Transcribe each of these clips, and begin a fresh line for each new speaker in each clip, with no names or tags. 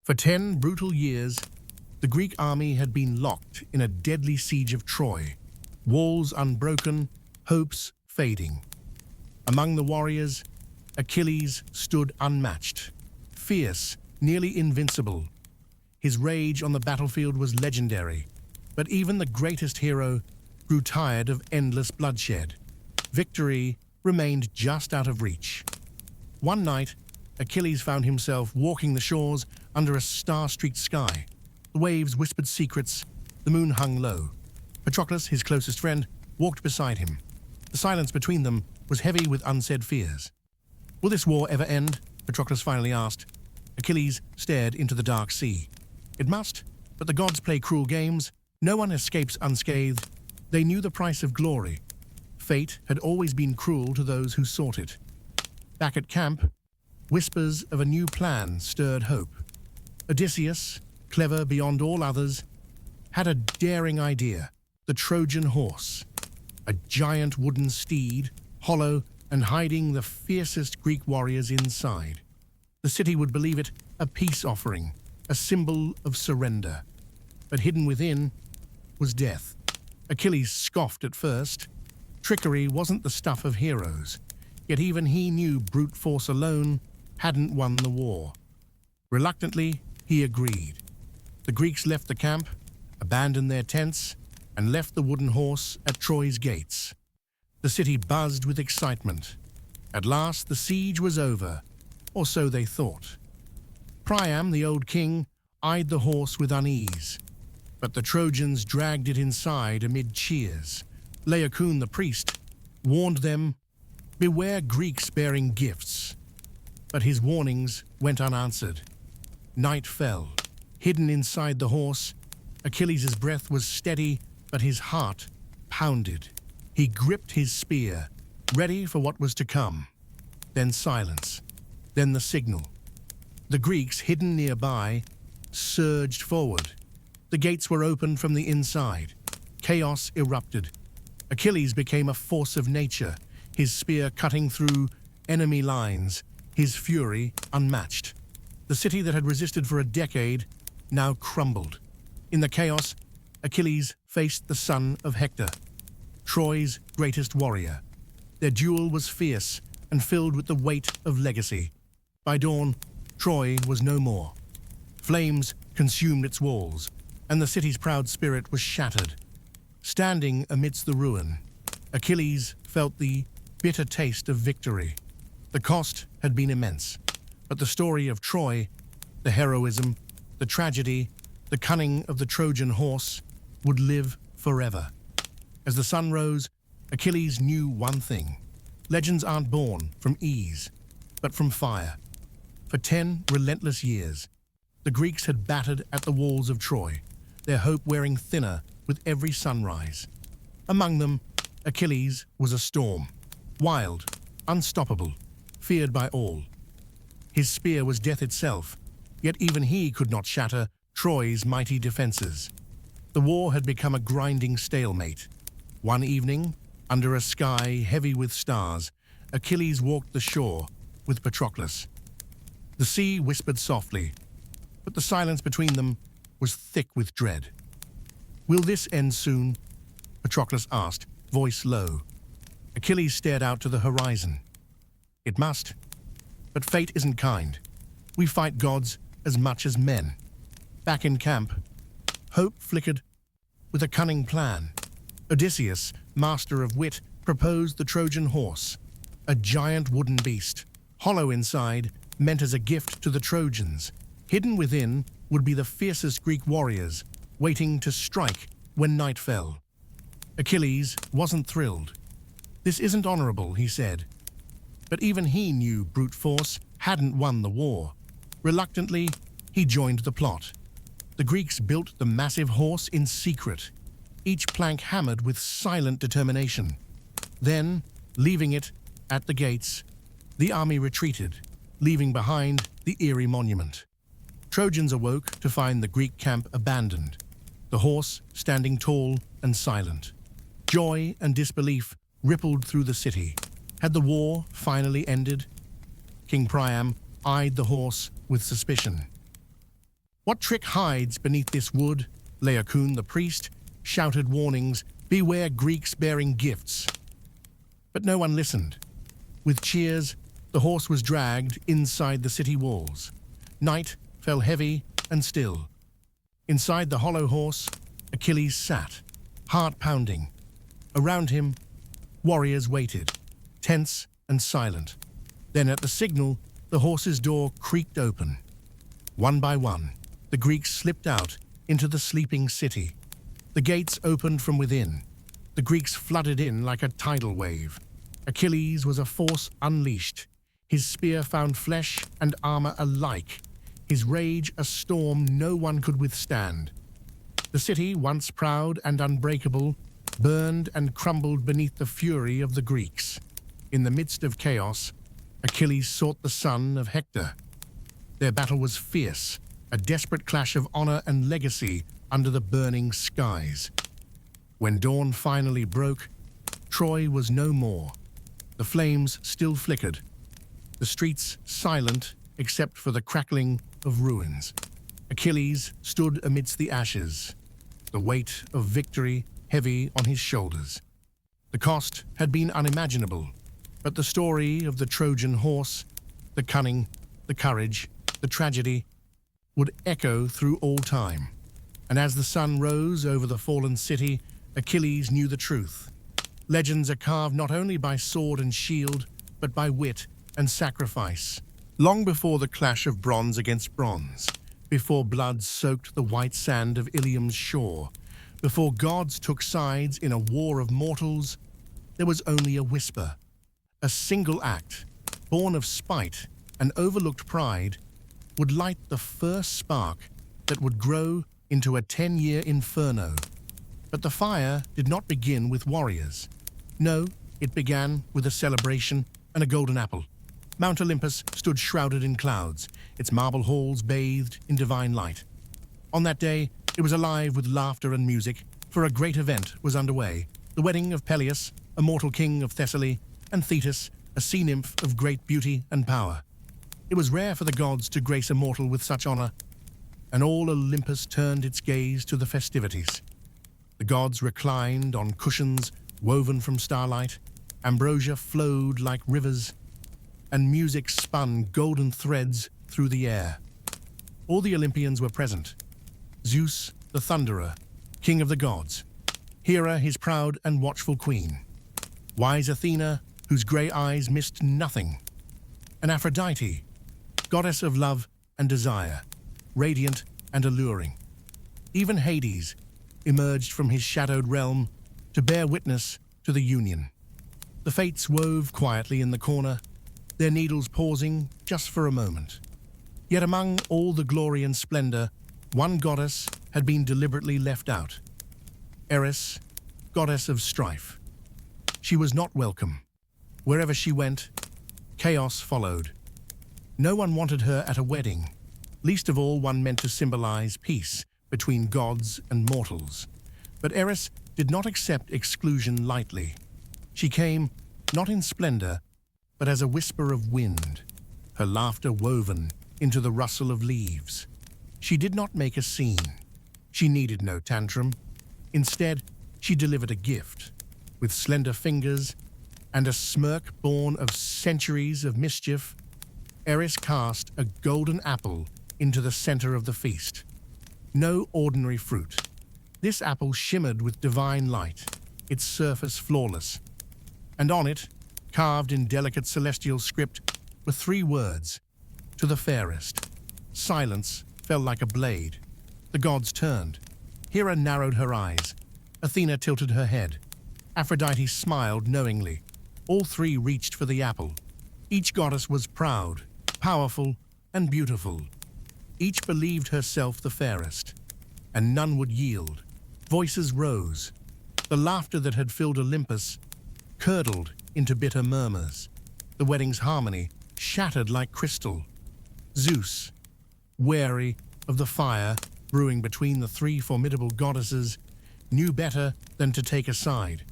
For 10 brutal years, the Greek army had been locked in a deadly siege of Troy, walls unbroken, hopes fading. Among the warriors, Achilles stood unmatched, fierce, nearly invincible. His rage on the battlefield was legendary, but even the greatest hero grew tired of endless bloodshed. Victory remained just out of reach. One night, Achilles found himself walking the shores under a star-streaked sky. The waves whispered secrets, the moon hung low. Patroclus, his closest friend, walked beside him. The silence between them was heavy with unsaid fears. "Will this war ever end?" Patroclus finally asked. Achilles stared into the dark sea. "It must, but the gods play cruel games. No one escapes unscathed. They knew the price of glory. Fate had always been cruel to those who sought it." Back at camp, whispers of a new plan stirred hope. Odysseus, clever beyond all others, had a daring idea: the Trojan horse. A giant wooden steed, hollow and hiding the fiercest Greek warriors inside. The city would believe it a peace offering, a symbol of surrender. But hidden within was death. Achilles scoffed at first. Trickery wasn't the stuff of heroes, yet even he knew brute force alone hadn't won the war. Reluctantly, he agreed. The Greeks left the camp, abandoned their tents, and left the wooden horse at Troy's gates. The city buzzed with excitement. At last, the siege was over, or so they thought. Priam, the old king, eyed the horse with unease, but the Trojans dragged it inside amid cheers. Laocoon, the priest, warned them, "Beware Greeks bearing gifts." But his warnings went unanswered. Night fell. Hidden inside the horse, Achilles' breath was steady, but his heart pounded. He gripped his spear, ready for what was to come. Then silence. Then the signal. The Greeks, hidden nearby, surged forward. The gates were opened from the inside. Chaos erupted. Achilles became a force of nature, his spear cutting through enemy lines, his fury unmatched. The city that had resisted for a decade now crumbled. In the chaos, Achilles faced the son of Hector, Troy's greatest warrior. Their duel was fierce and filled with the weight of legacy. By dawn, Troy was no more. Flames consumed its walls, and the city's proud spirit was shattered. Standing amidst the ruin, Achilles felt the bitter taste of victory. The cost had been immense, but the story of Troy, the heroism, the tragedy, the cunning of the Trojan horse, would live forever. As the sun rose, Achilles knew one thing: legends aren't born from ease, but from fire. For 10 relentless years, the Greeks had battered at the walls of Troy, their hope wearing thinner with every sunrise. Among them, Achilles was a storm, wild, unstoppable, feared by all. His spear was death itself, yet even he could not shatter Troy's mighty defenses. The war had become a grinding stalemate. One evening, under a sky heavy with stars, Achilles walked the shore with Patroclus. The sea whispered softly, but the silence between them was thick with dread. "Will this end soon?" Patroclus asked, voice low. Achilles stared out to the horizon. "It must. But fate isn't kind. We fight gods as much as men." Back in camp, hope flickered with a cunning plan. Odysseus, master of wit, proposed the Trojan horse, a giant wooden beast, hollow inside, meant as a gift to the Trojans. Hidden within would be the fiercest Greek warriors, waiting to strike when night fell. Achilles wasn't thrilled. "This isn't honorable," he said. But even he knew brute force hadn't won the war. Reluctantly, he joined the plot. The Greeks built the massive horse in secret, each plank hammered with silent determination. Then, leaving it at the gates, the army retreated, leaving behind the eerie monument. Trojans awoke to find the Greek camp abandoned, the horse standing tall and silent. Joy and disbelief rippled through the city. Had the war finally ended? King Priam eyed the horse with suspicion. What trick hides beneath this wood? Laocoon the priest shouted warnings, beware Greeks bearing gifts. But no one listened. With cheers, the horse was dragged inside the city walls. Night fell heavy and still. Inside the hollow horse, Achilles sat, heart pounding. Around him, warriors waited, tense and silent. Then at the signal, the horse's door creaked open. One by one, the Greeks slipped out into the sleeping city. The gates opened from within. The Greeks flooded in like a tidal wave. Achilles was a force unleashed. His spear found flesh and armor alike. His rage a storm no one could withstand. The city, once proud and unbreakable, burned and crumbled beneath the fury of the Greeks. In the midst of chaos, Achilles sought the son of Hector. Their battle was fierce, a desperate clash of honor and legacy under the burning skies. When dawn finally broke, Troy was no more. The flames still flickered, the streets silent except for the crackling of ruins. Achilles stood amidst the ashes, the weight of victory heavy on his shoulders. The cost had been unimaginable, but the story of the Trojan horse, the cunning, the courage, the tragedy, would echo through all time. And as the sun rose over the fallen city, Achilles knew the truth. Legends are carved not only by sword and shield, but by wit and sacrifice. Long before the clash of bronze against bronze, before blood soaked the white sand of Ilium's shore, before gods took sides in a war of mortals, there was only a whisper. A single act, born of spite and overlooked pride, would light the first spark that would grow into a 10-year inferno. But the fire did not begin with warriors. No, it began with a celebration and a golden apple. Mount Olympus stood shrouded in clouds, its marble halls bathed in divine light. On that day, it was alive with laughter and music, for a great event was underway. The wedding of Peleus, a mortal king of Thessaly, and Thetis, a sea nymph of great beauty and power. It was rare for the gods to grace a mortal with such honor, and all Olympus turned its gaze to the festivities. The gods reclined on cushions woven from starlight, ambrosia flowed like rivers, and music spun golden threads through the air. All the Olympians were present. Zeus, the thunderer, king of the gods. Hera, his proud and watchful queen. Wise Athena, whose grey eyes missed nothing. And Aphrodite, goddess of love and desire, radiant and alluring. Even Hades emerged from his shadowed realm to bear witness to the union. The fates wove quietly in the corner, their needles pausing just for a moment. Yet among all the glory and splendor, one goddess had been deliberately left out. Eris, goddess of strife. She was not welcome. Wherever she went, chaos followed. No one wanted her at a wedding, least of all one meant to symbolize peace between gods and mortals. But Eris did not accept exclusion lightly. She came, not in splendor, but as a whisper of wind, her laughter woven into the rustle of leaves. She did not make a scene. She needed no tantrum. Instead, she delivered a gift, with slender fingers and a smirk born of centuries of mischief. Eris cast a golden apple into the center of the feast. No ordinary fruit. This apple shimmered with divine light, its surface flawless. And on it, carved in delicate celestial script, were 3 words: to the fairest. Silence fell like a blade. The gods turned. Hera narrowed her eyes. Athena tilted her head. Aphrodite smiled knowingly. All 3 reached for the apple. Each goddess was proud, powerful, and beautiful. Each believed herself the fairest, and none would yield. Voices rose. The laughter that had filled Olympus curdled into bitter murmurs. The wedding's harmony shattered like crystal. Zeus, wary of the fire brewing between the 3 formidable goddesses, knew better than to take a side.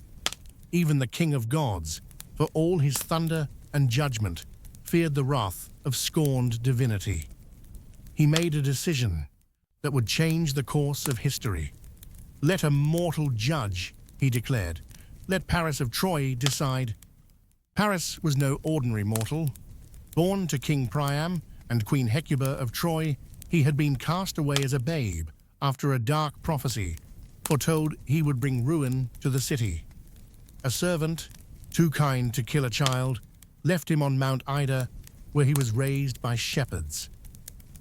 Even the king of gods, for all his thunder and judgment, feared the wrath of scorned divinity. He made a decision, that would change the course of history. "Let a mortal judge," he declared. "Let Paris of Troy decide." Paris was no ordinary mortal. Born to King Priam and Queen Hecuba of Troy, he had been cast away as a babe after a dark prophecy foretold he would bring ruin to the city. A servant, too kind to kill a child, left him on Mount Ida, where he was raised by shepherds.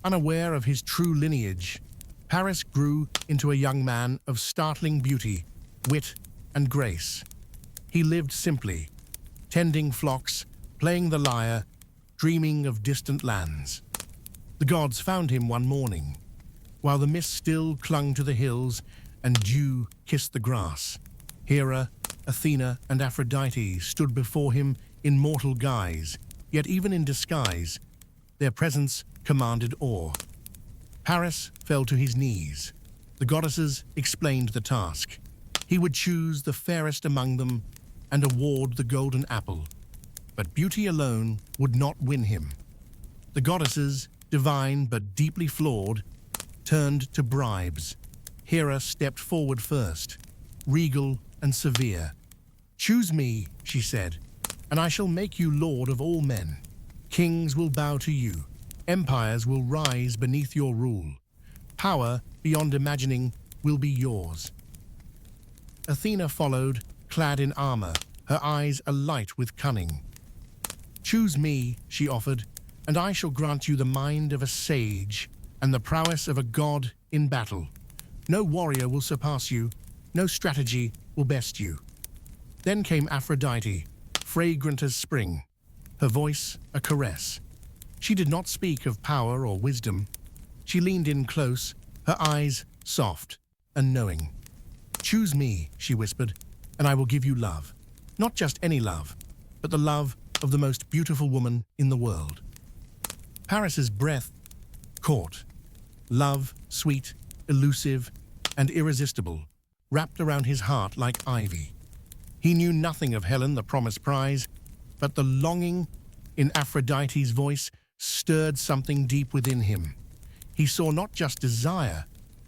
Unaware of his true lineage, Paris grew into a young man of startling beauty, wit, and grace. He lived simply, tending flocks, playing the lyre, dreaming of distant lands. The gods found him one morning, while the mist still clung to the hills and dew kissed the grass. Hera, Athena, and Aphrodite stood before him in mortal guise, yet even in disguise, their presence commanded awe. Paris fell to his knees. The goddesses explained the task. He would choose the fairest among them and award the golden apple. But beauty alone would not win him. The goddesses, divine but deeply flawed, turned to bribes. Hera stepped forward first, regal and severe. "Choose me," she said, "and I shall make you lord of all men. Kings will bow to you. Empires will rise beneath your rule. Power beyond imagining will be yours." Athena followed, clad in armor, her eyes alight with cunning. "Choose me," she offered, "and I shall grant you the mind of a sage and the prowess of a god in battle. No warrior will surpass you, no strategy will best you." Then came Aphrodite, fragrant as spring, her voice a caress. She did not speak of power or wisdom. She leaned in close, her eyes soft and knowing. "Choose me," she whispered, "and I will give you love. Not just any love, but the love of the most beautiful woman in the world." Paris's breath caught. Love, sweet, elusive, and irresistible, wrapped around his heart like ivy. He knew nothing of Helen, the promised prize, but the longing in Aphrodite's voice stirred something deep within him. He saw not just desire,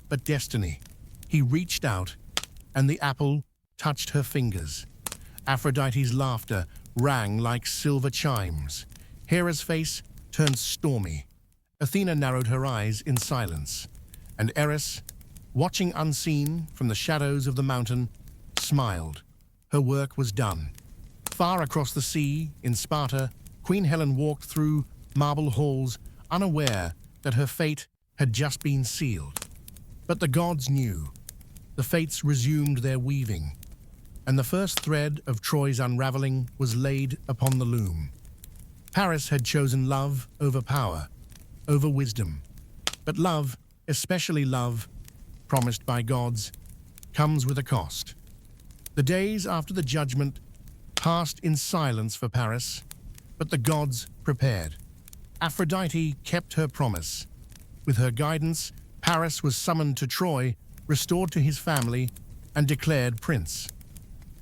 but destiny. He reached out, and the apple touched her fingers. Aphrodite's laughter rang like silver chimes. Hera's face turned stormy. Athena narrowed her eyes in silence, and Eris, watching unseen from the shadows of the mountain, smiled. Her work was done. Far across the sea, in Sparta, Queen Helen walked through marble halls, unaware that her fate had just been sealed. But the gods knew. The fates resumed their weaving, and the first thread of Troy's unraveling was laid upon the loom. Paris had chosen love over power, over wisdom. But love, especially love, promised by gods, comes with a cost. The days after the judgment passed in silence for Paris, but the gods prepared. Aphrodite kept her promise. With her guidance, Paris was summoned to Troy, restored to his family, and declared prince.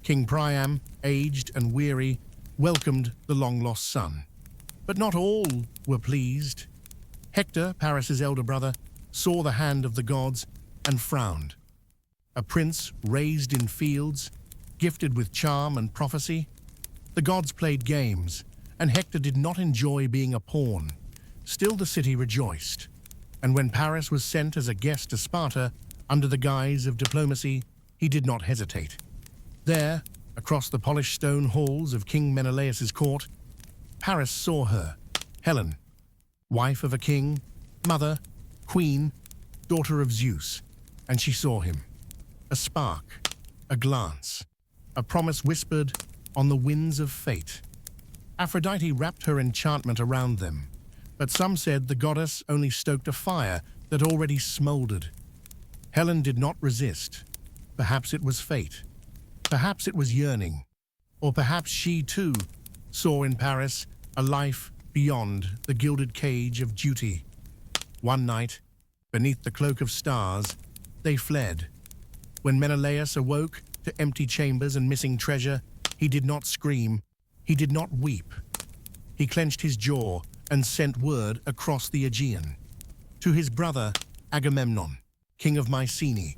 King Priam, aged and weary, welcomed the long-lost son. But not all were pleased. Hector, Paris's elder brother, saw the hand of the gods and frowned. A prince raised in fields, gifted with charm and prophecy. The gods played games, and Hector did not enjoy being a pawn. Still the city rejoiced, and when Paris was sent as a guest to Sparta under the guise of diplomacy, he did not hesitate. There, across the polished stone halls of King Menelaus's court, Paris saw her, Helen, wife of a king, mother, queen, daughter of Zeus, and she saw him. A spark, a glance, a promise whispered on the winds of fate. Aphrodite wrapped her enchantment around them, but some said the goddess only stoked a fire that already smoldered. Helen did not resist. Perhaps it was fate. Perhaps it was yearning. Or perhaps she, too, saw in Paris a life beyond the gilded cage of duty. One night, beneath the cloak of stars, they fled. When Menelaus awoke to empty chambers and missing treasure, he did not scream, he did not weep. He clenched his jaw and sent word across the Aegean to his brother Agamemnon. king of Mycenae,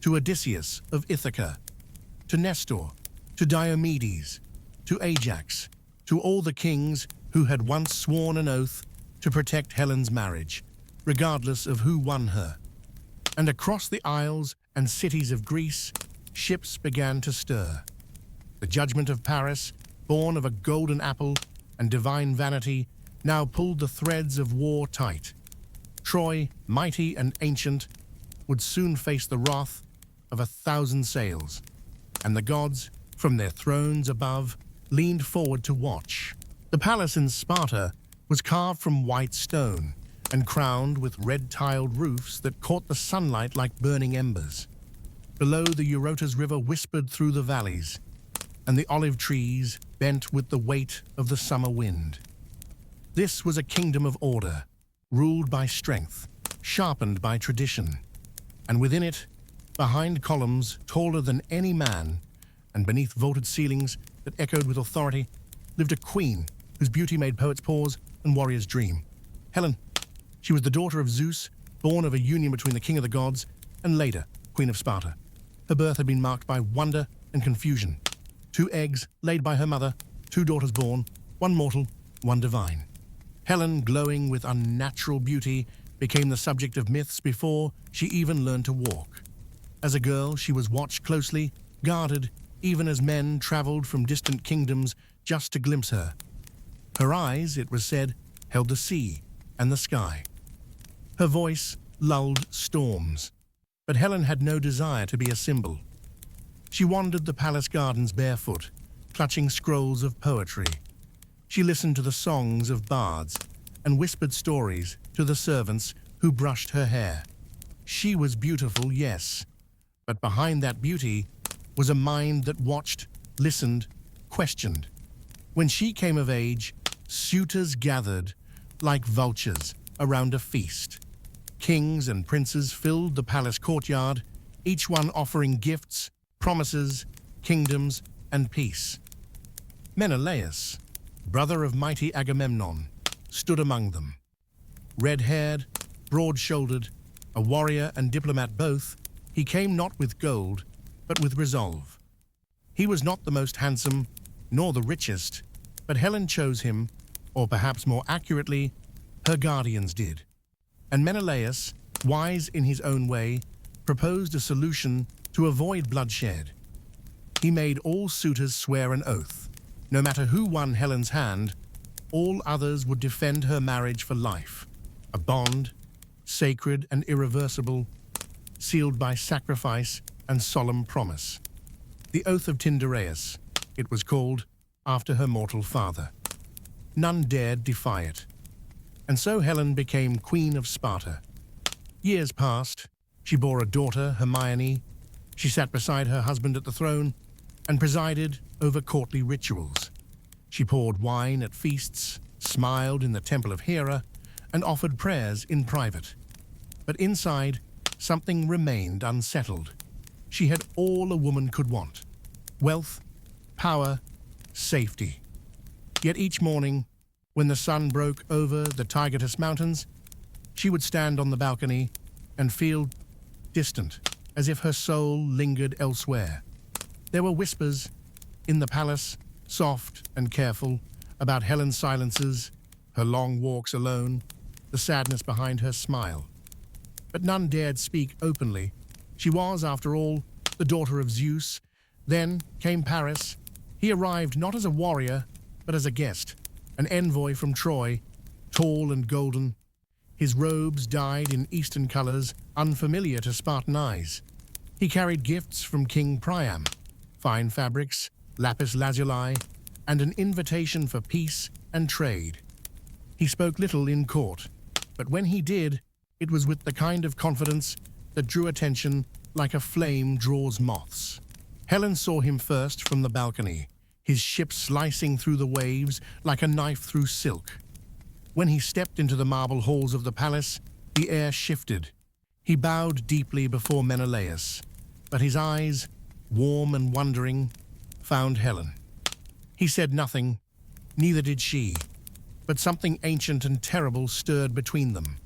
to Odysseus of Ithaca, to Nestor, to Diomedes, to Ajax, to all the kings who had once sworn an oath to protect Helen's marriage, regardless of who won her. And across the isles and cities of Greece, ships began to stir. The judgment of Paris, born of a golden apple and divine vanity, now pulled the threads of war tight. Troy, mighty and ancient, would soon face the wrath of 1,000 sails, and the gods, from their thrones above, leaned forward to watch. The palace in Sparta was carved from white stone and crowned with red-tiled roofs that caught the sunlight like burning embers. Below, the Eurotas River whispered through the valleys, and the olive trees bent with the weight of the summer wind. This was a kingdom of order, ruled by strength, sharpened by tradition, and within it, behind columns taller than any man, and beneath vaulted ceilings that echoed with authority, lived a queen whose beauty made poets pause and warriors dream. Helen. She was the daughter of Zeus, born of a union between the king of the gods and Leda, queen of Sparta. Her birth had been marked by wonder and confusion. 2 eggs laid by her mother, 2 daughters born, 1 mortal, 1 divine. Helen, glowing with unnatural beauty, became the subject of myths before she even learned to walk. As a girl, she was watched closely, guarded, even as men traveled from distant kingdoms just to glimpse her. Her eyes, it was said, held the sea and the sky. Her voice lulled storms, but Helen had no desire to be a symbol. She wandered the palace gardens barefoot, clutching scrolls of poetry. She listened to the songs of bards and whispered stories to the servants who brushed her hair. She was beautiful, yes, but behind that beauty was a mind that watched, listened, questioned. When she came of age, suitors gathered like vultures around a feast. Kings and princes filled the palace courtyard, each one offering gifts, promises, kingdoms, and peace. Menelaus, brother of mighty Agamemnon, stood among them. Red-haired, broad-shouldered, a warrior and diplomat both, he came not with gold, but with resolve. He was not the most handsome, nor the richest, but Helen chose him, or perhaps more accurately, her guardians did. And Menelaus, wise in his own way, proposed a solution to avoid bloodshed. He made all suitors swear an oath. No matter who won Helen's hand, all others would defend her marriage for life. A bond, sacred and irreversible, sealed by sacrifice and solemn promise. The Oath of Tyndareus, it was called, after her mortal father. None dared defy it. And so Helen became Queen of Sparta. Years passed. She bore a daughter, Hermione. She sat beside her husband at the throne and presided over courtly rituals. She poured wine at feasts, smiled in the temple of Hera, and offered prayers in private. But inside, something remained unsettled. She had all a woman could want: wealth, power, safety. Yet each morning, when the sun broke over the Tigris Mountains, she would stand on the balcony and feel distant, as if her soul lingered elsewhere. There were whispers in the palace, soft and careful, about Helen's silences, her long walks alone, the sadness behind her smile. But none dared speak openly. She was, after all, the daughter of Zeus. Then came Paris. He arrived not as a warrior, but as a guest, an envoy from Troy, tall and golden. His robes dyed in Eastern colors, unfamiliar to Spartan eyes. He carried gifts from King Priam, fine fabrics, lapis lazuli, and an invitation for peace and trade. He spoke little in court, but when he did, it was with the kind of confidence that drew attention like a flame draws moths. Helen saw him first from the balcony, his ship slicing through the waves like a knife through silk. When he stepped into the marble halls of the palace, the air shifted. He bowed deeply before Menelaus, but his eyes, warm and wondering, found Helen. He said nothing, neither did she, but something ancient and terrible stirred between them,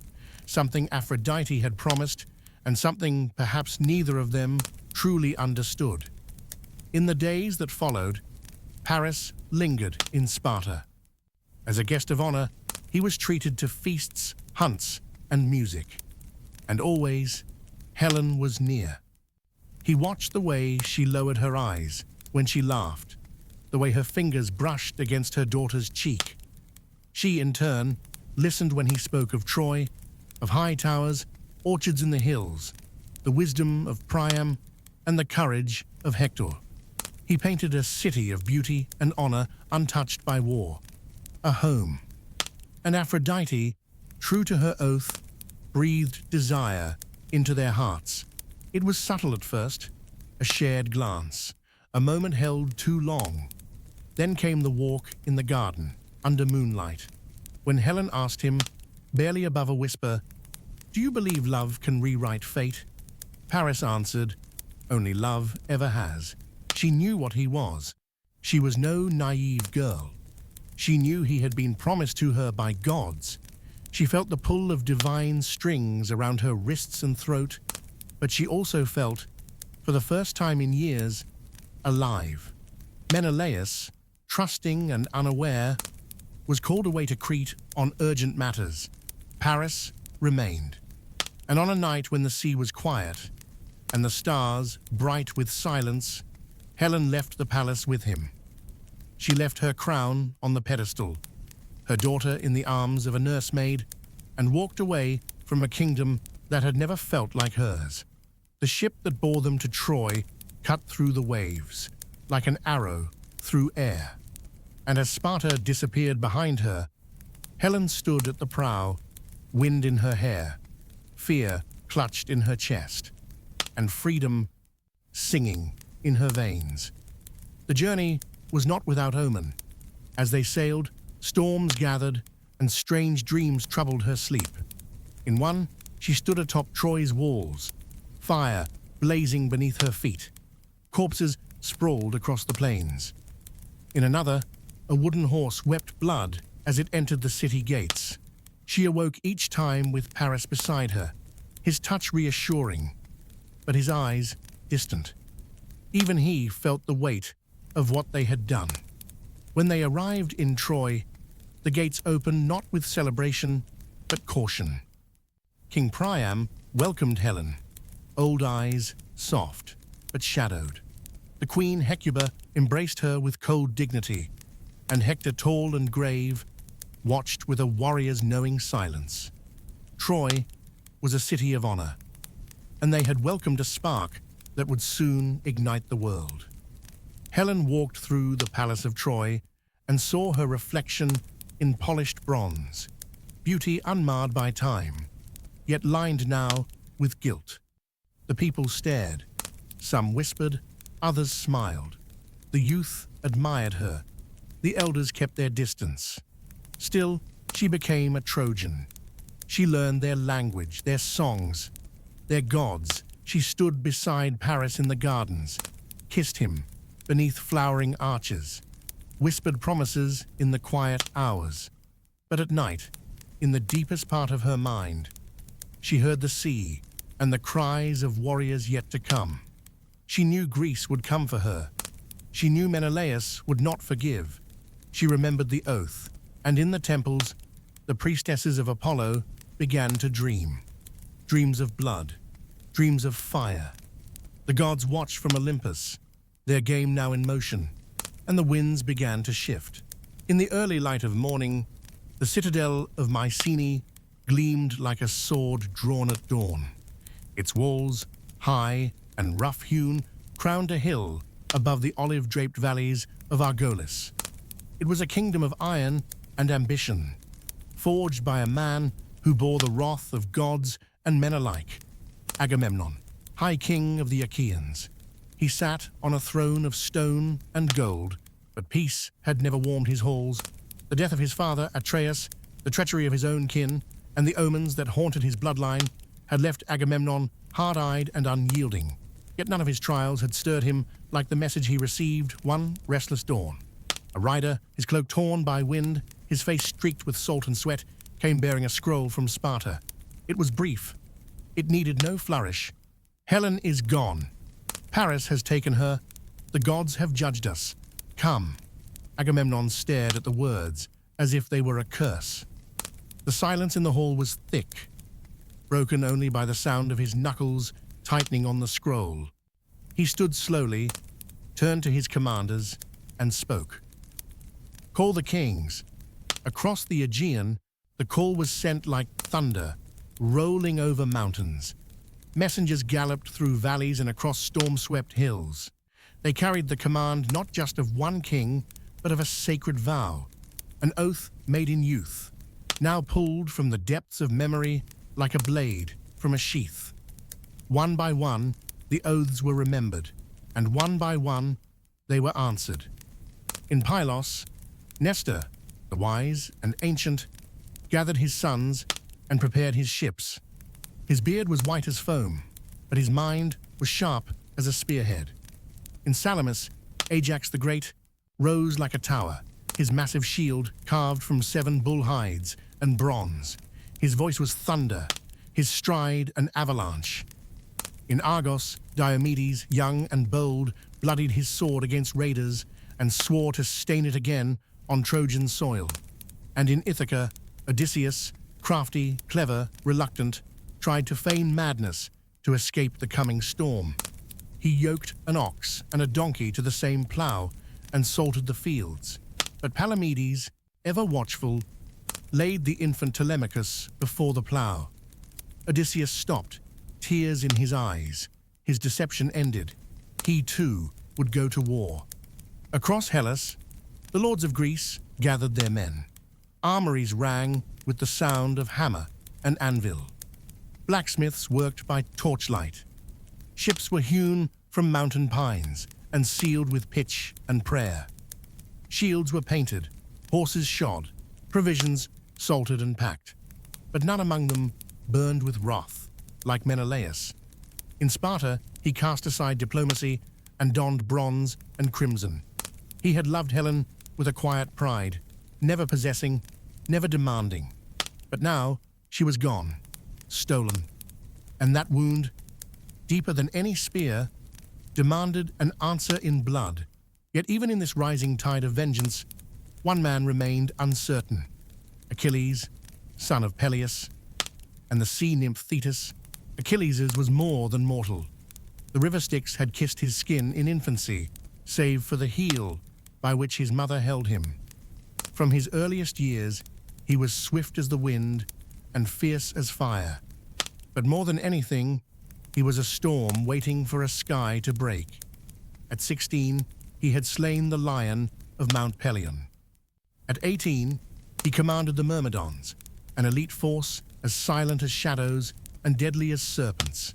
something Aphrodite had promised and something perhaps neither of them truly understood. In the days that followed, Paris lingered in Sparta. As a guest of honor, he was treated to feasts, hunts, and music. And always, Helen was near. He watched the way she lowered her eyes when she laughed, the way her fingers brushed against her daughter's cheek. She, in turn, listened when he spoke of Troy, of high towers, orchards in the hills, the wisdom of Priam, and the courage of Hector. He painted a city of beauty and honor untouched by war, a home. And Aphrodite, true to her oath, breathed desire into their hearts. It was subtle at first, a shared glance, a moment held too long. Then came the walk in the garden, under moonlight, when Helen asked him, barely above a whisper, "Do you believe love can rewrite fate?" Paris answered, "Only love ever has." She knew what he was. She was no naive girl. She knew he had been promised to her by gods. She felt the pull of divine strings around her wrists and throat, but she also felt, for the first time in years, alive. Menelaus, trusting and unaware, was called away to Crete on urgent matters. Paris remained. And on a night when the sea was quiet and the stars bright with silence, Helen left the palace with him. She left her crown on the pedestal, her daughter in the arms of a nursemaid, and walked away from a kingdom that had never felt like hers. The ship that bore them to Troy cut through the waves, like an arrow through air. And as Sparta disappeared behind her, Helen stood at the prow, wind in her hair, fear clutched in her chest, and freedom singing in her veins. The journey was not without omen. As they sailed, storms gathered, and strange dreams troubled her sleep. In one, she stood atop Troy's walls, fire blazing beneath her feet. Corpses sprawled across the plains. In another, a wooden horse wept blood as it entered the city gates. She awoke each time with Paris beside her, his touch reassuring, but his eyes distant. Even he felt the weight of what they had done. When they arrived in Troy, the gates opened not with celebration, but caution. King Priam welcomed Helen, old eyes soft, but shadowed. The queen Hecuba embraced her with cold dignity, and Hector, tall and grave, watched with a warrior's knowing silence. Troy was a city of honor, and they had welcomed a spark that would soon ignite the world. Helen walked through the palace of Troy and saw her reflection in polished bronze, beauty unmarred by time, yet lined now with guilt. The people stared. Some whispered, others smiled. The youth admired her. The elders kept their distance. Still, she became a Trojan. She learned their language, their songs, their gods. She stood beside Paris in the gardens, kissed him beneath flowering arches, whispered promises in the quiet hours. But at night, in the deepest part of her mind, she heard the sea and the cries of warriors yet to come. She knew Greece would come for her. She knew Menelaus would not forgive. She remembered the oath, and in the temples, the priestesses of Apollo began to dream. Dreams of blood, dreams of fire. The gods watched from Olympus, their game now in motion, and the winds began to shift. In the early light of morning, the citadel of Mycenae gleamed like a sword drawn at dawn. Its walls, high and rough-hewn, crowned a hill above the olive-draped valleys of Argolis. It was a kingdom of iron and ambition, forged by a man who bore the wrath of gods and men alike, Agamemnon, high king of the Achaeans. He sat on a throne of stone and gold, but peace had never warmed his halls. The death of his father, Atreus, the treachery of his own kin, and the omens that haunted his bloodline had left Agamemnon hard-eyed and unyielding. Yet none of his trials had stirred him like the message he received one restless dawn. A rider, his cloak torn by wind, his face streaked with salt and sweat, came bearing a scroll from Sparta. It was brief, It needed no flourish. Helen is gone. Paris has taken her. The gods have judged us. Come. Agamemnon stared at the words as if they were a curse. The silence in the hall was thick, broken only by the sound of his knuckles tightening on the scroll. He stood slowly, turned to his commanders, and spoke. Call the kings. Across the Aegean, the call was sent like thunder, rolling over mountains. Messengers galloped through valleys and across storm-swept hills. They carried the command not just of one king, but of a sacred vow, an oath made in youth, now pulled from the depths of memory like a blade from a sheath. One by one, the oaths were remembered, and one by one, they were answered. In Pylos, Nestor, the wise and ancient, gathered his sons and prepared his ships. His beard was white as foam, but his mind was sharp as a spearhead. In Salamis, Ajax the Great rose like a tower, his massive shield carved from 7 bull hides and bronze. His voice was thunder, his stride an avalanche. In Argos, Diomedes, young and bold, bloodied his sword against raiders and swore to stain it again on Trojan soil. And in Ithaca, Odysseus, crafty, clever, reluctant, tried to feign madness to escape the coming storm. He yoked an ox and a donkey to the same plough and salted the fields. But Palamedes, ever watchful, laid the infant Telemachus before the plough. Odysseus stopped, tears in his eyes. His deception ended. He, too, would go to war. Across Hellas, the lords of Greece gathered their men. Armories rang with the sound of hammer and anvil. Blacksmiths worked by torchlight. Ships were hewn from mountain pines and sealed with pitch and prayer. Shields were painted, horses shod, provisions salted and packed. But none among them burned with wrath, like Menelaus. In Sparta, he cast aside diplomacy and donned bronze and crimson. He had loved Helen with a quiet pride, never possessing, never demanding. But now she was gone, stolen. And that wound, deeper than any spear, demanded an answer in blood. Yet even in this rising tide of vengeance, one man remained uncertain. Achilles, son of Peleus, and the sea nymph Thetis. Achilles' was more than mortal. The river Styx had kissed his skin in infancy, save for the heel by which his mother held him. From his earliest years, he was swift as the wind and fierce as fire. But more than anything, he was a storm waiting for a sky to break. At 16, he had slain the lion of Mount Pelion. At 18, he commanded the Myrmidons, an elite force as silent as shadows and deadly as serpents.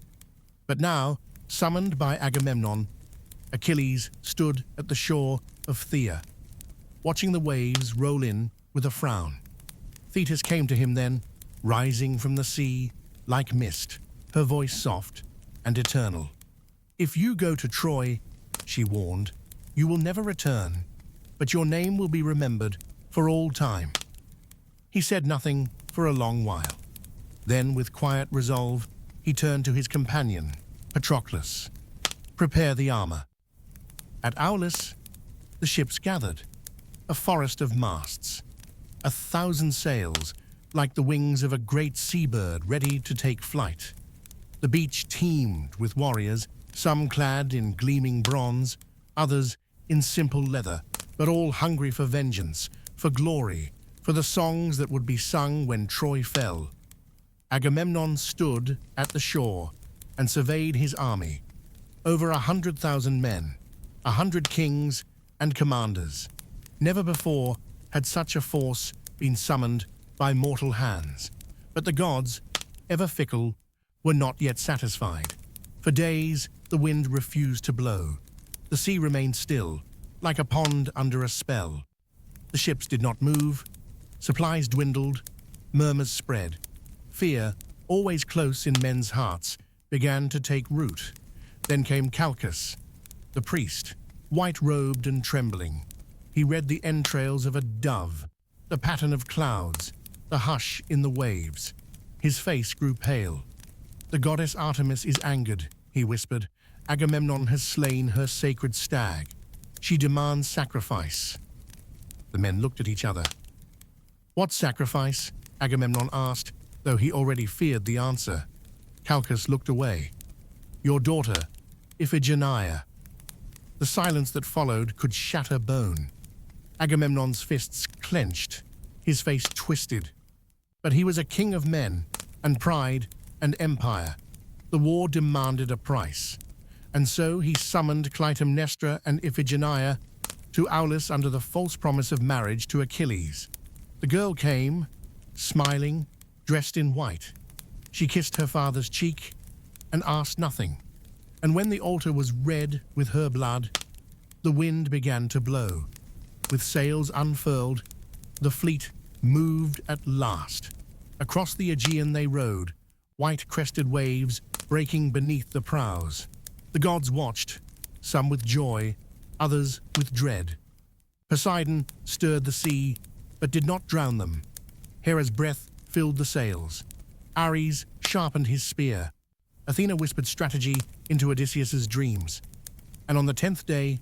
But now, summoned by Agamemnon, Achilles stood at the shore of Thea, watching the waves roll in with a frown. Thetis came to him then, rising from the sea like mist, her voice soft and eternal. "If you go to Troy," she warned, "you will never return, but your name will be remembered for all time." He said nothing for a long while. Then, with quiet resolve, he turned to his companion, Patroclus. "Prepare the armor." At Aulis, the ships gathered, a forest of masts, 1,000 sails, like the wings of a great seabird ready to take flight. The beach teemed with warriors, some clad in gleaming bronze, others in simple leather, but all hungry for vengeance, for glory, for the songs that would be sung when Troy fell. Agamemnon stood at the shore and surveyed his army, over 100,000 men, 100 kings and commanders. Never before had such a force been summoned by mortal hands. But the gods, ever fickle, were not yet satisfied. For days, the wind refused to blow. The sea remained still, like a pond under a spell. The ships did not move. Supplies dwindled. Murmurs spread. Fear, always close in men's hearts, began to take root. Then came Calchas, the priest, white-robed and trembling. He read the entrails of a dove, the pattern of clouds, the hush in the waves. His face grew pale. "The goddess Artemis is angered," he whispered. "Agamemnon has slain her sacred stag. She demands sacrifice." The men looked at each other. "What sacrifice?" Agamemnon asked, though he already feared the answer. Calchas looked away. "Your daughter, Iphigenia." The silence that followed could shatter bone. Agamemnon's fists clenched, his face twisted. But he was a king of men, and pride, and empire. The war demanded a price. And so he summoned Clytemnestra and Iphigenia to Aulis under the false promise of marriage to Achilles. The girl came, smiling, dressed in white. She kissed her father's cheek and asked nothing. And when the altar was red with her blood, the wind began to blow. With sails unfurled, the fleet moved at last. Across the Aegean they rode, white-crested waves breaking beneath the prows. The gods watched, some with joy, others with dread. Poseidon stirred the sea, but did not drown them. Hera's breath filled the sails. Ares sharpened his spear. Athena whispered strategy into Odysseus's dreams. And on the 10th day,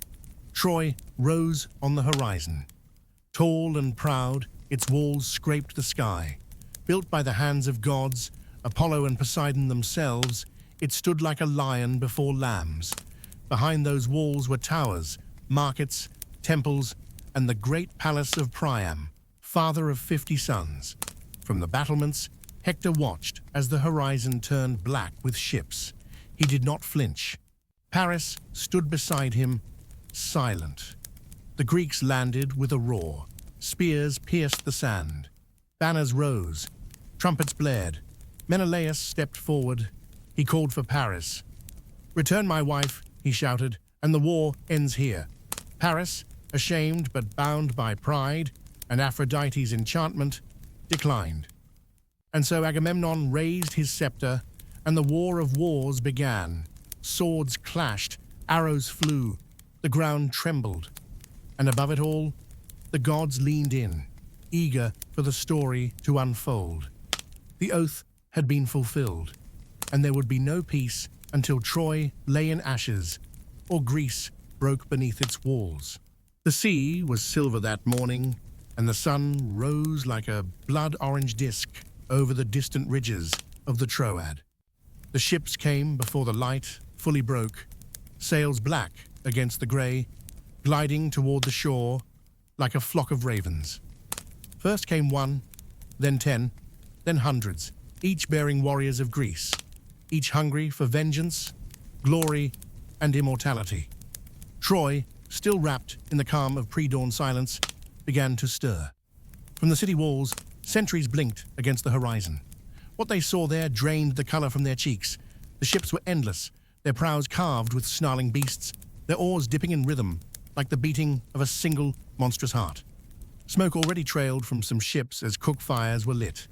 Troy rose on the horizon. Tall and proud, its walls scraped the sky. Built by the hands of gods, Apollo and Poseidon themselves, it stood like a lion before lambs. Behind those walls were towers, markets, temples, and the great palace of Priam, father of 50 sons. From the battlements, Hector watched as the horizon turned black with ships. He did not flinch. Paris stood beside him, silent. The Greeks landed with a roar. Spears pierced the sand. Banners rose. Trumpets blared. Menelaus stepped forward. He called for Paris. "Return my wife," he shouted, "and the war ends here." Paris, ashamed but bound by pride and Aphrodite's enchantment, declined. And so Agamemnon raised his scepter, and the war of wars began. Swords clashed, arrows flew, the ground trembled. And above it all, the gods leaned in, eager for the story to unfold. The oath had been fulfilled, and there would be no peace until Troy lay in ashes, or Greece broke beneath its walls. The sea was silver that morning, and the sun rose like a blood-orange disk over the distant ridges of the Troad. The ships came before the light fully broke, sails black against the grey, gliding toward the shore like a flock of ravens. First came one, then 10, then hundreds, each bearing warriors of Greece, each hungry for vengeance, glory, and immortality. Troy, still wrapped in the calm of pre-dawn silence, began to stir. From the city walls, sentries blinked against the horizon. What they saw there drained the color from their cheeks. The ships were endless, their prows carved with snarling beasts, their oars dipping in rhythm like the beating of a single monstrous heart. Smoke already trailed from some ships as cook fires were lit.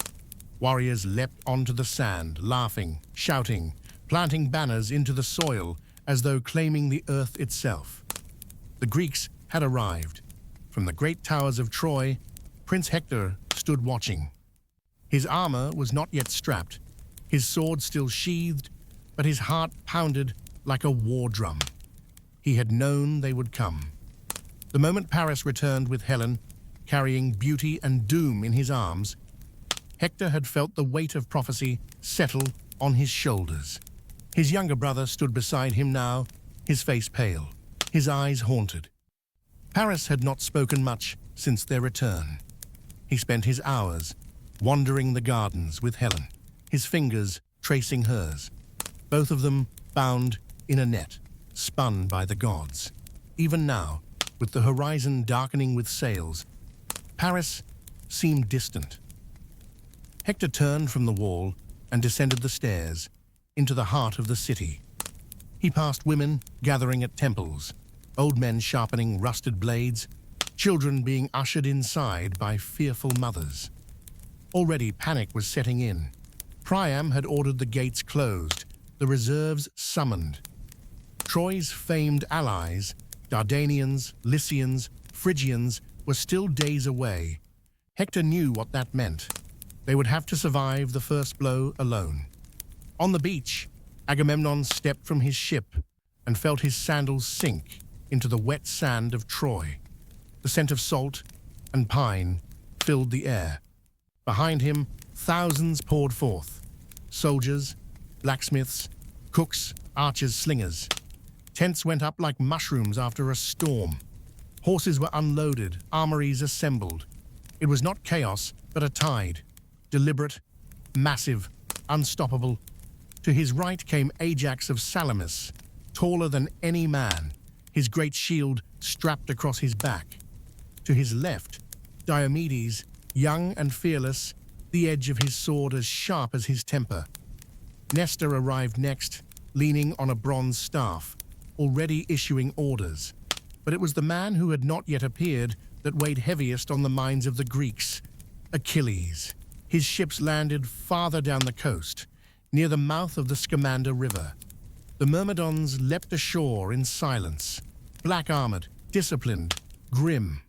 Warriors leapt onto the sand, laughing, shouting, planting banners into the soil as though claiming the earth itself. The Greeks had arrived. From the great towers of Troy, Prince Hector stood watching. His armor was not yet strapped, his sword still sheathed, but his heart pounded like a war drum. He had known they would come. The moment Paris returned with Helen, carrying beauty and doom in his arms, Hector had felt the weight of prophecy settle on his shoulders. His younger brother stood beside him now, his face pale, his eyes haunted. Paris had not spoken much since their return. He spent his hours wandering the gardens with Helen, his fingers tracing hers, both of them bound in a net, spun by the gods. Even now, with the horizon darkening with sails, Paris seemed distant. Hector turned from the wall and descended the stairs into the heart of the city. He passed women gathering at temples, old men sharpening rusted blades, children being ushered inside by fearful mothers. Already panic was setting in. Priam had ordered the gates closed, the reserves summoned. Troy's famed allies, Dardanians, Lycians, Phrygians, were still days away. Hector knew what that meant. They would have to survive the first blow alone. On the beach, Agamemnon stepped from his ship and felt his sandals sink into the wet sand of Troy. The scent of salt and pine filled the air. Behind him, thousands poured forth. Soldiers, blacksmiths, cooks, archers, slingers. Tents went up like mushrooms after a storm. Horses were unloaded, armories assembled. It was not chaos, but a tide. Deliberate, massive, unstoppable. To his right came Ajax of Salamis, taller than any man, his great shield strapped across his back. To his left, Diomedes, young and fearless, the edge of his sword as sharp as his temper. Nestor arrived next, leaning on a bronze staff, already issuing orders. But it was the man who had not yet appeared that weighed heaviest on the minds of the Greeks, Achilles. His ships landed farther down the coast, near the mouth of the Scamander River. The Myrmidons leapt ashore in silence, black-armored, disciplined, grim.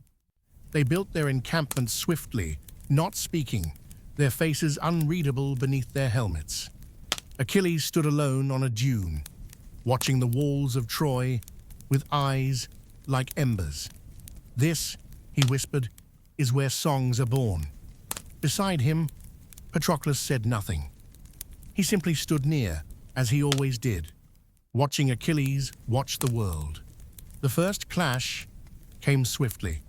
They built their encampment swiftly, not speaking, their faces unreadable beneath their helmets. Achilles stood alone on a dune, watching the walls of Troy with eyes like embers. "This," he whispered, "is where songs are born." Beside him, Patroclus said nothing. He simply stood near, as he always did, watching Achilles watch the world. The first clash came swiftly.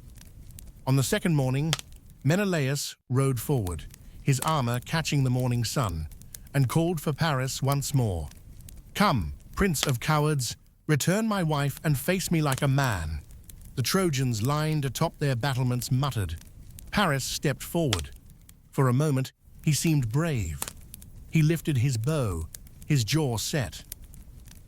On the second morning, Menelaus rode forward, his armor catching the morning sun, and called for Paris once more. "Come, prince of cowards, return my wife and face me like a man." The Trojans lined atop their battlements muttered. Paris stepped forward. For a moment, he seemed brave. He lifted his bow, his jaw set.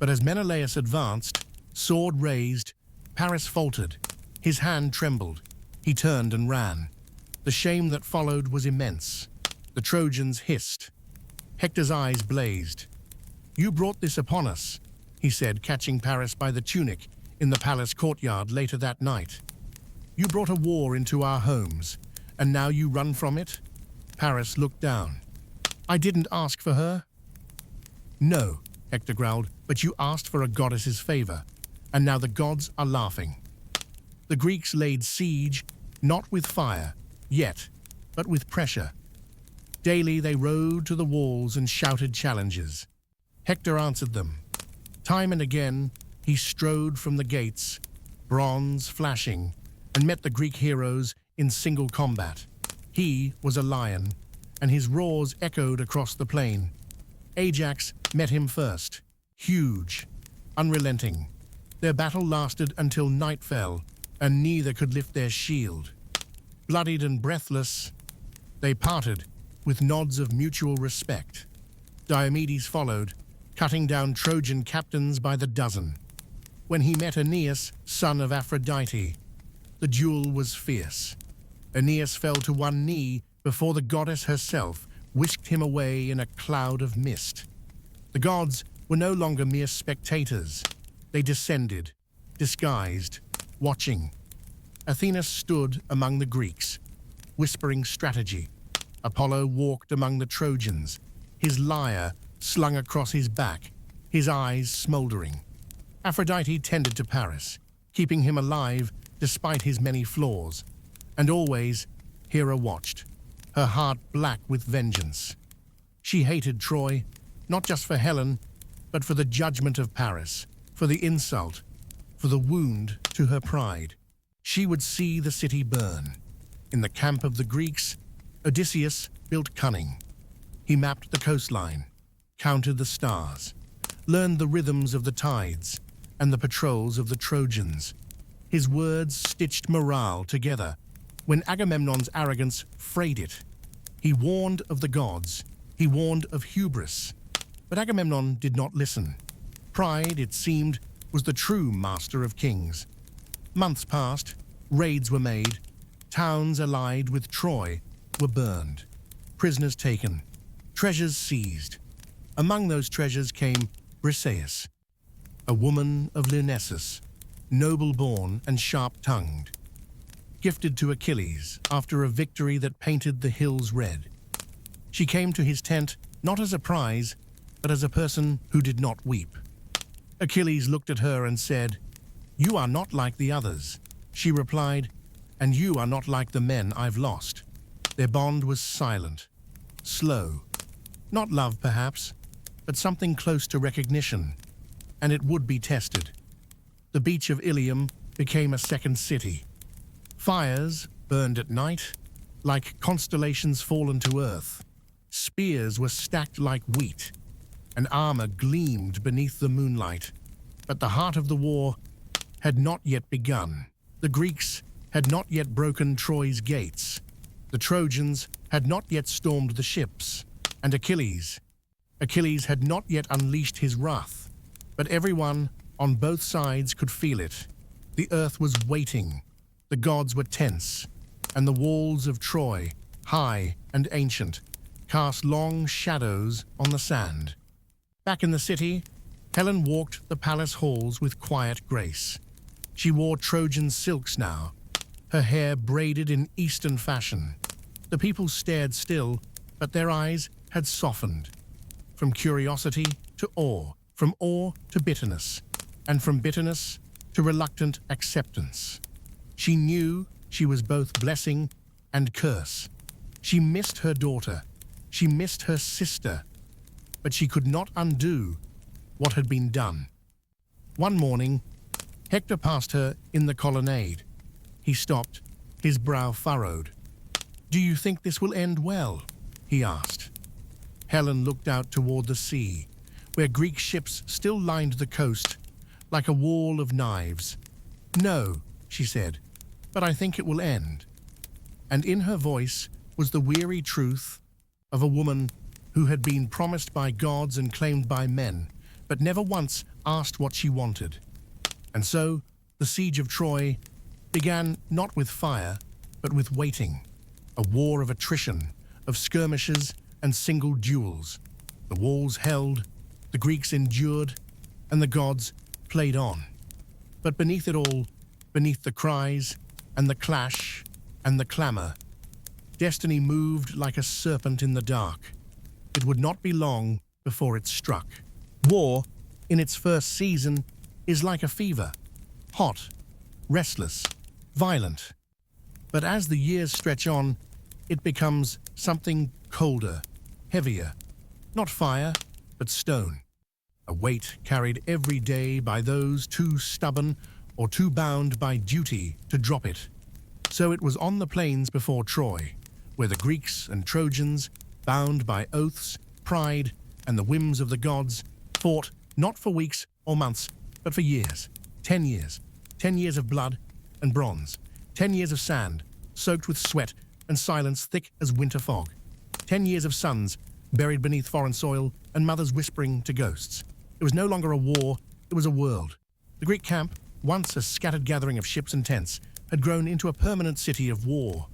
But as Menelaus advanced, sword raised, Paris faltered. His hand trembled. He turned and ran. The shame that followed was immense. The Trojans hissed. Hector's eyes blazed. "You brought this upon us," he said, catching Paris by the tunic in the palace courtyard later that night. "You brought a war into our homes, and now you run from it?" Paris looked down. "I didn't ask for her." "No," Hector growled, "but you asked for a goddess's favor, and now the gods are laughing." The Greeks laid siege, not with fire, yet, but with pressure. Daily they rode to the walls and shouted challenges. Hector answered them. Time and again, he strode from the gates, bronze flashing, and met the Greek heroes in single combat. He was a lion, and his roars echoed across the plain. Ajax met him first, huge, unrelenting. Their battle lasted until night fell, and neither could lift their shield. Bloodied and breathless, they parted with nods of mutual respect. Diomedes followed, cutting down Trojan captains by the dozen. When he met Aeneas, son of Aphrodite, the duel was fierce. Aeneas fell to one knee before the goddess herself whisked him away in a cloud of mist. The gods were no longer mere spectators. They descended, disguised, watching. Athena stood among the Greeks, whispering strategy. Apollo walked among the Trojans, his lyre slung across his back, his eyes smoldering. Aphrodite tended to Paris, keeping him alive despite his many flaws. And always, Hera watched, her heart black with vengeance. She hated Troy, not just for Helen, but for the judgment of Paris, for the insult, for the wound to her pride. She would see the city burn. In the camp of the Greeks, Odysseus built cunning. He mapped the coastline, counted the stars, learned the rhythms of the tides and the patrols of the Trojans. His words stitched morale together when Agamemnon's arrogance frayed it. He warned of the gods. He warned of hubris. But Agamemnon did not listen. Pride, it seemed, was the true master of kings. Months passed, raids were made, towns allied with Troy were burned, prisoners taken, treasures seized. Among those treasures came Briseis, a woman of Lyrnessus, noble-born and sharp-tongued, gifted to Achilles after a victory that painted the hills red. She came to his tent not as a prize, but as a person who did not weep. Achilles looked at her and said, "You are not like the others." She replied, "And you are not like the men I've lost." Their bond was silent, slow. Not love, perhaps, but something close to recognition, and it would be tested. The beach of Ilium became a second city. Fires burned at night, like constellations fallen to earth. Spears were stacked like wheat, and armor gleamed beneath the moonlight. But the heart of the war had not yet begun. The Greeks had not yet broken Troy's gates. The Trojans had not yet stormed the ships. And Achilles had not yet unleashed his wrath. But everyone on both sides could feel it. The earth was waiting. The gods were tense, and the walls of Troy, high and ancient, cast long shadows on the sand. Back in the city, Helen walked the palace halls with quiet grace. She wore Trojan silks now, her hair braided in Eastern fashion. The people stared still, but their eyes had softened. From curiosity to awe, from awe to bitterness, and from bitterness to reluctant acceptance. She knew she was both blessing and curse. She missed her daughter. She missed her sister. But she could not undo what had been done. One morning, Hector passed her in the colonnade. He stopped, his brow furrowed. "Do you think this will end well?" he asked. Helen looked out toward the sea, where Greek ships still lined the coast like a wall of knives. "No," she said, "but I think it will end." And in her voice was the weary truth of a woman who had been promised by gods and claimed by men, but never once asked what she wanted. And so the siege of Troy began not with fire, but with waiting, a war of attrition, of skirmishes and single duels. The walls held, the Greeks endured, and the gods played on. But beneath it all, beneath the cries and the clash and the clamor, destiny moved like a serpent in the dark. It would not be long before it struck. War, in its first season, is like a fever, hot, restless, violent. But as the years stretch on, it becomes something colder, heavier, not fire, but stone. A weight carried every day by those too stubborn or too bound by duty to drop it. So it was on the plains before Troy, where the Greeks and Trojans, bound by oaths, pride, and the whims of the gods, fought not for weeks or months, but for years. 10 years. 10 years of blood and bronze. 10 years of sand, soaked with sweat and silence thick as winter fog. 10 years of sons, buried beneath foreign soil, and mothers whispering to ghosts. It was no longer a war, it was a world. The Greek camp, once a scattered gathering of ships and tents, had grown into a permanent city of war.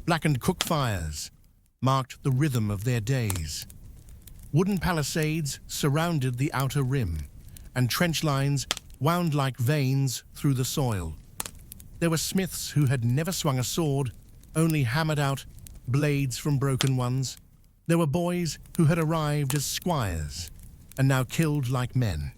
Blackened cook fires marked the rhythm of their days. Wooden palisades surrounded the outer rim, and trench lines wound like veins through the soil. There were smiths who had never swung a sword, only hammered out blades from broken ones. There were boys who had arrived as squires, and now killed like men.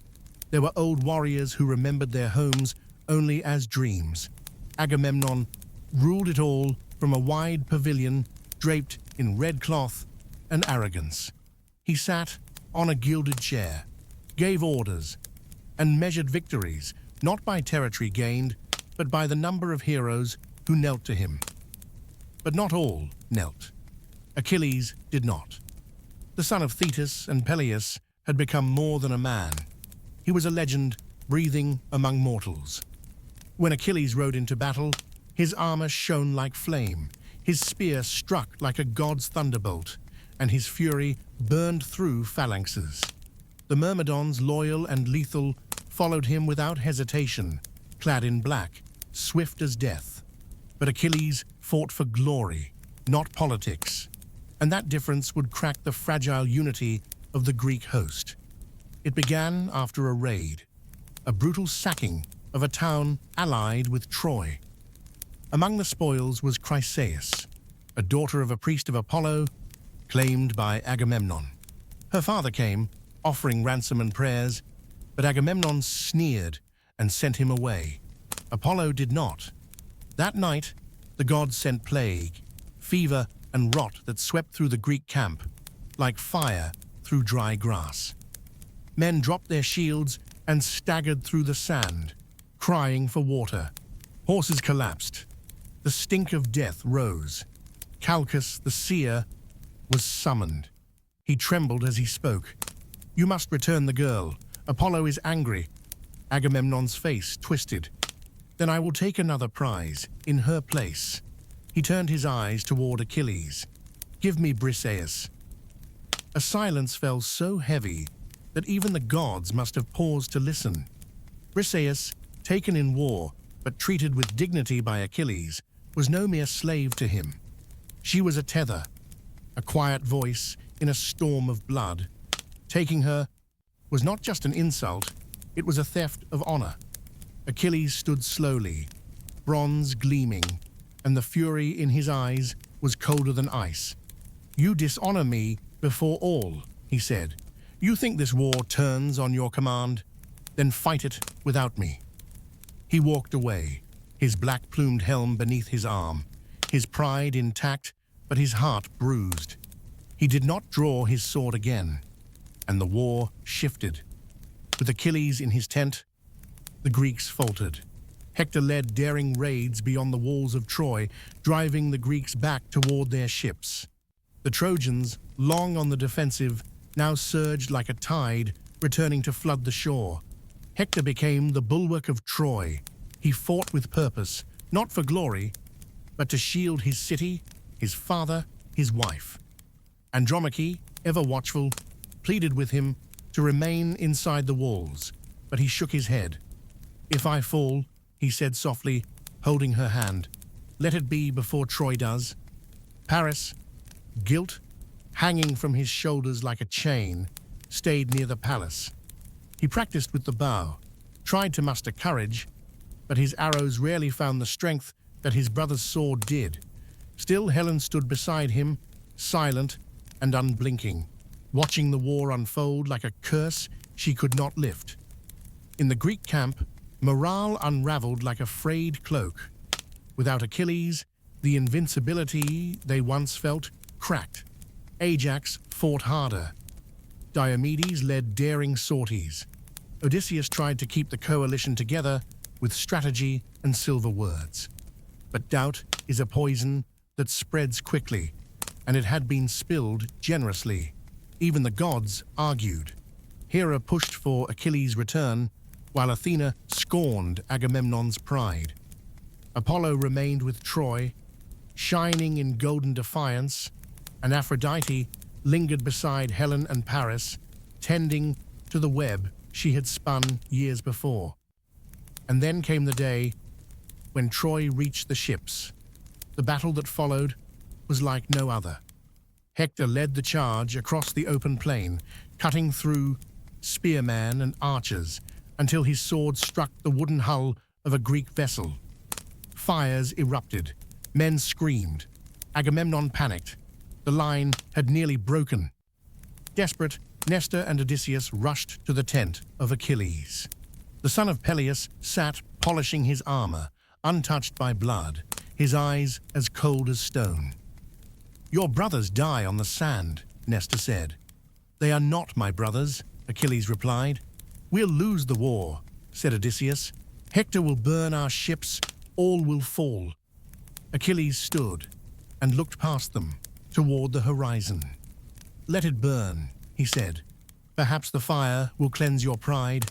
There were old warriors who remembered their homes only as dreams. Agamemnon ruled it all from a wide pavilion draped in red cloth and arrogance. He sat on a gilded chair, gave orders, and measured victories, not by territory gained, but by the number of heroes who knelt to him. But not all knelt. Achilles did not. The son of Thetis and Peleus had become more than a man. He was a legend breathing among mortals. When Achilles rode into battle, his armor shone like flame, his spear struck like a god's thunderbolt, and his fury burned through phalanxes. The Myrmidons, loyal and lethal, followed him without hesitation, clad in black, swift as death. But Achilles fought for glory, not politics, and that difference would crack the fragile unity of the Greek host. It began after a raid, a brutal sacking of a town allied with Troy. Among the spoils was Chryseis, a daughter of a priest of Apollo, claimed by Agamemnon. Her father came, offering ransom and prayers, but Agamemnon sneered and sent him away. Apollo did not. That night, the gods sent plague, fever, and rot that swept through the Greek camp, like fire through dry grass. Men dropped their shields and staggered through the sand, crying for water. Horses collapsed. The stink of death rose. Calchas, the seer, was summoned. He trembled as he spoke. "You must return the girl. Apollo is angry." Agamemnon's face twisted. "Then I will take another prize, in her place." He turned his eyes toward Achilles. "Give me Briseis." A silence fell so heavy that even the gods must have paused to listen. Briseis, taken in war but treated with dignity by Achilles, was no mere slave to him. She was a tether, a quiet voice in a storm of blood. Taking her was not just an insult, it was a theft of honor. Achilles stood slowly, bronze gleaming, and the fury in his eyes was colder than ice. "You dishonor me before all," he said. "You think this war turns on your command? Then fight it without me." He walked away, his black-plumed helm beneath his arm, his pride intact, but his heart bruised. He did not draw his sword again, and the war shifted. With Achilles in his tent, the Greeks faltered. Hector led daring raids beyond the walls of Troy, driving the Greeks back toward their ships. The Trojans, long on the defensive, now surged like a tide, returning to flood the shore. Hector became the bulwark of Troy. He fought with purpose, not for glory, but to shield his city, his father, his wife. Andromache, ever watchful, pleaded with him to remain inside the walls, but he shook his head. "If I fall," he said softly, holding her hand, "let it be before Troy does." Paris, guilt hanging from his shoulders like a chain, stayed near the palace. He practiced with the bow, tried to muster courage, but his arrows rarely found the strength that his brother's sword did. Still, Helen stood beside him, silent and unblinking, watching the war unfold like a curse she could not lift. In the Greek camp, morale unraveled like a frayed cloak. Without Achilles, the invincibility they once felt cracked. Ajax fought harder. Diomedes led daring sorties. Odysseus tried to keep the coalition together with strategy and silver words. But doubt is a poison that spreads quickly, and it had been spilled generously. Even the gods argued. Hera pushed for Achilles' return, while Athena scorned Agamemnon's pride. Apollo remained with Troy, shining in golden defiance, and Aphrodite lingered beside Helen and Paris, tending to the web she had spun years before. And then came the day when Troy reached the ships. The battle that followed was like no other. Hector led the charge across the open plain, cutting through spearmen and archers until his sword struck the wooden hull of a Greek vessel. Fires erupted. Men screamed. Agamemnon panicked. The line had nearly broken. Desperate, Nestor and Odysseus rushed to the tent of Achilles. The son of Peleus sat polishing his armor, untouched by blood, his eyes as cold as stone. "Your brothers die on the sand," Nestor said. "They are not my brothers," Achilles replied. "We'll lose the war," said Odysseus. "Hector will burn our ships, all will fall." Achilles stood and looked past them, toward the horizon. "Let it burn," he said. "Perhaps the fire will cleanse your pride."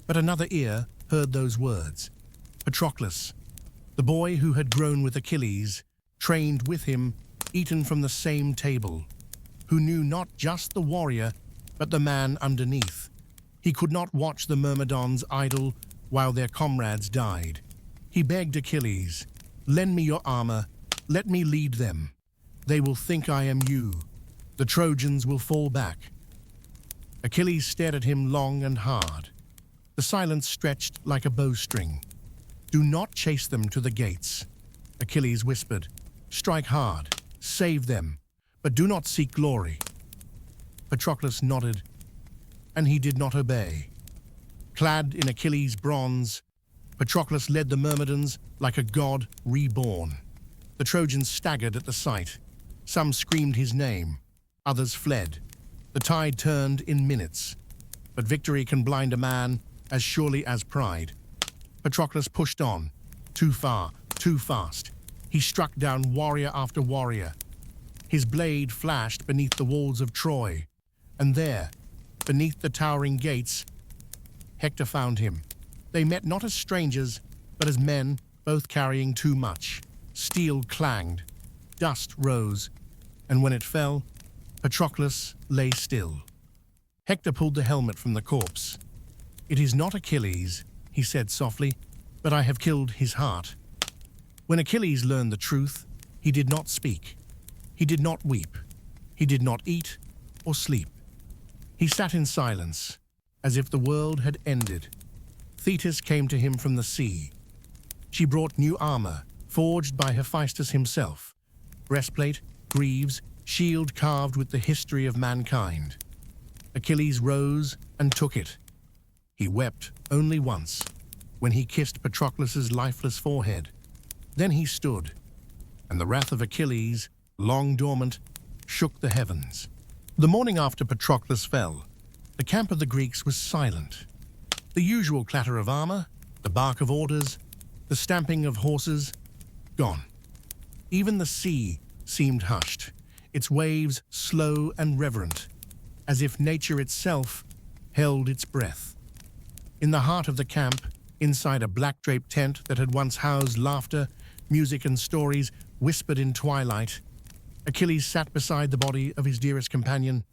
But another ear heard those words. Patroclus, the boy who had grown with Achilles, trained with him, eaten from the same table, who knew not just the warrior, but the man underneath. He could not watch the Myrmidons idle while their comrades died. He begged Achilles, "Lend me your armor, let me lead them. They will think I am you. The Trojans will fall back." Achilles stared at him long and hard. The silence stretched like a bowstring. "Do not chase them to the gates," Achilles whispered. "Strike hard, save them, but do not seek glory." Patroclus nodded. and he did not obey. Clad in Achilles' bronze, Patroclus led the Myrmidons like a god reborn. The Trojans staggered at the sight. Some screamed his name, others fled. The tide turned in minutes, but victory can blind a man as surely as pride. Patroclus pushed on, too far, too fast. He struck down warrior after warrior. His blade flashed beneath the walls of Troy, and there, beneath the towering gates, Hector found him. They met not as strangers, but as men, both carrying too much. Steel clanged, dust rose, and when it fell, Patroclus lay still. Hector pulled the helmet from the corpse. "It is not Achilles," he said softly, "but I have killed his heart." When Achilles learned the truth, he did not speak. He did not weep. He did not eat or sleep. He sat in silence, as if the world had ended. Thetis came to him from the sea. She brought new armor, forged by Hephaestus himself. Breastplate, greaves, shield carved with the history of mankind. Achilles rose and took it. He wept only once, when he kissed Patroclus's lifeless forehead. Then he stood, and the wrath of Achilles, long dormant, shook the heavens. The morning after Patroclus fell, the camp of the Greeks was silent. The usual clatter of armor, the bark of orders, the stamping of horses, gone. Even the sea seemed hushed, its waves slow and reverent, as if nature itself held its breath. In the heart of the camp, inside a black-draped tent that had once housed laughter, music and stories whispered in twilight, Achilles sat beside the body of his dearest companion.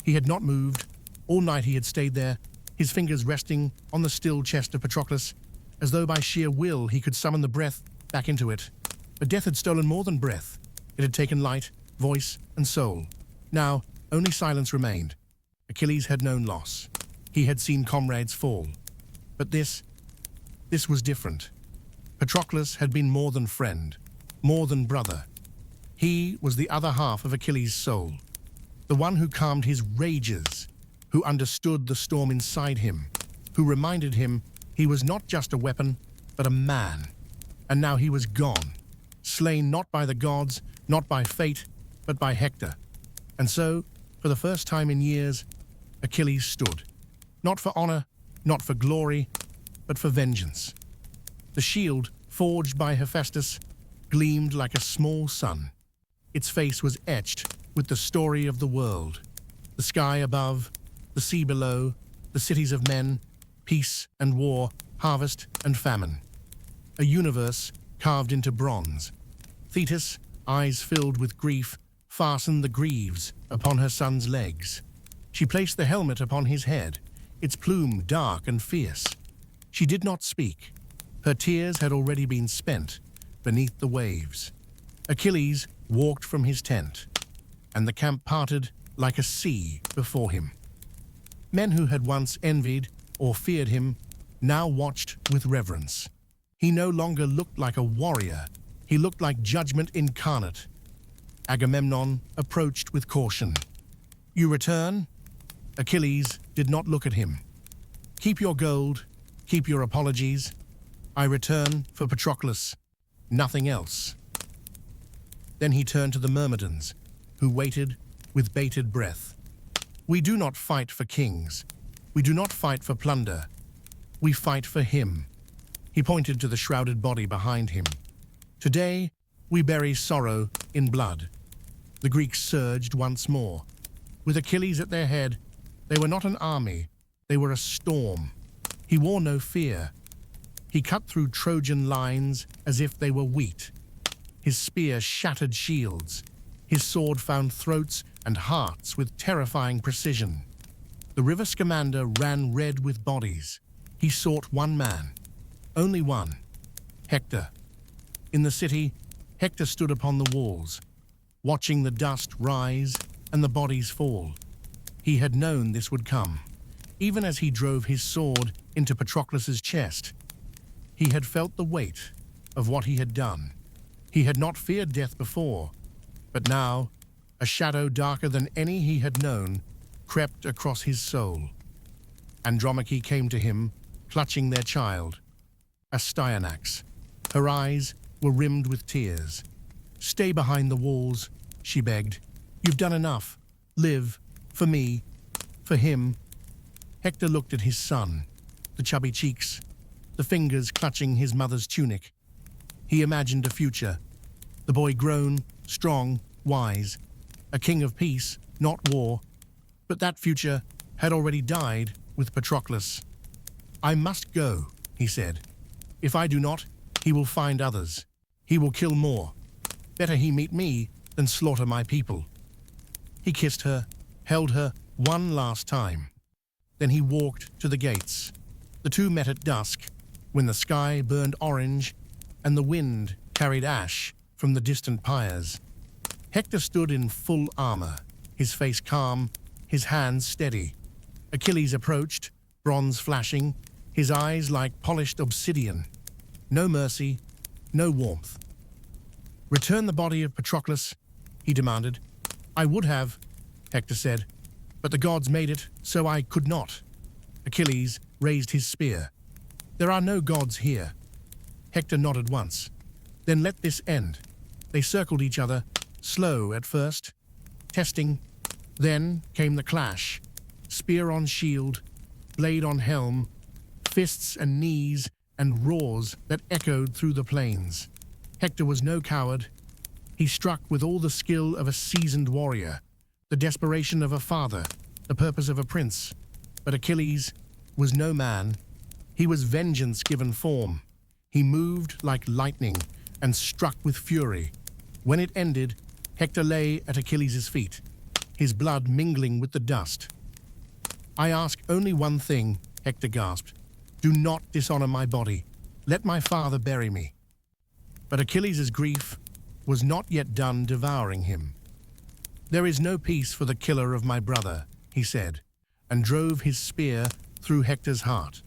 He had not moved. All night he had stayed there, his fingers resting on the still chest of Patroclus, as though by sheer will he could summon the breath back into it. But death had stolen more than breath. It had taken light, voice, and soul. Now, only silence remained. Achilles had known loss. He had seen comrades fall. But this was different. Patroclus had been more than friend, more than brother. He was the other half of Achilles' soul, the one who calmed his rages, who understood the storm inside him, who reminded him he was not just a weapon, but a man. And now he was gone, slain not by the gods, not by fate, but by Hector. And so, for the first time in years, Achilles stood, not for honor, not for glory, but for vengeance. The shield, forged by Hephaestus, gleamed like a small sun. Its face was etched with the story of the world. The sky above, the sea below, the cities of men, peace and war, harvest and famine. A universe carved into bronze. Thetis, eyes filled with grief, fastened the greaves upon her son's legs. She placed the helmet upon his head, its plume dark and fierce. She did not speak. Her tears had already been spent beneath the waves. Achilles walked from his tent, and the camp parted like a sea before him. Men who had once envied or feared him now watched with reverence. He no longer looked like a warrior. He looked like judgment incarnate. Agamemnon approached with caution. "You return?" Achilles did not look at him. "Keep your gold, keep your apologies. I return for Patroclus, nothing else." Then he turned to the Myrmidons, who waited with bated breath. "We do not fight for kings. We do not fight for plunder. We fight for him." He pointed to the shrouded body behind him. "Today, we bury sorrow in blood." The Greeks surged once more. With Achilles at their head, they were not an army, they were a storm. He wore no fear. He cut through Trojan lines as if they were wheat. His spear shattered shields. His sword found throats and hearts with terrifying precision. The river Scamander ran red with bodies. He sought one man, only one, Hector. In the city, Hector stood upon the walls, watching the dust rise and the bodies fall. He had known this would come, even as he drove his sword into Patroclus's chest. He had felt the weight of what he had done. He had not feared death before, but now, a shadow darker than any he had known crept across his soul. Andromache came to him, clutching their child, Astyanax. Her eyes were rimmed with tears. "Stay behind the walls," she begged. "You've done enough. Live. For me. For him." Hector looked at his son, the chubby cheeks, the fingers clutching his mother's tunic. He imagined a future. The boy grown, strong, wise. A king of peace, not war. But that future had already died with Patroclus. "I must go," he said. "If I do not, he will find others. He will kill more. Better he meet me than slaughter my people." He kissed her, held her one last time. Then he walked to the gates. The two met at dusk, when the sky burned orange and the wind carried ash from the distant pyres. Hector stood in full armor, his face calm, his hands steady. Achilles approached, bronze flashing, his eyes like polished obsidian. No mercy, no warmth. "Return the body of Patroclus," he demanded. "I would have," Hector said, "but the gods made it, so I could not." Achilles raised his spear. "There are no gods here." Hector nodded once. "Then let this end." They circled each other, slow at first, testing. Then came the clash. Spear on shield, blade on helm, fists and knees and roars that echoed through the plains. Hector was no coward. He struck with all the skill of a seasoned warrior, the desperation of a father, the purpose of a prince. But Achilles was no man. He was vengeance given form. He moved like lightning and struck with fury. When it ended, Hector lay at Achilles' feet, his blood mingling with the dust. "I ask only one thing," Hector gasped. "Do not dishonor my body. Let my father bury me." But Achilles' grief was not yet done devouring him. "There is no peace for the killer of my brother," he said, and drove his spear through Hector's heart.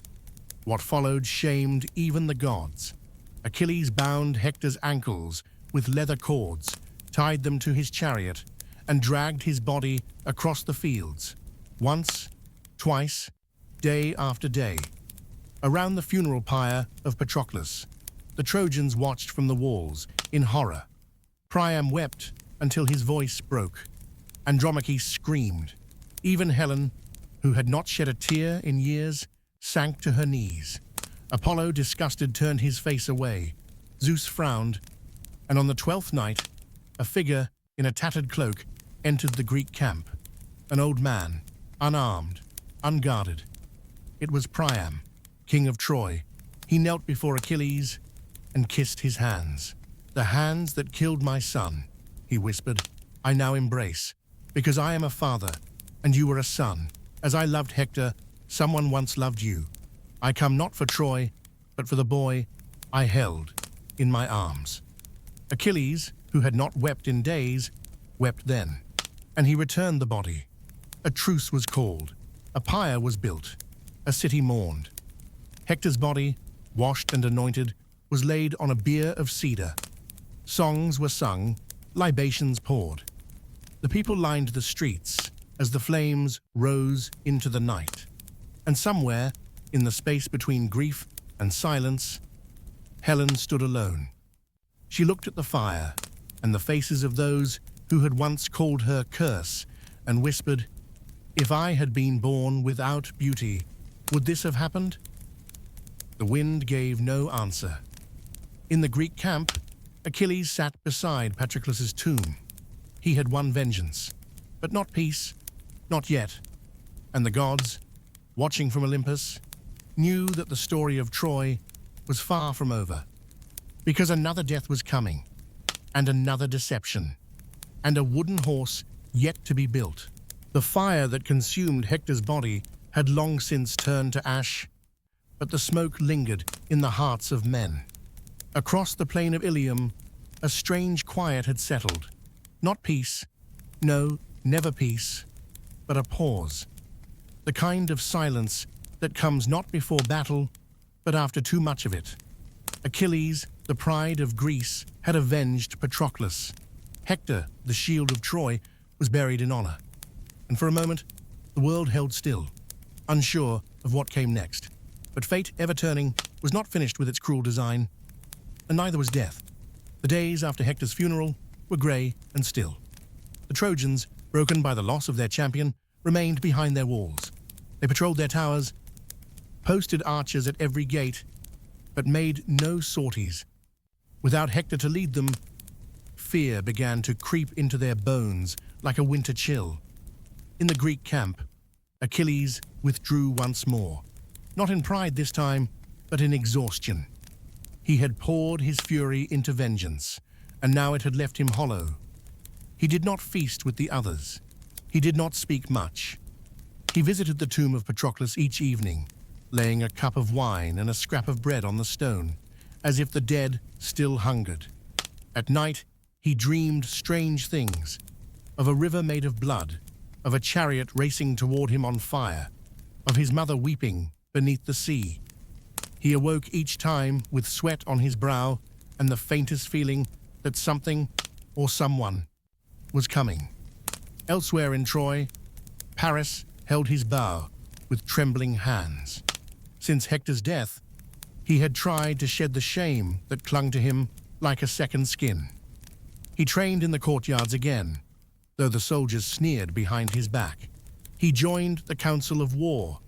What followed shamed even the gods. Achilles bound Hector's ankles with leather cords, tied them to his chariot, and dragged his body across the fields. Once, twice, day after day. Around the funeral pyre of Patroclus, the Trojans watched from the walls in horror. Priam wept until his voice broke. Andromache screamed. Even Helen, who had not shed a tear in years, sank to her knees. Apollo, disgusted, turned his face away. Zeus frowned, and on the 12th night, a figure in a tattered cloak entered the Greek camp. An old man, unarmed, unguarded. It was Priam, king of Troy. He knelt before Achilles and kissed his hands. "The hands that killed my son," he whispered, "I now embrace, because I am a father, and you were a son. As I loved Hector, someone once loved you. I come not for Troy, but for the boy I held in my arms." Achilles, who had not wept in days, wept then, and he returned the body. A truce was called. A pyre was built. A city mourned. Hector's body, washed and anointed, was laid on a bier of cedar. Songs were sung, libations poured. The people lined the streets as the flames rose into the night. And somewhere, in the space between grief and silence, Helen stood alone. She looked at the fire and the faces of those who had once called her curse and whispered, "If I had been born without beauty, would this have happened?" The wind gave no answer. In the Greek camp, Achilles sat beside Patroclus' tomb. He had won vengeance, but not peace, not yet. And the gods, watching from Olympus, knew that the story of Troy was far from over, because another death was coming, and another deception, and a wooden horse yet to be built. The fire that consumed Hector's body had long since turned to ash, but the smoke lingered in the hearts of men. Across the plain of Ilium, a strange quiet had settled. Not peace, no, never peace, but a pause. The kind of silence that comes not before battle, but after too much of it. Achilles, the pride of Greece, had avenged Patroclus. Hector, the shield of Troy, was buried in honor. And for a moment, the world held still, unsure of what came next. But fate, ever turning, was not finished with its cruel design, and neither was death. The days after Hector's funeral were grey and still. The Trojans, broken by the loss of their champion, remained behind their walls. They patrolled their towers, posted archers at every gate, but made no sorties. Without Hector to lead them, fear began to creep into their bones like a winter chill. In the Greek camp, Achilles withdrew once more, not in pride this time, but in exhaustion. He had poured his fury into vengeance, and now it had left him hollow. He did not feast with the others. He did not speak much. He visited the tomb of Patroclus each evening, laying a cup of wine and a scrap of bread on the stone, as if the dead still hungered. At night, he dreamed strange things, of a river made of blood, of a chariot racing toward him on fire, of his mother weeping beneath the sea. He awoke each time with sweat on his brow and the faintest feeling that something or someone was coming. Elsewhere in Troy, Paris held his bow with trembling hands. Since Hector's death, he had tried to shed the shame that clung to him like a second skin. He trained in the courtyards again, though the soldiers sneered behind his back. He joined the council of war,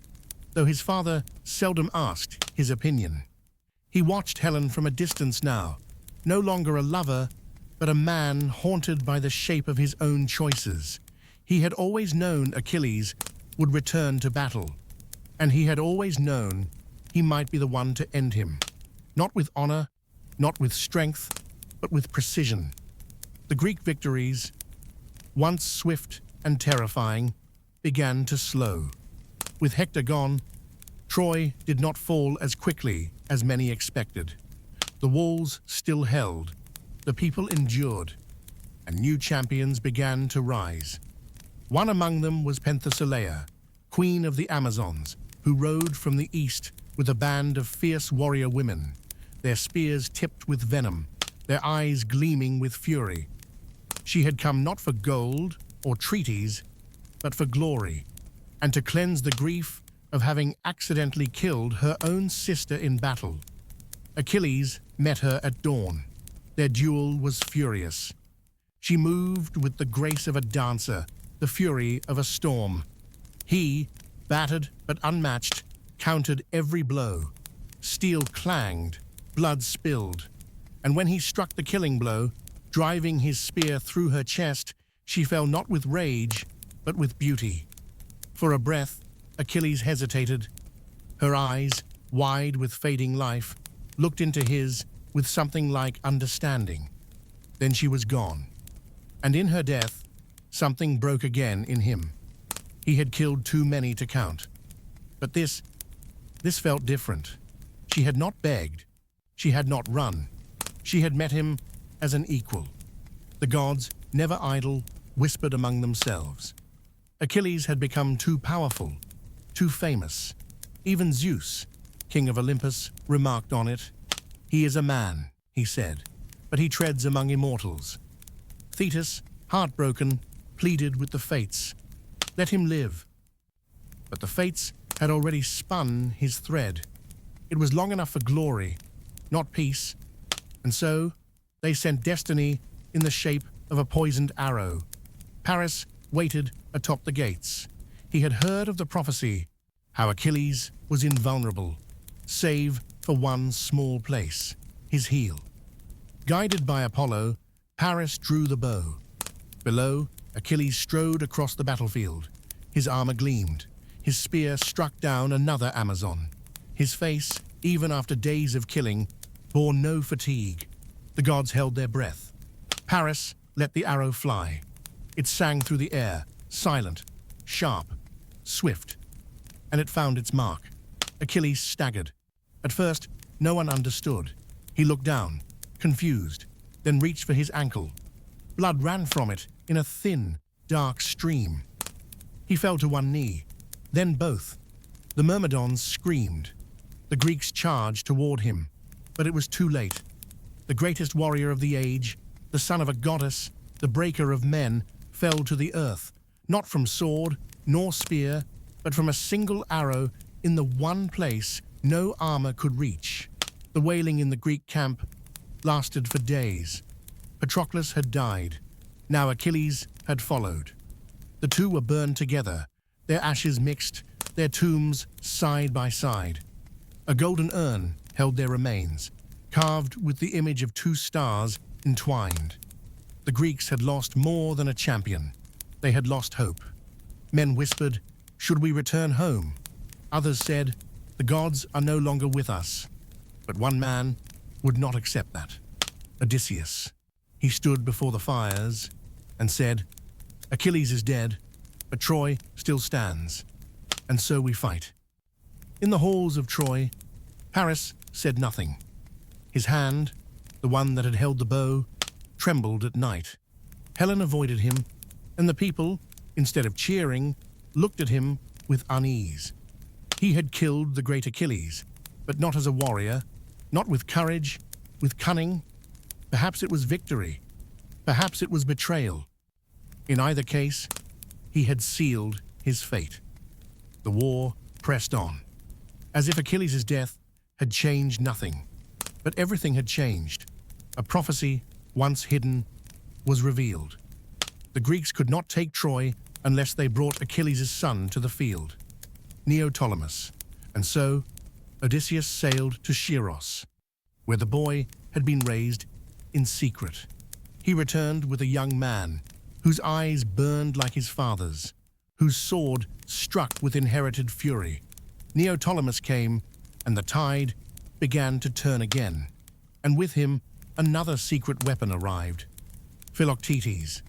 though his father seldom asked his opinion. He watched Helen from a distance now, no longer a lover, but a man haunted by the shape of his own choices. He had always known Achilles would return to battle, and he had always known he might be the one to end him. Not with honor, not with strength, but with precision. The Greek victories, once swift and terrifying, began to slow. With Hector gone, Troy did not fall as quickly as many expected. The walls still held, the people endured, and new champions began to rise. One among them was Penthesilea, queen of the Amazons, who rode from the east with a band of fierce warrior women, their spears tipped with venom, their eyes gleaming with fury. She had come not for gold or treaties, but for glory, and to cleanse the grief of having accidentally killed her own sister in battle. Achilles met her at dawn. Their duel was furious. She moved with the grace of a dancer, the fury of a storm. He, battered but unmatched, countered every blow. Steel clanged, blood spilled, and when he struck the killing blow, driving his spear through her chest, she fell not with rage, but with beauty. For a breath, Achilles hesitated. Her eyes, wide with fading life, looked into his with something like understanding. Then she was gone, and in her death, something broke again in him. He had killed too many to count. But this felt different. She had not begged. She had not run. She had met him as an equal. The gods, never idle, whispered among themselves. Achilles had become too powerful, too famous. Even Zeus, king of Olympus, remarked on it. He is a man, he said, but he treads among immortals. Thetis, heartbroken, pleaded with the fates. Let him live. But the fates had already spun his thread. It was long enough for glory, not peace, and so they sent destiny in the shape of a poisoned arrow. Paris waited atop the gates. He had heard of the prophecy, how Achilles was invulnerable, save for one small place, his heel. Guided by Apollo, Paris drew the bow. Below, Achilles strode across the battlefield. His armor gleamed. His spear struck down another Amazon. His face, even after days of killing, bore no fatigue. The gods held their breath. Paris let the arrow fly. It sang through the air, silent, sharp, swift, and it found its mark. Achilles staggered. At first, no one understood. He looked down, confused, then reached for his ankle. Blood ran from it in a thin, dark stream. He fell to one knee, then both. The Myrmidons screamed. The Greeks charged toward him, but it was too late. The greatest warrior of the age, the son of a goddess, the breaker of men, fell to the earth, not from sword nor spear, but from a single arrow in the one place no armor could reach. The wailing in the Greek camp lasted for days. Patroclus had died. Now Achilles had followed. The two were burned together, their ashes mixed, their tombs side by side. A golden urn held their remains, carved with the image of two stars entwined. The Greeks had lost more than a champion. They had lost hope. Men whispered, "Should we return home?" Others said, "The gods are no longer with us." But one man would not accept that. Odysseus. He stood before the fires and said, "Achilles is dead, but Troy still stands, and so we fight." In the halls of Troy, Paris said nothing. His hand, the one that had held the bow, trembled at night. Helen avoided him, and the people, instead of cheering, looked at him with unease. He had killed the great Achilles, but not as a warrior, not with courage, with cunning. Perhaps it was victory. Perhaps it was betrayal. In either case, he had sealed his fate. The war pressed on, as if Achilles' death had changed nothing. But everything had changed. A prophecy, once hidden, was revealed. The Greeks could not take Troy unless they brought Achilles' son to the field, Neoptolemus, and so Odysseus sailed to Scyros, where the boy had been raised in secret. He returned with a young man whose eyes burned like his father's, whose sword struck with inherited fury. Neoptolemus came, and the tide began to turn again, and with him another secret weapon arrived, Philoctetes,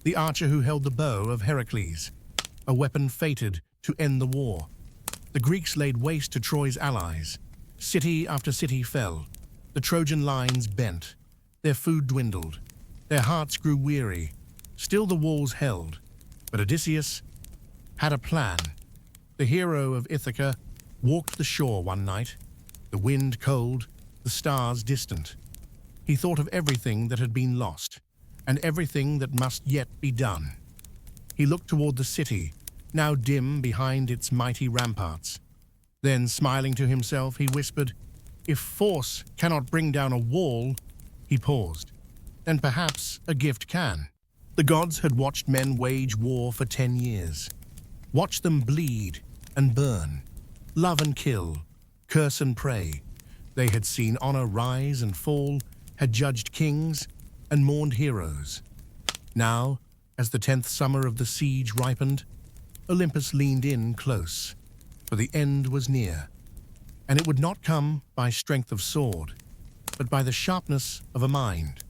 the archer who held the bow of Heracles, a weapon fated to end the war. The Greeks laid waste to Troy's allies. City after city fell. The Trojan lines bent. Their food dwindled. Their hearts grew weary. Still the walls held. But Odysseus had a plan. The hero of Ithaca walked the shore one night, the wind cold, the stars distant. He thought of everything that had been lost, and everything that must yet be done. He looked toward the city, now dim behind its mighty ramparts. Then, smiling to himself, he whispered, "If force cannot bring down a wall," he paused, "then perhaps a gift can." The gods had watched men wage war for 10 years, watched them bleed and burn, love and kill, curse and pray. They had seen honor rise and fall, had judged kings and mourned heroes. Now, as the 10th summer of the siege ripened, Olympus leaned in close, for the end was near, and it would not come by strength of sword, but by the sharpness of a mind.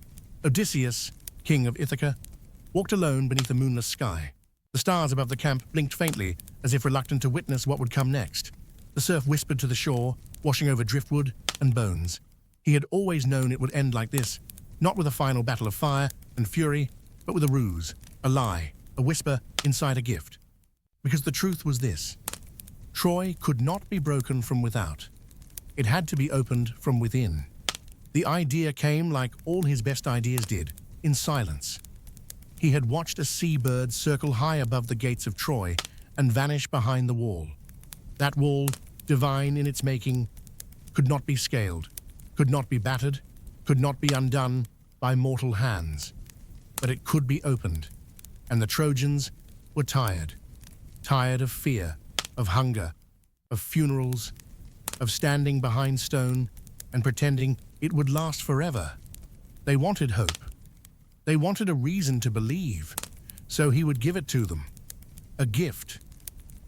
Odysseus, king of Ithaca, walked alone beneath the moonless sky. The stars above the camp blinked faintly, as if reluctant to witness what would come next. The surf whispered to the shore, washing over driftwood and bones. He had always known it would end like this, not with a final battle of fire and fury, but with a ruse, a lie, a whisper inside a gift. Because the truth was this: Troy could not be broken from without. It had to be opened from within. The idea came, like all his best ideas did, in silence. He had watched a seabird circle high above the gates of Troy and vanish behind the wall. That wall, divine in its making, could not be scaled, could not be battered, could not be undone by mortal hands. But it could be opened, and the Trojans were tired. Tired of fear, of hunger, of funerals, of standing behind stone and pretending it would last forever. They wanted hope. They wanted a reason to believe, so he would give it to them. A gift.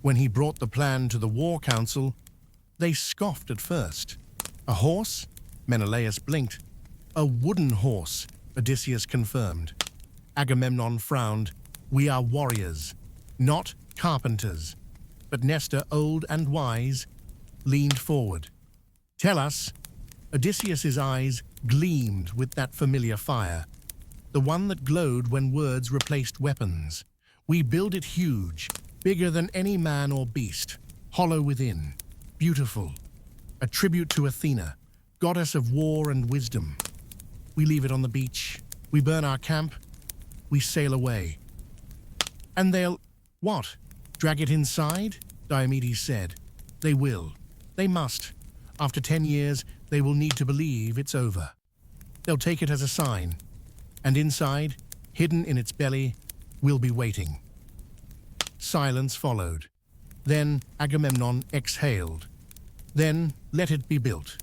When he brought the plan to the war council, they scoffed at first. A horse? Menelaus blinked. A wooden horse, Odysseus confirmed. Agamemnon frowned. We are warriors, not carpenters. But Nestor, old and wise, leaned forward. Tell us. Odysseus's eyes gleamed with that familiar fire, the one that glowed when words replaced weapons. We build it huge, bigger than any man or beast, hollow within, beautiful, a tribute to Athena, goddess of war and wisdom. We leave it on the beach, we burn our camp, we sail away. And they'll, what, drag it inside? Diomedes said. They will. They must. After 10 years, they will need to believe it's over. They'll take it as a sign. And inside, hidden in its belly, we'll be waiting. Silence followed. Then Agamemnon exhaled. Then let it be built.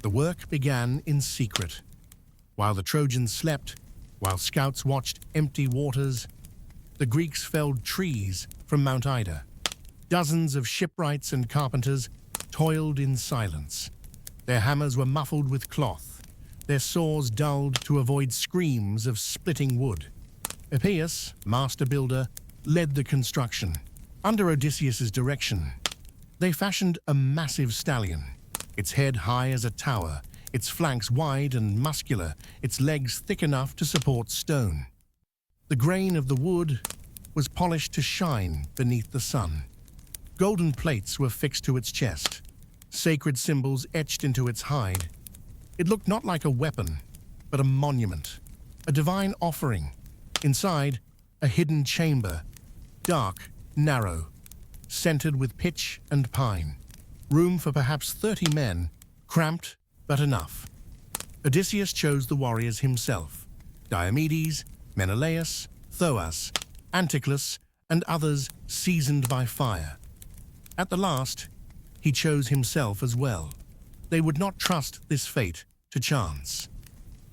The work began in secret. While the Trojans slept, while scouts watched empty waters, the Greeks felled trees from Mount Ida. Dozens of shipwrights and carpenters toiled in silence. Their hammers were muffled with cloth, their saws dulled to avoid screams of splitting wood. Epeius, master builder, led the construction. Under Odysseus's direction, they fashioned a massive stallion, its head high as a tower, its flanks wide and muscular, its legs thick enough to support stone. The grain of the wood was polished to shine beneath the sun. Golden plates were fixed to its chest, sacred symbols etched into its hide. It looked not like a weapon, but a monument, a divine offering. Inside, a hidden chamber, dark, narrow, scented with pitch and pine. Room for perhaps 30 men, cramped but enough. Odysseus chose the warriors himself: Diomedes, Menelaus, Thoas, Anticlus, and others seasoned by fire. At the last, he chose himself as well. They would not trust this fate to chance.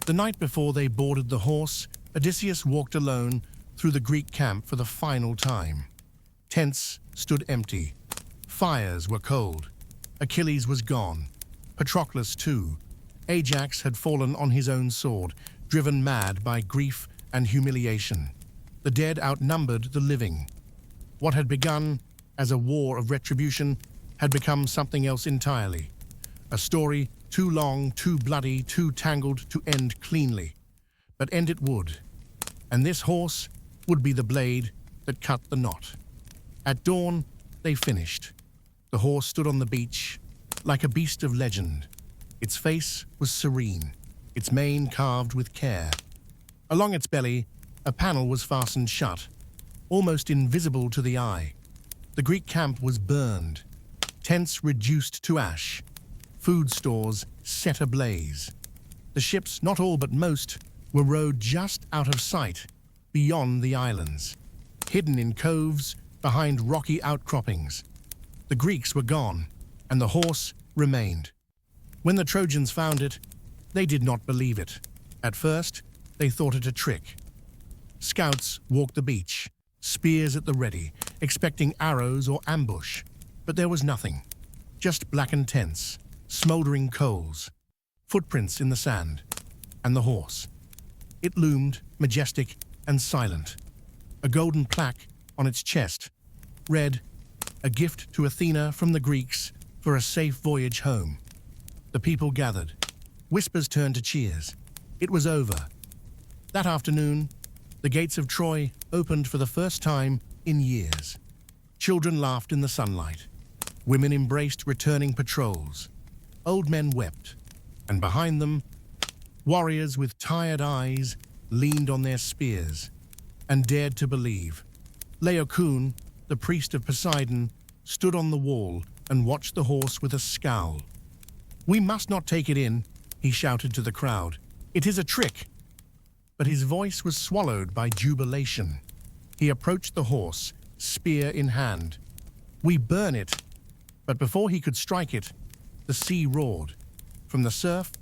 The night before they boarded the horse, Odysseus walked alone through the Greek camp for the final time. Tents stood empty. Fires were cold. Achilles was gone. Patroclus too. Ajax had fallen on his own sword, driven mad by grief and humiliation. The dead outnumbered the living. What had begun as a war of retribution had become something else entirely. A story too long, too bloody, too tangled to end cleanly. But end it would. And this horse would be the blade that cut the knot. At dawn, they finished. The horse stood on the beach, like a beast of legend. Its face was serene, its mane carved with care. Along its belly, a panel was fastened shut, almost invisible to the eye. The Greek camp was burned, tents reduced to ash, food stores set ablaze. The ships, not all but most, were rowed just out of sight, beyond the islands, hidden in coves behind rocky outcroppings. The Greeks were gone, and the horse remained. When the Trojans found it, they did not believe it. At first, they thought it a trick. Scouts walked the beach, spears at the ready, expecting arrows or ambush. But there was nothing. Just blackened tents, smoldering coals, footprints in the sand, and the horse. It loomed, majestic and silent. A golden plaque on its chest read, "A gift to Athena from the Greeks for a safe voyage home." The people gathered. Whispers turned to cheers. It was over. That afternoon, the gates of Troy opened for the first time in years. Children laughed in the sunlight. Women embraced returning patrols. Old men wept. And behind them, warriors with tired eyes leaned on their spears and dared to believe. Laocoon, the priest of Poseidon, stood on the wall and watched the horse with a scowl. "We must not take it in," he shouted to the crowd. "It is a trick." But his voice was swallowed by jubilation. He approached the horse, spear in hand. "We burn it." But before he could strike it, the sea roared. From the surf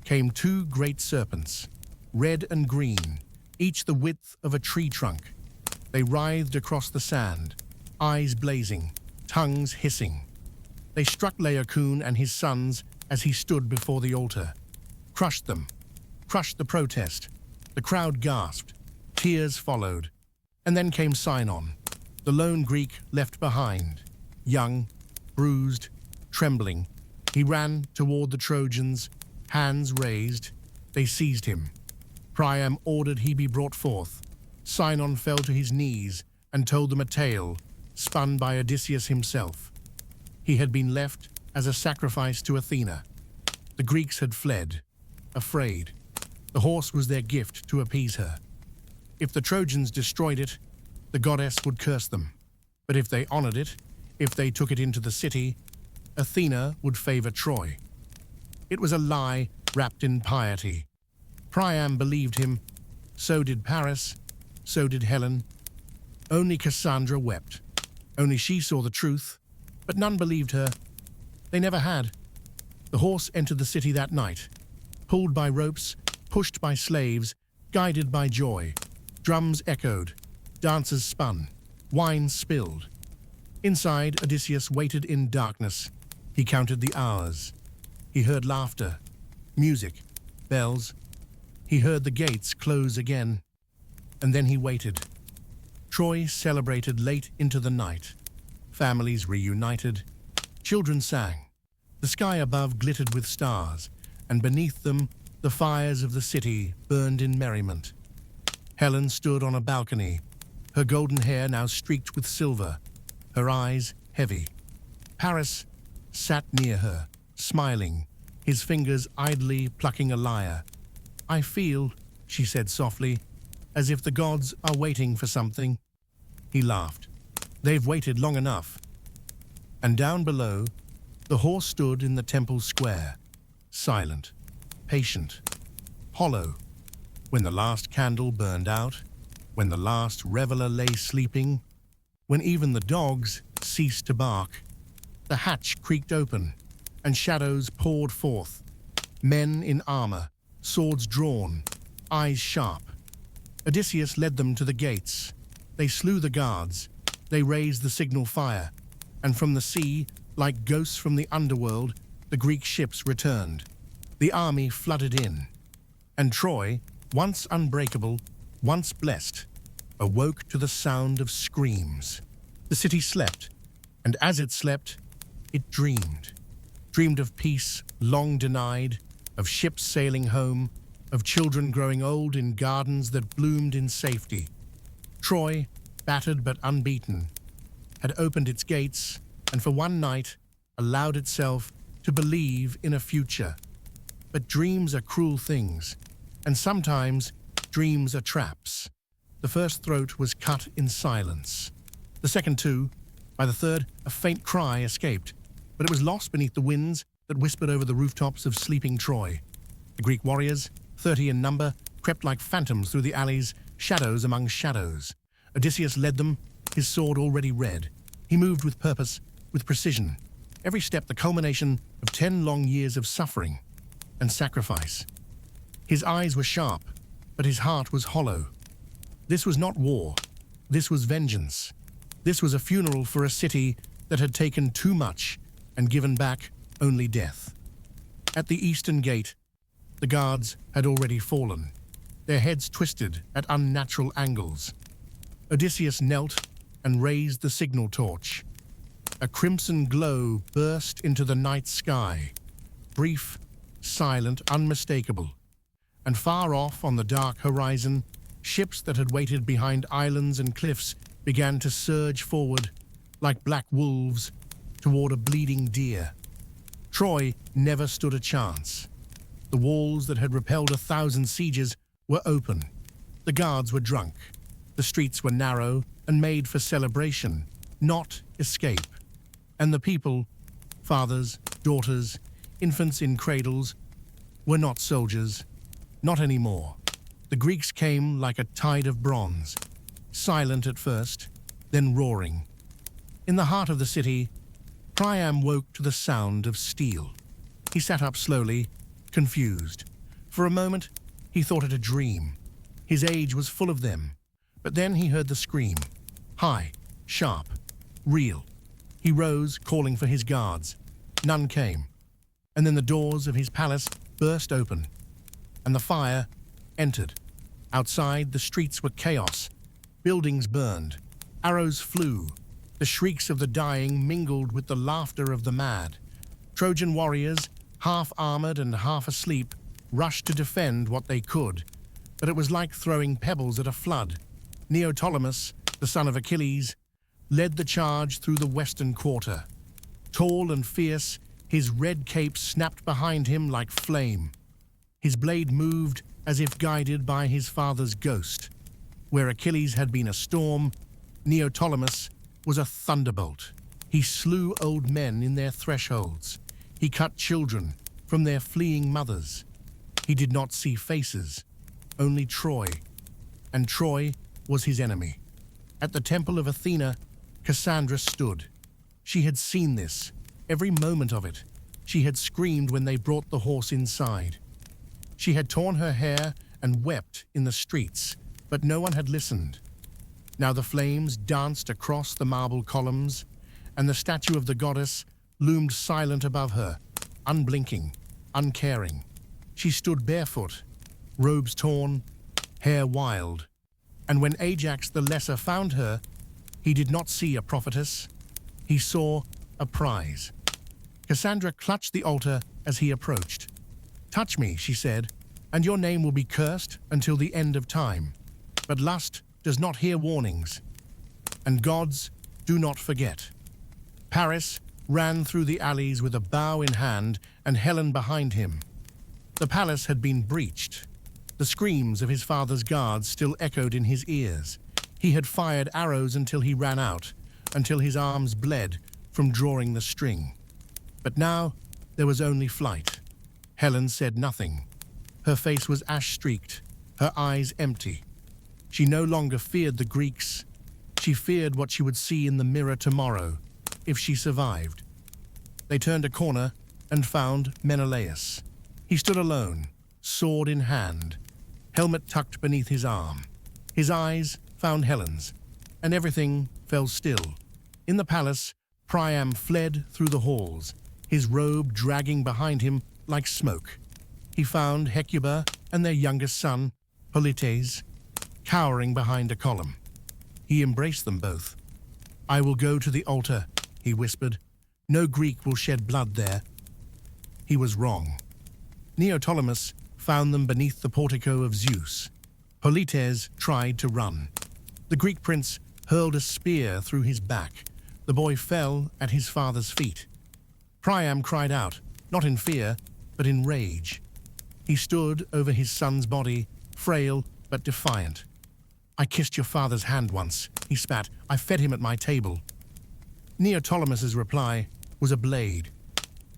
came two great serpents, red and green, each the width of a tree trunk. They writhed across the sand, eyes blazing, tongues hissing. They struck Laocoon and his sons as he stood before the altar. Crushed them, crushed the protest. The crowd gasped. Tears followed. And then came Sinon, the lone Greek left behind. Young, bruised, trembling, he ran toward the Trojans, hands raised. They seized him. Priam ordered he be brought forth. Sinon fell to his knees and told them a tale spun by Odysseus himself. He had been left as a sacrifice to Athena. The Greeks had fled, afraid. The horse was their gift to appease her. If the Trojans destroyed it, the goddess would curse them. But if they honored it, if they took it into the city, Athena would favor Troy. It was a lie wrapped in piety. Priam believed him, so did Paris, so did Helen. Only Cassandra wept. Only she saw the truth, but none believed her. They never had. The horse entered the city that night, pulled by ropes, pushed by slaves, guided by joy. Drums echoed, dancers spun, wine spilled. Inside, Odysseus waited in darkness. He counted the hours. He heard laughter, music, bells. He heard the gates close again. And then he waited. Troy celebrated late into the night. Families reunited. Children sang. The sky above glittered with stars, and beneath them, the fires of the city burned in merriment. Helen stood on a balcony, her golden hair now streaked with silver, her eyes heavy. Paris sat near her, smiling, his fingers idly plucking a lyre. "I feel," she said softly, "as if the gods are waiting for something." He laughed. "They've waited long enough." And down below, the horse stood in the temple square, silent, patient, hollow. When the last candle burned out, when the last reveler lay sleeping, when even the dogs ceased to bark, the hatch creaked open, and shadows poured forth. Men in armor, swords drawn, eyes sharp. Odysseus led them to the gates. They slew the guards. They raised the signal fire. And from the sea, like ghosts from the underworld, the Greek ships returned. The army flooded in. And Troy, once unbreakable, once blessed, awoke to the sound of screams. The city slept, and as it slept, it dreamed. Dreamed of peace long denied, of ships sailing home, of children growing old in gardens that bloomed in safety. Troy, battered but unbeaten, had opened its gates and for one night allowed itself to believe in a future. But dreams are cruel things, and sometimes dreams are traps. The first throat was cut in silence. The second too. By the third, a faint cry escaped, but it was lost beneath the winds that whispered over the rooftops of sleeping Troy. The Greek warriors, 30 in number, crept like phantoms through the alleys, shadows among shadows. Odysseus led them, his sword already red. He moved with purpose, with precision. Every step the culmination of 10 long years of suffering and sacrifice. His eyes were sharp, but his heart was hollow. This was not war. This was vengeance. This was a funeral for a city that had taken too much and given back only death. At the eastern gate, the guards had already fallen, their heads twisted at unnatural angles. Odysseus knelt and raised the signal torch. A crimson glow burst into the night sky, brief, silent, unmistakable. And far off on the dark horizon, ships that had waited behind islands and cliffs began to surge forward, like black wolves, toward a bleeding deer. Troy never stood a chance. The walls that had repelled 1,000 sieges were open. The guards were drunk. The streets were narrow and made for celebration, not escape. And the people, fathers, daughters, infants in cradles, were not soldiers, not anymore. The Greeks came like a tide of bronze, silent at first, then roaring. In the heart of the city, Priam woke to the sound of steel. He sat up slowly, confused. For a moment, he thought it a dream. His age was full of them. But then he heard the scream. High, sharp, real. He rose, calling for his guards. None came. And then the doors of his palace burst open, and the fire entered. Outside, the streets were chaos. Buildings burned. Arrows flew. The shrieks of the dying mingled with the laughter of the mad. Trojan warriors, half armored and half asleep, rushed to defend what they could. But it was like throwing pebbles at a flood. Neoptolemus, the son of Achilles, led the charge through the western quarter. Tall and fierce, his red cape snapped behind him like flame. His blade moved as if guided by his father's ghost. Where Achilles had been a storm, Neoptolemus was a thunderbolt. He slew old men in their thresholds. He cut children from their fleeing mothers. He did not see faces, only Troy, and Troy was his enemy. At the temple of Athena, Cassandra stood. She had seen this, every moment of it. She had screamed when they brought the horse inside. She had torn her hair and wept in the streets, but no one had listened. Now the flames danced across the marble columns, and the statue of the goddess loomed silent above her, unblinking, uncaring. She stood barefoot, robes torn, hair wild. And when Ajax the Lesser found her, he did not see a prophetess. He saw a prize. Cassandra clutched the altar as he approached. "Touch me," she said, "and your name will be cursed until the end of time." But lust does not hear warnings, and gods do not forget. Paris ran through the alleys with a bow in hand and Helen behind him. The palace had been breached. The screams of his father's guards still echoed in his ears. He had fired arrows until he ran out, until his arms bled from drawing the string. But now there was only flight. Helen said nothing. Her face was ash-streaked, her eyes empty. She no longer feared the Greeks. She feared what she would see in the mirror tomorrow, if she survived. They turned a corner and found Menelaus. He stood alone, sword in hand, helmet tucked beneath his arm. His eyes found Helen's, and everything fell still. In the palace, Priam fled through the halls, his robe dragging behind him like smoke. He found Hecuba and their youngest son, Polites, cowering behind a column. He embraced them both. "I will go to the altar," he whispered. "No Greek will shed blood there." He was wrong. Neoptolemus found them beneath the portico of Zeus. Polites tried to run. The Greek prince hurled a spear through his back. The boy fell at his father's feet. Priam cried out, not in fear, but in rage. He stood over his son's body, frail but defiant. "I kissed your father's hand once," he spat. "I fed him at my table." Neoptolemus's reply was a blade.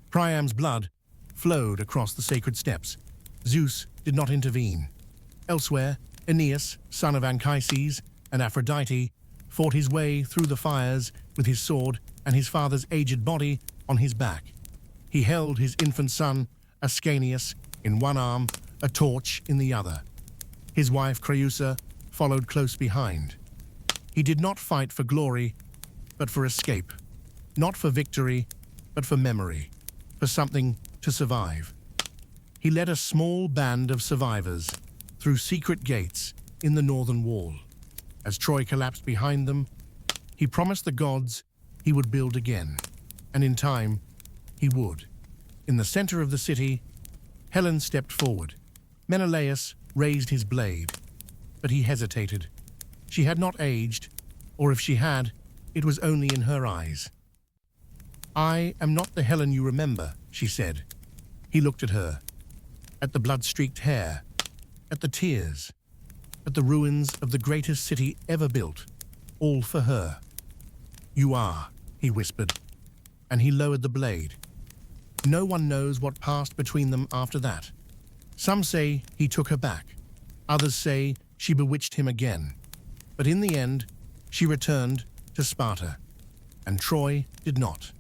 Priam's blood flowed across the sacred steps. Zeus did not intervene. Elsewhere, Aeneas, son of Anchises, and Aphrodite, fought his way through the fires with his sword and his father's aged body on his back. He held his infant son, Ascanius, in one arm, a torch in the other. His wife, Creusa, followed close behind. He did not fight for glory, but for escape. Not for victory, but for memory, for something to survive. He led a small band of survivors through secret gates in the northern wall. As Troy collapsed behind them, he promised the gods he would build again, and in time, he would. In the center of the city, Helen stepped forward. Menelaus raised his blade, but he hesitated. She had not aged, or if she had, it was only in her eyes. "I am not the Helen you remember," she said. He looked at her, at the blood-streaked hair, at the tears, at the ruins of the greatest city ever built, all for her. "You are," he whispered, and he lowered the blade. No one knows what passed between them after that. Some say he took her back. Others say she bewitched him again. But in the end, she returned to Sparta, and Troy did not.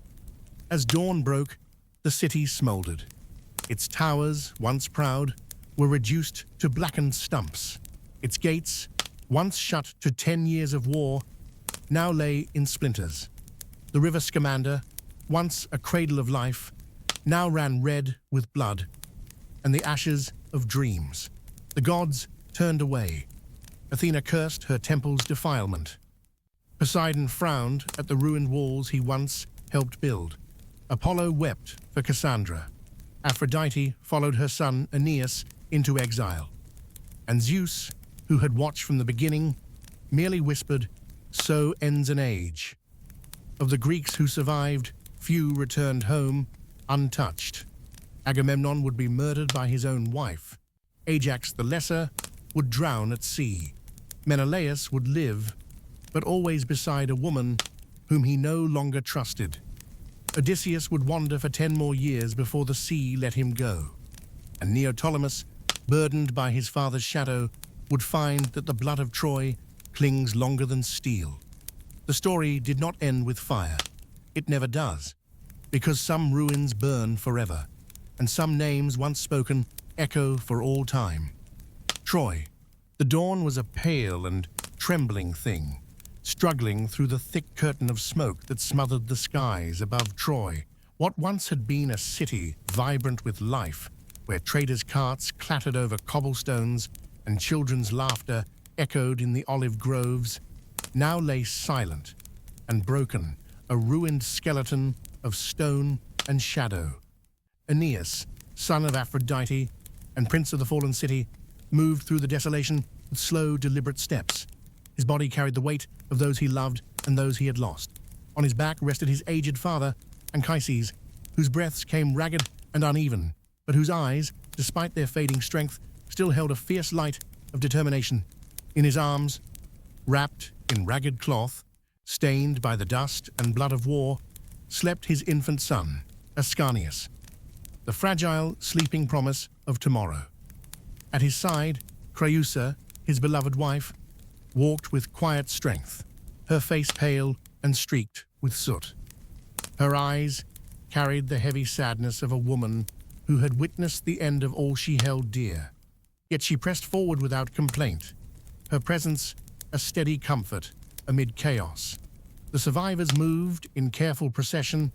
As dawn broke, the city smoldered. Its towers, once proud, were reduced to blackened stumps. Its gates, once shut to 10 years of war, now lay in splinters. The river Scamander, once a cradle of life, now ran red with blood, and the ashes of dreams. The gods turned away. Athena cursed her temple's defilement. Poseidon frowned at the ruined walls he once helped build. Apollo wept for Cassandra. Aphrodite followed her son Aeneas into exile. And Zeus, who had watched from the beginning, merely whispered, "So ends an age." Of the Greeks who survived, few returned home untouched. Agamemnon would be murdered by his own wife. Ajax the Lesser would drown at sea. Menelaus would live, but always beside a woman whom he no longer trusted. Odysseus would wander for 10 more years before the sea let him go, and Neoptolemus, burdened by his father's shadow, would find that the blood of Troy clings longer than steel. The story did not end with fire. It never does, because some ruins burn forever, and some names once spoken echo for all time. Troy. The dawn was a pale and trembling thing, struggling through the thick curtain of smoke that smothered the skies above Troy. What once had been a city vibrant with life, where traders' carts clattered over cobblestones and children's laughter echoed in the olive groves, now lay silent and broken, a ruined skeleton of stone and shadow. Aeneas, son of Aphrodite and prince of the fallen city, moved through the desolation with slow, deliberate steps. His body carried the weight of those he loved and those he had lost. On his back rested his aged father, Anchises, whose breaths came ragged and uneven, but whose eyes, despite their fading strength, still held a fierce light of determination. In his arms, wrapped in ragged cloth, stained by the dust and blood of war, slept his infant son, Ascanius, the fragile, sleeping promise of tomorrow. At his side, Creusa, his beloved wife, walked with quiet strength, her face pale and streaked with soot. Her eyes carried the heavy sadness of a woman who had witnessed the end of all she held dear. Yet she pressed forward without complaint, her presence a steady comfort amid chaos. The survivors moved in careful procession,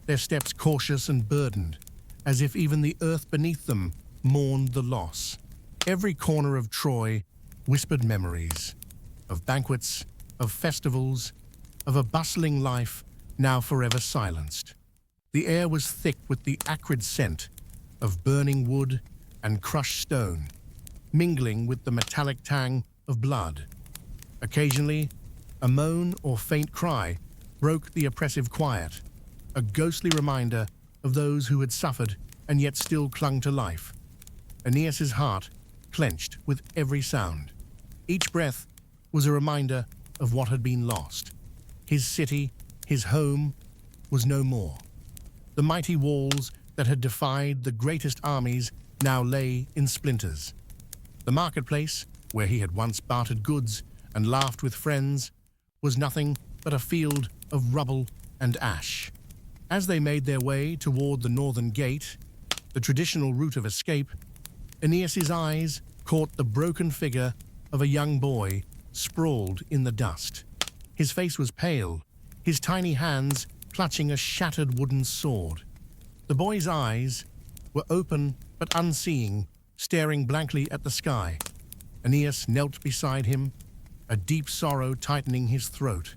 their steps cautious and burdened, as if even the earth beneath them mourned the loss. Every corner of Troy whispered memories of banquets, of festivals, of a bustling life now forever silenced. The air was thick with the acrid scent of burning wood and crushed stone, mingling with the metallic tang of blood. Occasionally, a moan or faint cry broke the oppressive quiet, a ghostly reminder of those who had suffered and yet still clung to life. Aeneas's heart clenched with every sound. Each breath was a reminder of what had been lost. His city, his home, was no more. The mighty walls that had defied the greatest armies now lay in splinters. The marketplace, where he had once bartered goods and laughed with friends, was nothing but a field of rubble and ash. As they made their way toward the northern gate, the traditional route of escape, Aeneas's eyes caught the broken figure of a young boy sprawled in the dust. His face was pale, his tiny hands clutching a shattered wooden sword. The boy's eyes were open but unseeing, staring blankly at the sky. Aeneas knelt beside him, a deep sorrow tightening his throat.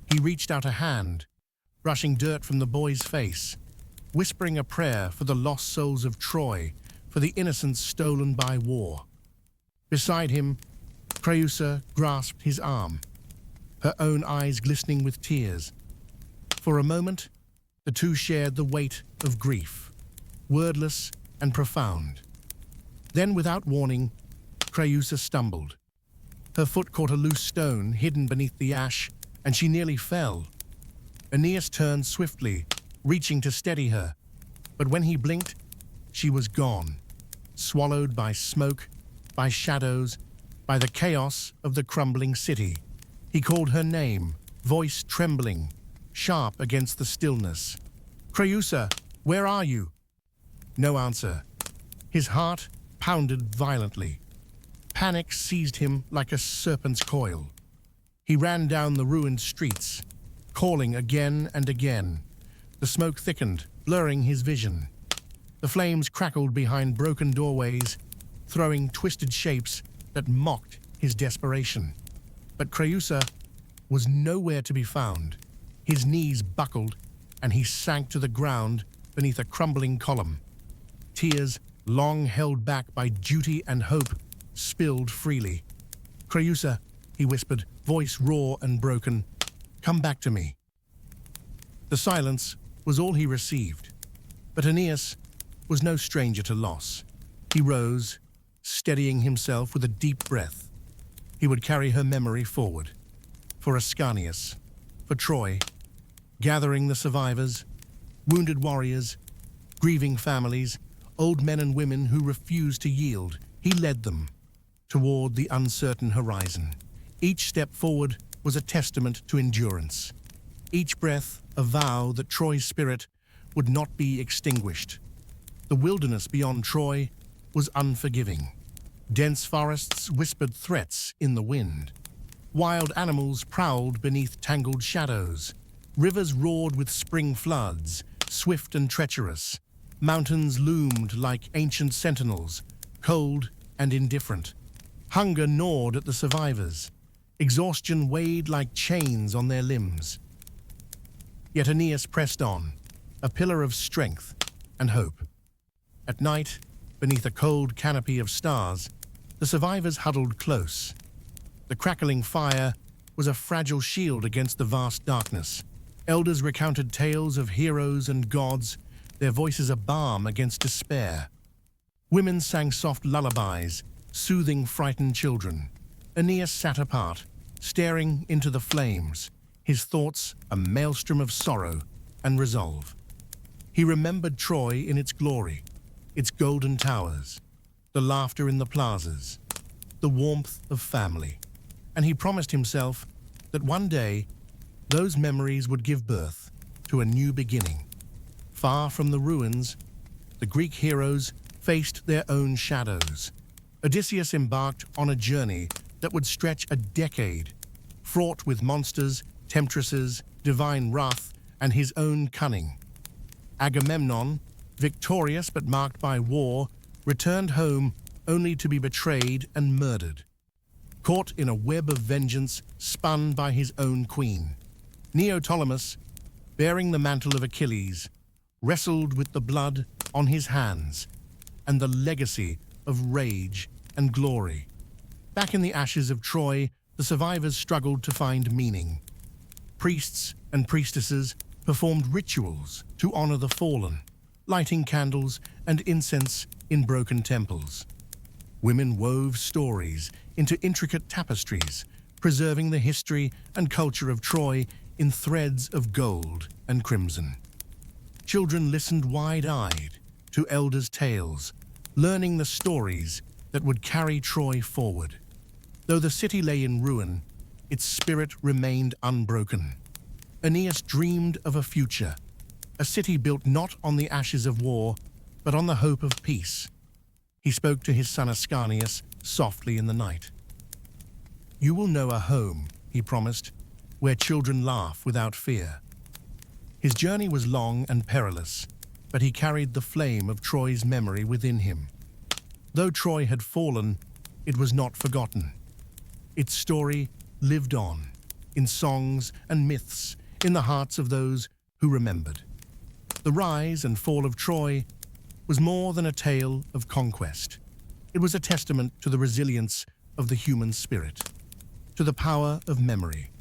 He reached out a hand, brushing dirt from the boy's face, whispering a prayer for the lost souls of Troy, for the innocents stolen by war. Beside him, Creusa grasped his arm, her own eyes glistening with tears. For a moment, the two shared the weight of grief, wordless and profound. Then, without warning, Creusa stumbled. Her foot caught a loose stone hidden beneath the ash, and she nearly fell. Aeneas turned swiftly, reaching to steady her, but when he blinked, she was gone, swallowed by smoke, by shadows, by the chaos of the crumbling city. He called her name, voice trembling, sharp against the stillness. "Creusa, where are you?" No answer. His heart pounded violently. Panic seized him like a serpent's coil. He ran down the ruined streets, calling again and again. The smoke thickened, blurring his vision. The flames crackled behind broken doorways, throwing twisted shapes that mocked his desperation. But Creusa was nowhere to be found. His knees buckled, and he sank to the ground beneath a crumbling column. Tears, long held back by duty and hope, spilled freely. "Creusa," he whispered, voice raw and broken, "come back to me." The silence was all he received. But Aeneas was no stranger to loss. He rose, steadying himself with a deep breath. He would carry her memory forward. For Ascanius, for Troy, gathering the survivors, wounded warriors, grieving families, old men and women who refused to yield. He led them toward the uncertain horizon. Each step forward was a testament to endurance. Each breath a vow that Troy's spirit would not be extinguished. The wilderness beyond Troy was unforgiving. Dense forests whispered threats in the wind. Wild animals prowled beneath tangled shadows. Rivers roared with spring floods, swift and treacherous. Mountains loomed like ancient sentinels, cold and indifferent. Hunger gnawed at the survivors. Exhaustion weighed like chains on their limbs. Yet Aeneas pressed on, a pillar of strength and hope. At night, beneath a cold canopy of stars, the survivors huddled close. The crackling fire was a fragile shield against the vast darkness. Elders recounted tales of heroes and gods, their voices a balm against despair. Women sang soft lullabies, soothing frightened children. Aeneas sat apart, staring into the flames, his thoughts a maelstrom of sorrow and resolve. He remembered Troy in its glory, its golden towers, the laughter in the plazas, the warmth of family, and he promised himself that one day those memories would give birth to a new beginning. Far from the ruins, the Greek heroes faced their own shadows. Odysseus embarked on a journey that would stretch a decade, fraught with monsters, temptresses, divine wrath, and his own cunning. Agamemnon, victorious but marked by war, returned home only to be betrayed and murdered. Caught in a web of vengeance spun by his own queen, Neoptolemus, bearing the mantle of Achilles, wrestled with the blood on his hands and the legacy of rage and glory. Back in the ashes of Troy, the survivors struggled to find meaning. Priests and priestesses performed rituals to honor the fallen, lighting candles and incense in broken temples. Women wove stories into intricate tapestries, preserving the history and culture of Troy in threads of gold and crimson. Children listened wide-eyed to elders' tales, learning the stories that would carry Troy forward. Though the city lay in ruin, its spirit remained unbroken. Aeneas dreamed of a future, a city built not on the ashes of war, but on the hope of peace. He spoke to his son Ascanius softly in the night. "You will know a home," he promised, "where children laugh without fear." His journey was long and perilous, but he carried the flame of Troy's memory within him. Though Troy had fallen, it was not forgotten. Its story lived on, in songs and myths, in the hearts of those who remembered. The rise and fall of Troy was more than a tale of conquest. It was a testament to the resilience of the human spirit, to the power of memory,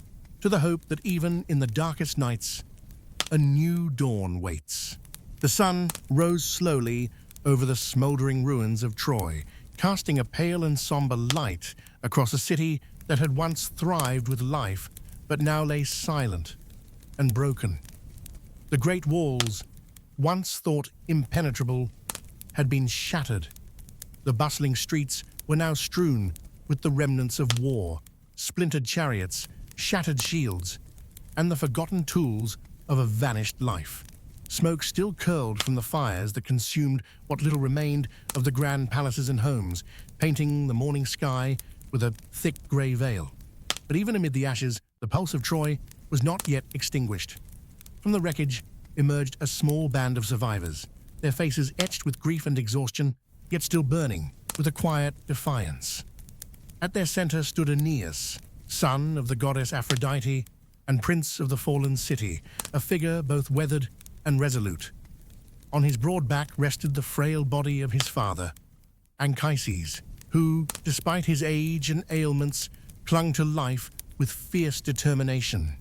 to the hope that even in the darkest nights, a new dawn waits. The sun rose slowly over the smoldering ruins of Troy, casting a pale and somber light across a city that had once thrived with life, but now lay silent and broken. The great walls, once thought impenetrable, had been shattered. The bustling streets were now strewn with the remnants of war, splintered chariots, shattered shields, and the forgotten tools of a vanished life. Smoke still curled from the fires that consumed what little remained of the grand palaces and homes, painting the morning sky with a thick grey veil. But even amid the ashes, the pulse of Troy was not yet extinguished. From the wreckage emerged a small band of survivors, their faces etched with grief and exhaustion, yet still burning with a quiet defiance. At their center stood Aeneas, son of the goddess Aphrodite and prince of the fallen city, a figure both weathered and resolute. On his broad back rested the frail body of his father, Anchises, who, despite his age and ailments, clung to life with fierce determination.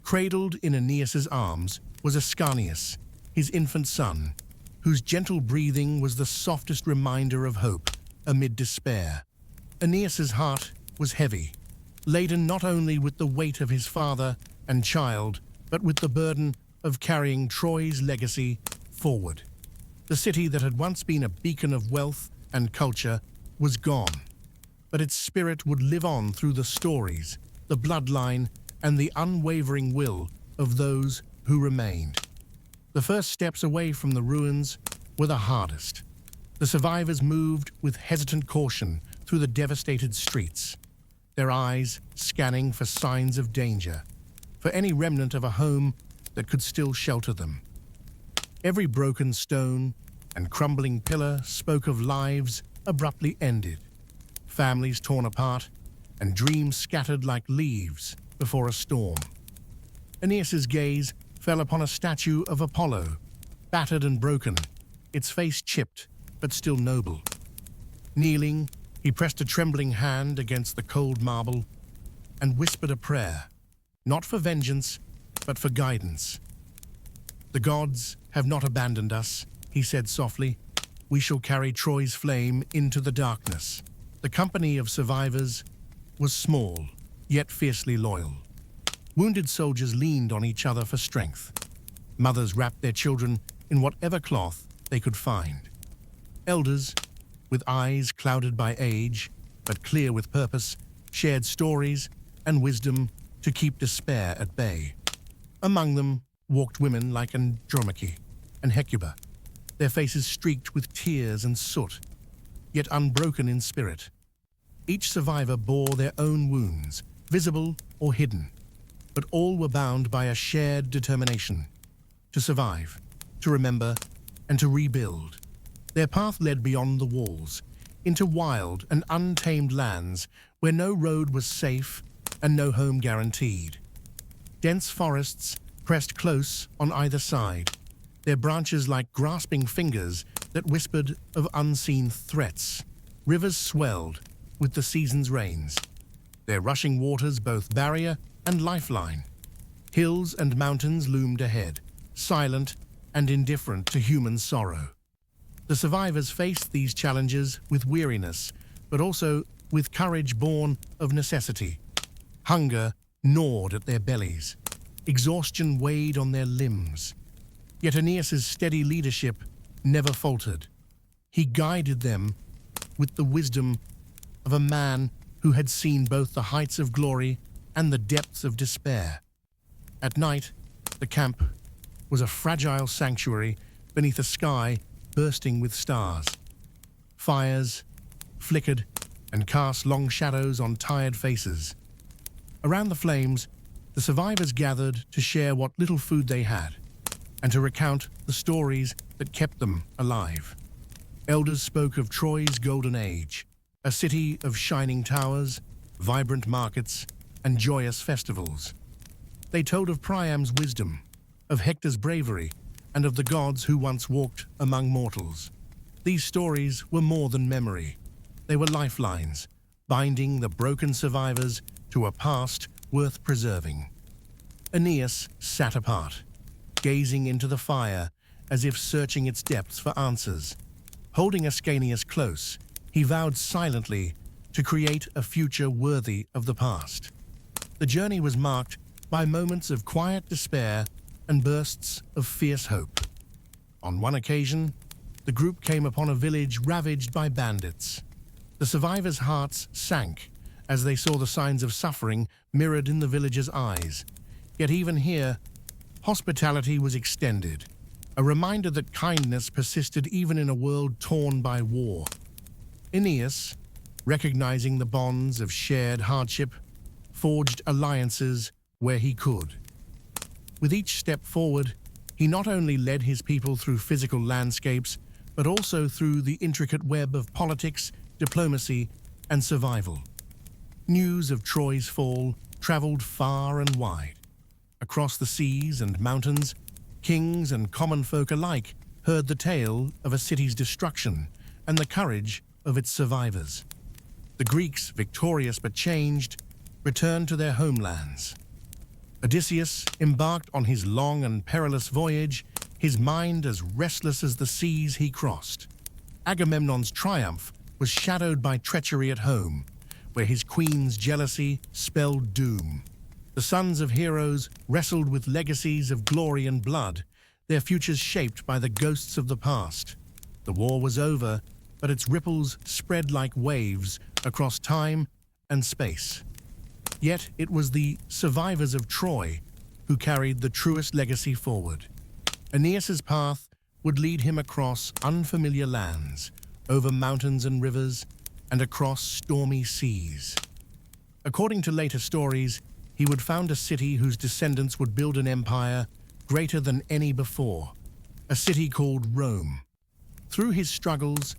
Cradled in Aeneas's arms was Ascanius, his infant son, whose gentle breathing was the softest reminder of hope amid despair. Aeneas's heart was heavy, laden not only with the weight of his father and child, but with the burden of carrying Troy's legacy forward. The city that had once been a beacon of wealth and culture was gone, but its spirit would live on through the stories, the bloodline, and the unwavering will of those who remained. The first steps away from the ruins were the hardest. The survivors moved with hesitant caution through the devastated streets, their eyes scanning for signs of danger, for any remnant of a home that could still shelter them. Every broken stone and crumbling pillar spoke of lives abruptly ended, families torn apart, and dreams scattered like leaves before a storm. Aeneas's gaze fell upon a statue of Apollo, battered and broken, its face chipped but still noble. Kneeling, he pressed a trembling hand against the cold marble and whispered a prayer, not for vengeance, but for guidance. "The gods have not abandoned us," he said softly. "We shall carry Troy's flame into the darkness." The company of survivors was small, yet fiercely loyal. Wounded soldiers leaned on each other for strength. Mothers wrapped their children in whatever cloth they could find. Elders, with eyes clouded by age, but clear with purpose, shared stories and wisdom to keep despair at bay. Among them walked women like Andromache and Hecuba, their faces streaked with tears and soot, yet unbroken in spirit. Each survivor bore their own wounds, visible or hidden, but all were bound by a shared determination to survive, to remember, and to rebuild. Their path led beyond the walls, into wild and untamed lands where no road was safe and no home guaranteed. Dense forests pressed close on either side, their branches like grasping fingers that whispered of unseen threats. Rivers swelled with the season's rains, their rushing waters both barrier and lifeline. Hills and mountains loomed ahead, silent and indifferent to human sorrow. The survivors faced these challenges with weariness, but also with courage born of necessity. Hunger gnawed at their bellies. Exhaustion weighed on their limbs. Yet Aeneas's steady leadership never faltered. He guided them with the wisdom of a man who had seen both the heights of glory and the depths of despair. At night, the camp was a fragile sanctuary beneath a sky bursting with stars. Fires flickered and cast long shadows on tired faces. Around the flames, the survivors gathered to share what little food they had and to recount the stories that kept them alive. Elders spoke of Troy's golden age, a city of shining towers, vibrant markets, and joyous festivals. They told of Priam's wisdom, of Hector's bravery, and of the gods who once walked among mortals. These stories were more than memory. They were lifelines, binding the broken survivors to a past worth preserving. Aeneas sat apart, gazing into the fire as if searching its depths for answers. Holding Ascanius close, he vowed silently to create a future worthy of the past. The journey was marked by moments of quiet despair and bursts of fierce hope. On one occasion, the group came upon a village ravaged by bandits. The survivors' hearts sank as they saw the signs of suffering mirrored in the villagers' eyes. Yet even here, hospitality was extended, a reminder that kindness persisted even in a world torn by war. Aeneas, recognizing the bonds of shared hardship, forged alliances where he could. With each step forward, he not only led his people through physical landscapes, but also through the intricate web of politics, diplomacy, and survival. News of Troy's fall traveled far and wide. Across the seas and mountains, kings and common folk alike heard the tale of a city's destruction and the courage of its survivors. The Greeks, victorious but changed, returned to their homelands. Odysseus embarked on his long and perilous voyage, his mind as restless as the seas he crossed. Agamemnon's triumph was shadowed by treachery at home, where his queen's jealousy spelled doom. The The sons of heroes wrestled with legacies of glory and blood, their futures shaped by the ghosts of the past. The war was over, but its ripples spread like waves across time and space. Yet it was the survivors of Troy who carried the truest legacy forward. Aeneas's path would lead him across unfamiliar lands, over mountains and rivers, and across stormy seas. According to later stories, he would found a city whose descendants would build an empire greater than any before, a city called Rome. Through his struggles,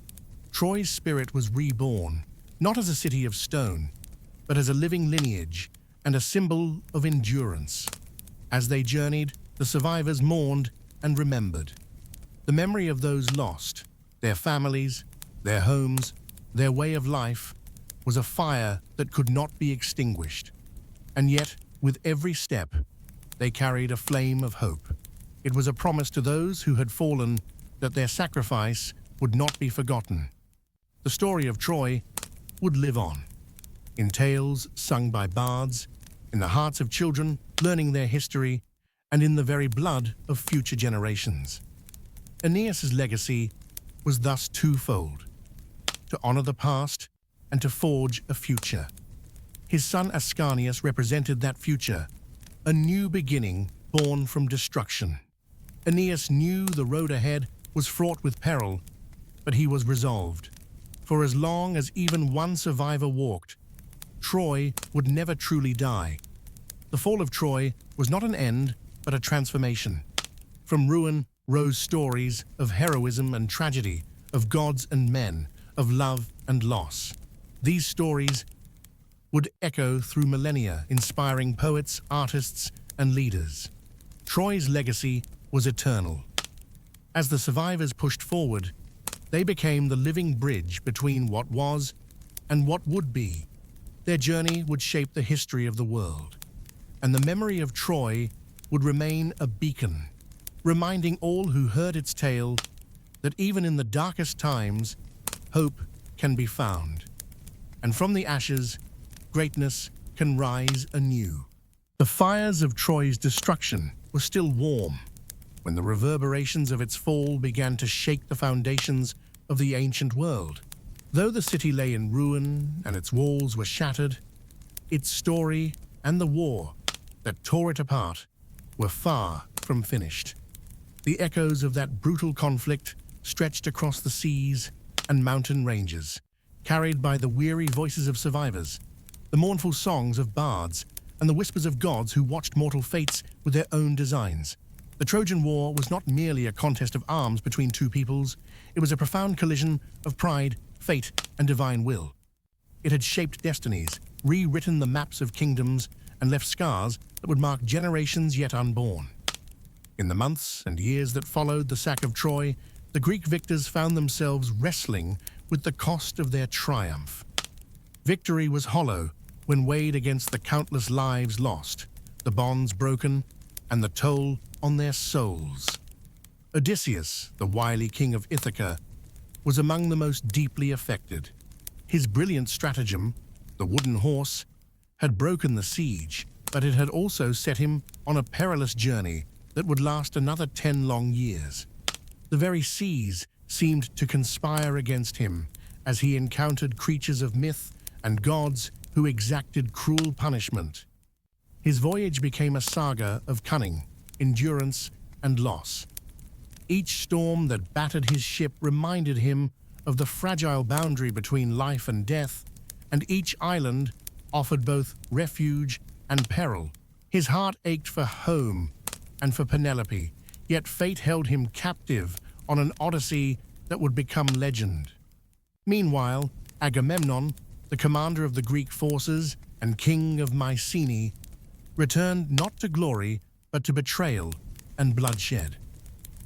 Troy's spirit was reborn, not as a city of stone, but as a living lineage and a symbol of endurance. As they journeyed, the survivors mourned and remembered. The memory of those lost, their families, their homes, their way of life, was a fire that could not be extinguished. And yet, with every step, they carried a flame of hope. It was a promise to those who had fallen that their sacrifice would not be forgotten. The story of Troy would live on, in tales sung by bards, in the hearts of children learning their history, and in the very blood of future generations. Aeneas's legacy was thus twofold: to honor the past and to forge a future. His son Ascanius represented that future, a new beginning born from destruction. Aeneas knew the road ahead was fraught with peril, but he was resolved. For as long as even one survivor walked, Troy would never truly die. The fall of Troy was not an end, but a transformation. From ruin rose stories of heroism and tragedy, of gods and men, of love and loss. These stories would echo through millennia, inspiring poets, artists, and leaders. Troy's legacy was eternal. As the survivors pushed forward, they became the living bridge between what was and what would be. Their journey would shape the history of the world, and the memory of Troy would remain a beacon, reminding all who heard its tale that even in the darkest times, hope can be found. And from the ashes, greatness can rise anew. The fires of Troy's destruction were still warm when the reverberations of its fall began to shake the foundations of the ancient world. Though the city lay in ruin and its walls were shattered, its story and the war that tore it apart were far from finished. The echoes of that brutal conflict stretched across the seas and mountain ranges, carried by the weary voices of survivors, the mournful songs of bards, and the whispers of gods who watched mortal fates with their own designs. The Trojan War was not merely a contest of arms between two peoples, it was a profound collision of pride, fate, and divine will. It had shaped destinies, rewritten the maps of kingdoms, and left scars that would mark generations yet unborn. In the months and years that followed the sack of Troy, the Greek victors found themselves wrestling with the cost of their triumph. Victory was hollow when weighed against the countless lives lost, the bonds broken, and the toll on their souls. Odysseus, the wily king of Ithaca, was among the most deeply affected. His brilliant stratagem, the wooden horse, had broken the siege, but it had also set him on a perilous journey that would last another 10 long years. The very seas seemed to conspire against him as he encountered creatures of myth and gods who exacted cruel punishment. His voyage became a saga of cunning, endurance, and loss. Each storm that battered his ship reminded him of the fragile boundary between life and death, and each island offered both refuge and peril. His heart ached for home and for Penelope, yet fate held him captive on an odyssey that would become legend. Meanwhile, Agamemnon, the commander of the Greek forces and king of Mycenae, returned not to glory but to betrayal and bloodshed.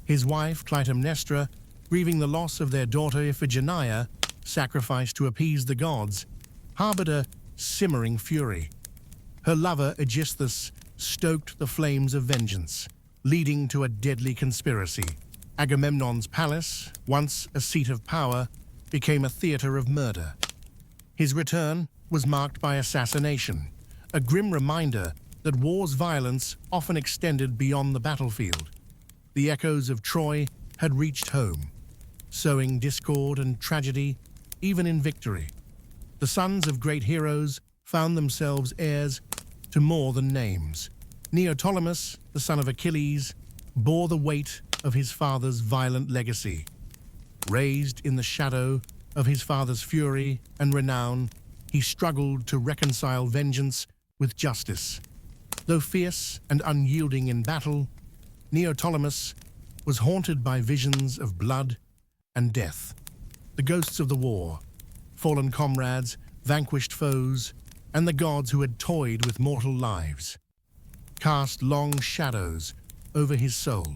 His wife, Clytemnestra, grieving the loss of their daughter Iphigenia, sacrificed to appease the gods, harbored a simmering fury. Her lover, Aegisthus, stoked the flames of vengeance, leading to a deadly conspiracy. Agamemnon's palace, once a seat of power, became a theater of murder. His return was marked by assassination, a grim reminder that war's violence often extended beyond the battlefield. The echoes of Troy had reached home, sowing discord and tragedy even in victory. The sons of great heroes found themselves heirs to more than names. Neoptolemus, the son of Achilles, bore the weight of his father's violent legacy. Raised in the shadow of his father's fury and renown, he struggled to reconcile vengeance with justice. Though fierce and unyielding in battle, Neoptolemus was haunted by visions of blood and death. The ghosts of the war, fallen comrades, vanquished foes, and the gods who had toyed with mortal lives, cast long shadows over his soul.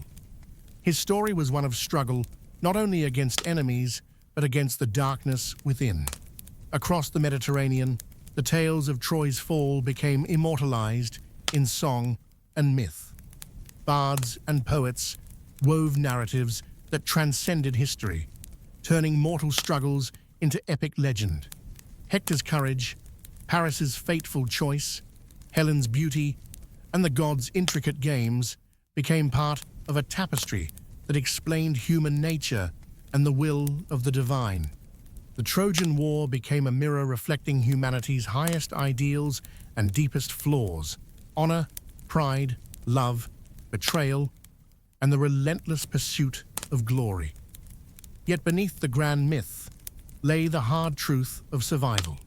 His story was one of struggle not only against enemies, but against the darkness within. Across the Mediterranean, the tales of Troy's fall became immortalized in song and myth. Bards and poets wove narratives that transcended history, turning mortal struggles into epic legend. Hector's courage, Paris's fateful choice, Helen's beauty, and the gods' intricate games became part of a tapestry that explained human nature and the will of the divine. The Trojan War became a mirror reflecting humanity's highest ideals and deepest flaws: honor, pride, love, betrayal, and the relentless pursuit of glory. Yet beneath the grand myth lay the hard truth of survival.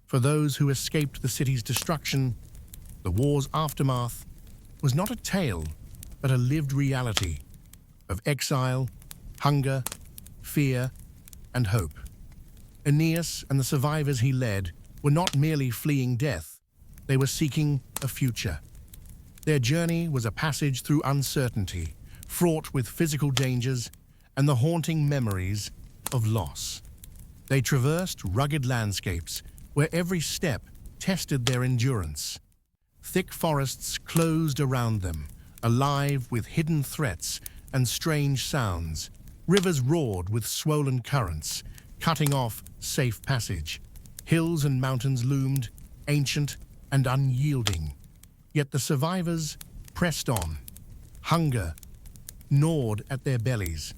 For those who escaped the city's destruction, the war's aftermath was not a tale, but a lived reality of exile, hunger, fear, and hope. Aeneas and the survivors he led were not merely fleeing death, they were seeking a future. Their journey was a passage through uncertainty, fraught with physical dangers and the haunting memories of loss. They traversed rugged landscapes where every step tested their endurance. Thick forests closed around them, alive with hidden threats and strange sounds. Rivers roared with swollen currents, cutting off safe passage. Hills and mountains loomed, ancient and unyielding. Yet the survivors pressed on. Hunger gnawed at their bellies,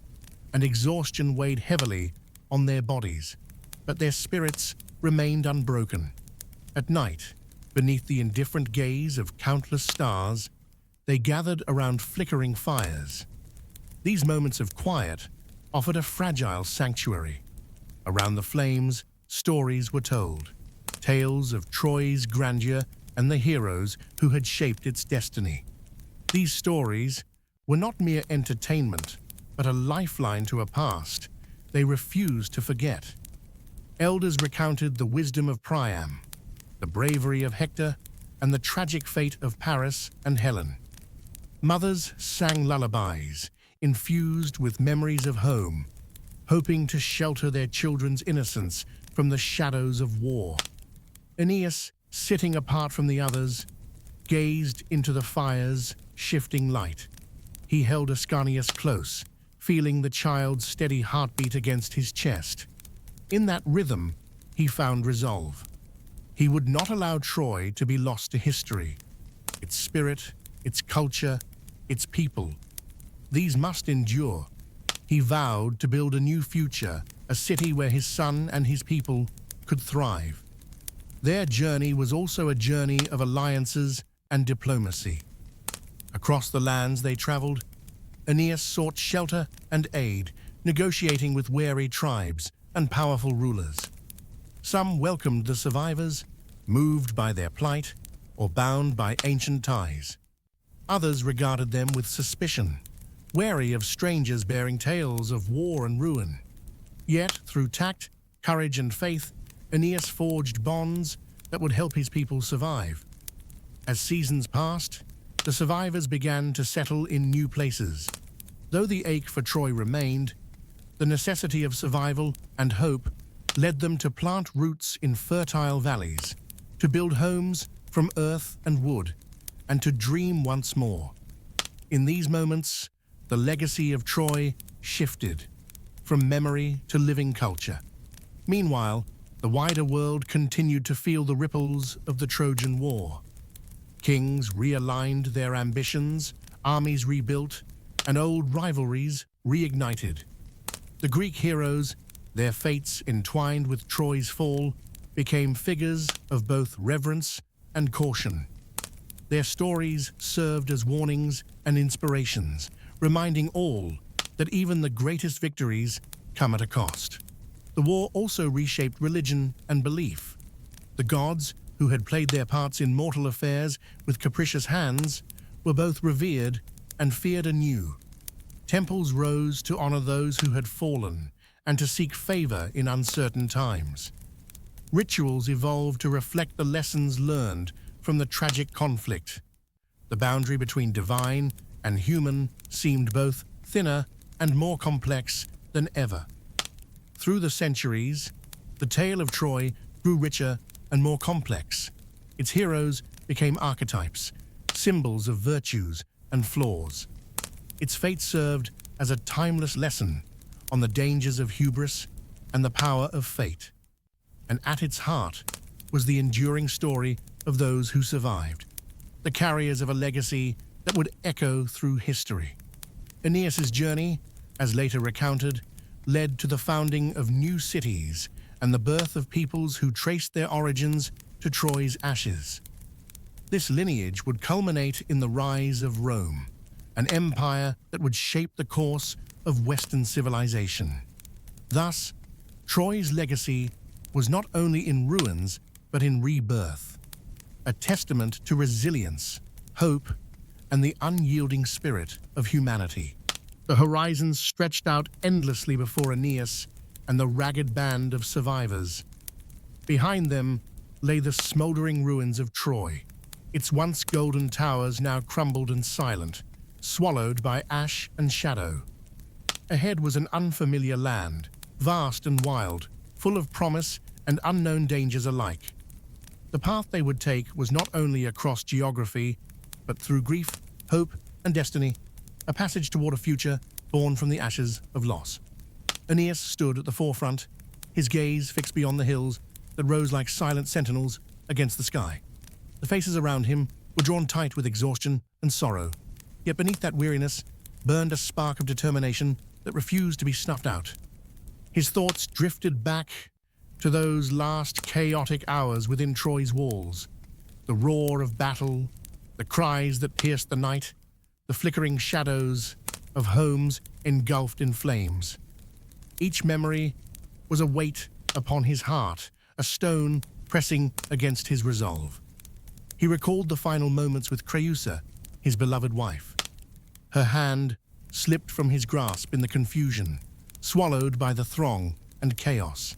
and exhaustion weighed heavily on their bodies. But their spirits remained unbroken. At night, beneath the indifferent gaze of countless stars, they gathered around flickering fires. These moments of quiet offered a fragile sanctuary. Around the flames, stories were told, tales of Troy's grandeur and the heroes who had shaped its destiny. These stories were not mere entertainment, but a lifeline to a past they refused to forget. Elders recounted the wisdom of Priam, the bravery of Hector, and the tragic fate of Paris and Helen. Mothers sang lullabies, infused with memories of home, hoping to shelter their children's innocence from the shadows of war. Aeneas, sitting apart from the others, gazed into the fire's shifting light. He held Ascanius close, feeling the child's steady heartbeat against his chest. In that rhythm, he found resolve. He would not allow Troy to be lost to history. Its spirit, its culture, its people. These must endure. He vowed to build a new future, a city where his son and his people could thrive. Their journey was also a journey of alliances and diplomacy. Across the lands they traveled, Aeneas sought shelter and aid, negotiating with wary tribes and powerful rulers. Some welcomed the survivors, moved by their plight or bound by ancient ties. Others regarded them with suspicion, wary of strangers bearing tales of war and ruin. Yet, through tact, courage, and faith, Aeneas forged bonds that would help his people survive. As seasons passed, the survivors began to settle in new places. Though the ache for Troy remained, the necessity of survival and hope led them to plant roots in fertile valleys, to build homes from earth and wood, and to dream once more. In these moments, the legacy of Troy shifted from memory to living culture. Meanwhile, the wider world continued to feel the ripples of the Trojan War. Kings realigned their ambitions, armies rebuilt, and old rivalries reignited. The Greek heroes, their fates entwined with Troy's fall, became figures of both reverence and caution. Their stories served as warnings and inspirations, reminding all that even the greatest victories come at a cost. The war also reshaped religion and belief. The gods, who had played their parts in mortal affairs with capricious hands, were both revered and feared anew. Temples rose to honor those who had fallen and to seek favor in uncertain times. Rituals evolved to reflect the lessons learned from the tragic conflict. The boundary between divine and human seemed both thinner and more complex than ever. Through the centuries, the tale of Troy grew richer and more complex. Its heroes became archetypes, symbols of virtues and flaws. Its fate served as a timeless lesson on the dangers of hubris and the power of fate. And at its heart was the enduring story of those who survived, the carriers of a legacy that would echo through history. Aeneas's journey, as later recounted, led to the founding of new cities and the birth of peoples who traced their origins to Troy's ashes. This lineage would culminate in the rise of Rome, an empire that would shape the course of Western civilization. Thus, Troy's legacy was not only in ruins, but in rebirth, a testament to resilience, hope, and the unyielding spirit of humanity. The horizons stretched out endlessly before Aeneas and the ragged band of survivors. Behind them lay the smoldering ruins of Troy, its once golden towers now crumbled and silent, swallowed by ash and shadow. Ahead was an unfamiliar land, vast and wild, full of promise and unknown dangers alike. The path they would take was not only across geography, but through grief, hope, and destiny, a passage toward a future born from the ashes of loss. Aeneas stood at the forefront, his gaze fixed beyond the hills that rose like silent sentinels against the sky. The faces around him were drawn tight with exhaustion and sorrow, yet beneath that weariness burned a spark of determination that refused to be snuffed out. His thoughts drifted back to those last chaotic hours within Troy's walls, the roar of battle, the cries that pierced the night, the flickering shadows of homes engulfed in flames. Each memory was a weight upon his heart, a stone pressing against his resolve. He recalled the final moments with Creusa, his beloved wife. Her hand slipped from his grasp in the confusion, swallowed by the throng and chaos.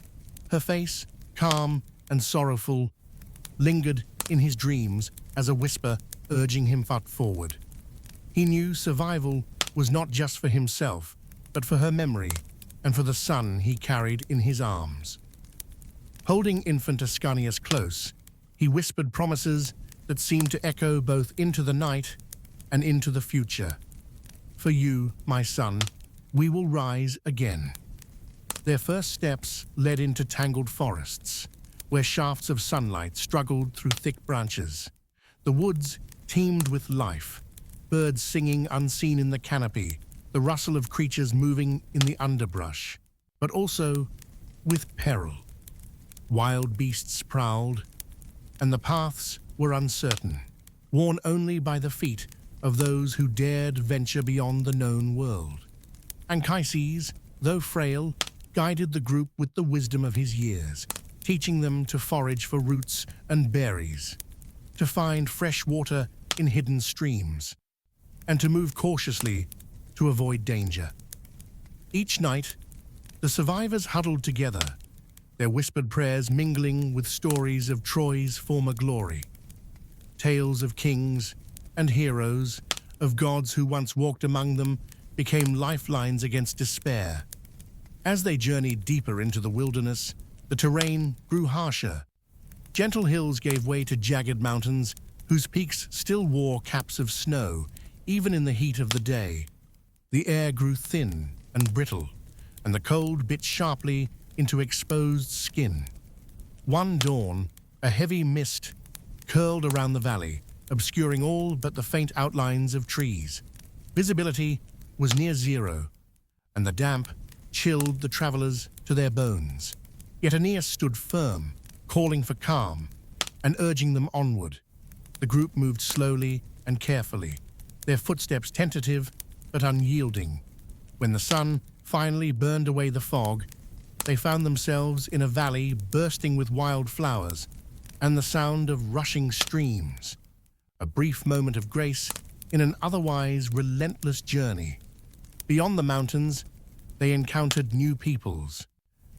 Her face, calm and sorrowful, lingered in his dreams as a whisper urging him forward. He knew survival was not just for himself, but for her memory and for the son he carried in his arms. Holding infant Ascanius close, he whispered promises that seemed to echo both into the night and into the future. For you, my son, we will rise again. Their first steps led into tangled forests, where shafts of sunlight struggled through thick branches. The woods teemed with life, birds singing unseen in the canopy, the rustle of creatures moving in the underbrush, but also with peril. Wild beasts prowled, and the paths were uncertain, worn only by the feet of those who dared venture beyond the known world. Anchises, though frail, guided the group with the wisdom of his years, teaching them to forage for roots and berries, to find fresh water in hidden streams, and to move cautiously to avoid danger. Each night, the survivors huddled together, their whispered prayers mingling with stories of Troy's former glory. Tales of kings and heroes, of gods who once walked among them, became lifelines against despair. As they journeyed deeper into the wilderness, the terrain grew harsher. Gentle hills gave way to jagged mountains, whose peaks still wore caps of snow, even in the heat of the day. The air grew thin and brittle, and the cold bit sharply into exposed skin. One dawn, a heavy mist curled around the valley, obscuring all but the faint outlines of trees. Visibility was near zero, and the damp chilled the travelers to their bones. Yet Aeneas stood firm, calling for calm and urging them onward. The group moved slowly and carefully, their footsteps tentative but unyielding. When the sun finally burned away the fog, they found themselves in a valley bursting with wild flowers and the sound of rushing streams. A brief moment of grace in an otherwise relentless journey. Beyond the mountains, they encountered new peoples,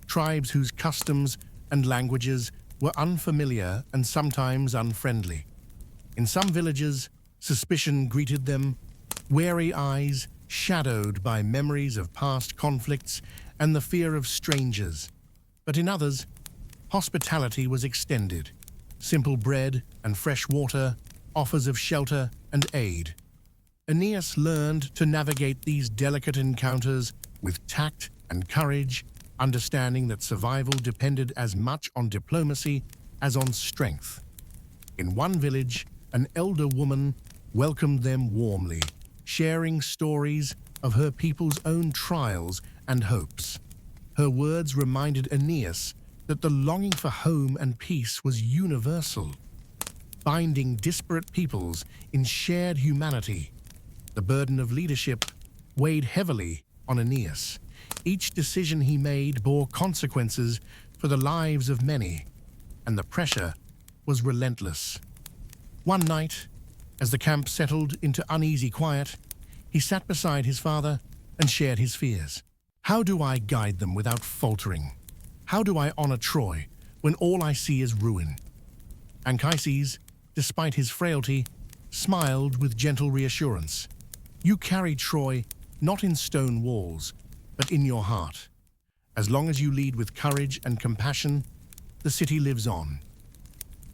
tribes whose customs and languages were unfamiliar and sometimes unfriendly. In some villages, suspicion greeted them, wary eyes shadowed by memories of past conflicts and the fear of strangers. But in others, hospitality was extended. Simple bread and fresh water, offers of shelter and aid. Aeneas learned to navigate these delicate encounters with tact and courage, understanding that survival depended as much on diplomacy as on strength. In one village, an elder woman welcomed them warmly, sharing stories of her people's own trials and hopes. Her words reminded Aeneas that the longing for home and peace was universal, binding disparate peoples in shared humanity. The burden of leadership weighed heavily on Aeneas. Each decision he made bore consequences for the lives of many, and the pressure was relentless. One night, as the camp settled into uneasy quiet, he sat beside his father and shared his fears. How do I guide them without faltering? How do I honor Troy when all I see is ruin? Anchises, despite his frailty, smiled with gentle reassurance. You carry Troy not in stone walls, but in your heart. As long as you lead with courage and compassion, the city lives on.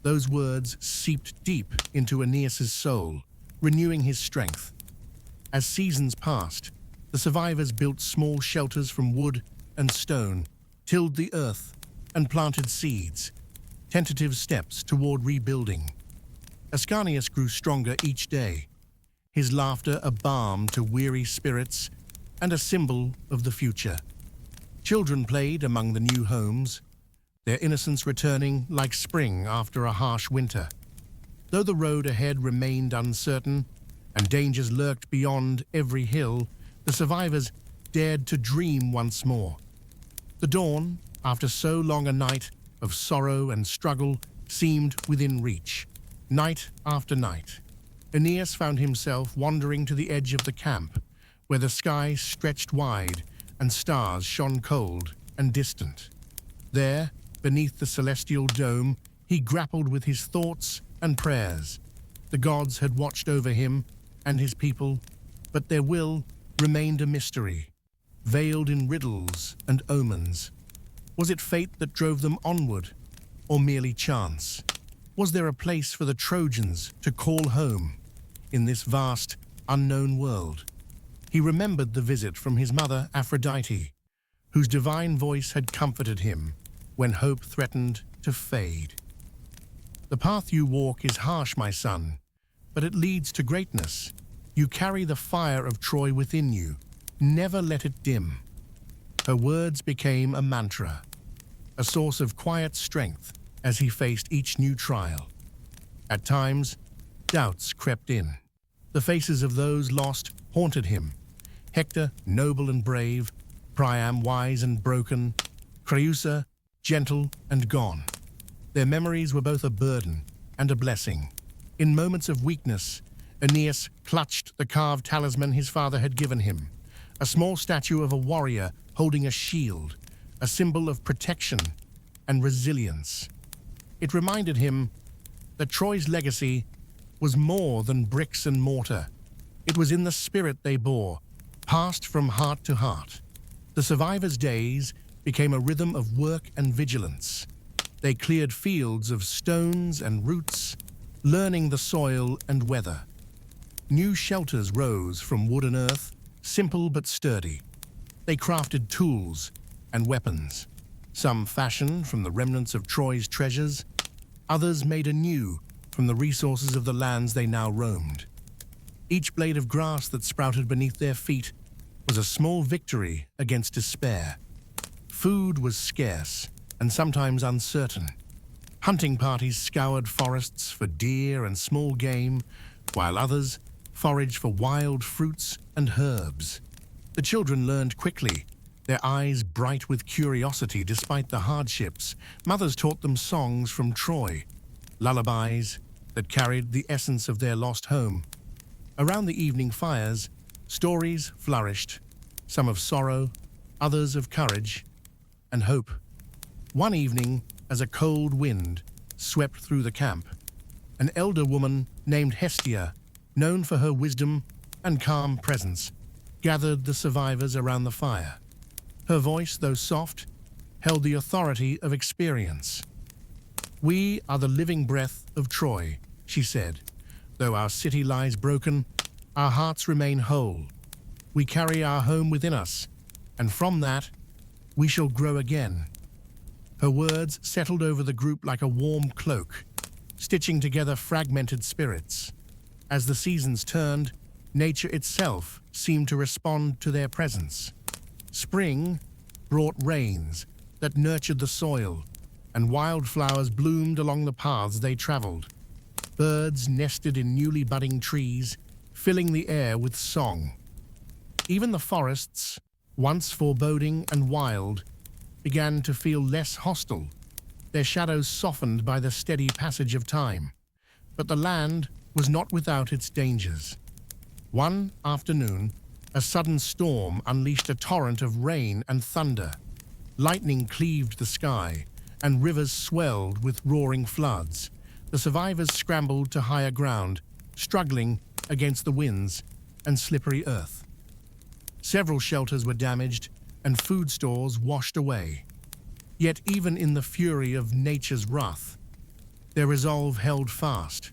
Those words seeped deep into Aeneas's soul, renewing his strength. As seasons passed, the survivors built small shelters from wood and stone, tilled the earth, and planted seeds, tentative steps toward rebuilding. Ascanius grew stronger each day, his laughter a balm to weary spirits and a symbol of the future. Children played among the new homes, their innocence returning like spring after a harsh winter. Though the road ahead remained uncertain and dangers lurked beyond every hill, the survivors dared to dream once more. The dawn, after so long a night of sorrow and struggle, seemed within reach. Night after night, Aeneas found himself wandering to the edge of the camp, where the sky stretched wide and stars shone cold and distant. There, beneath the celestial dome, he grappled with his thoughts and prayers. The gods had watched over him and his people, but their will remained a mystery, veiled in riddles and omens. Was it fate that drove them onward, or merely chance? Was there a place for the Trojans to call home in this vast, unknown world? He remembered the visit from his mother Aphrodite, whose divine voice had comforted him when hope threatened to fade. The path you walk is harsh, my son, but it leads to greatness. You carry the fire of Troy within you. Never let it dim. Her words became a mantra, a source of quiet strength as he faced each new trial. At times, doubts crept in. The faces of those lost haunted him. Hector, noble and brave, Priam, wise and broken, Creusa, gentle and gone. Their memories were both a burden and a blessing. In moments of weakness, Aeneas clutched the carved talisman his father had given him, a small statue of a warrior holding a shield, a symbol of protection and resilience. It reminded him that Troy's legacy was more than bricks and mortar. It was in the spirit they bore, passed from heart to heart. The survivors' days became a rhythm of work and vigilance. They cleared fields of stones and roots, learning the soil and weather. New shelters rose from wood and earth, simple but sturdy. They crafted tools and weapons, some fashioned from the remnants of Troy's treasures, others made anew from the resources of the lands they now roamed. Each blade of grass that sprouted beneath their feet was a small victory against despair. Food was scarce and sometimes uncertain. Hunting parties scoured forests for deer and small game, while others foraged for wild fruits and herbs. The children learned quickly, their eyes bright with curiosity despite the hardships. Mothers taught them songs from Troy, lullabies that carried the essence of their lost home. Around the evening fires, stories flourished, some of sorrow, others of courage and hope. One evening, as a cold wind swept through the camp, an elder woman named Hestia, known for her wisdom and calm presence, gathered the survivors around the fire. Her voice, though soft, held the authority of experience. "We are the living breath of Troy," she said. "Though our city lies broken, our hearts remain whole. We carry our home within us, and from that, we shall grow again." Her words settled over the group like a warm cloak, stitching together fragmented spirits. As the seasons turned, nature itself seemed to respond to their presence. Spring brought rains that nurtured the soil, and wildflowers bloomed along the paths they traveled. Birds nested in newly budding trees, filling the air with song. Even the forests, once foreboding and wild, began to feel less hostile, their shadows softened by the steady passage of time. But the land was not without its dangers. One afternoon, a sudden storm unleashed a torrent of rain and thunder. Lightning cleaved the sky, and rivers swelled with roaring floods. The survivors scrambled to higher ground, struggling against the winds and slippery earth. Several shelters were damaged, and food stores washed away. Yet even in the fury of nature's wrath, their resolve held fast.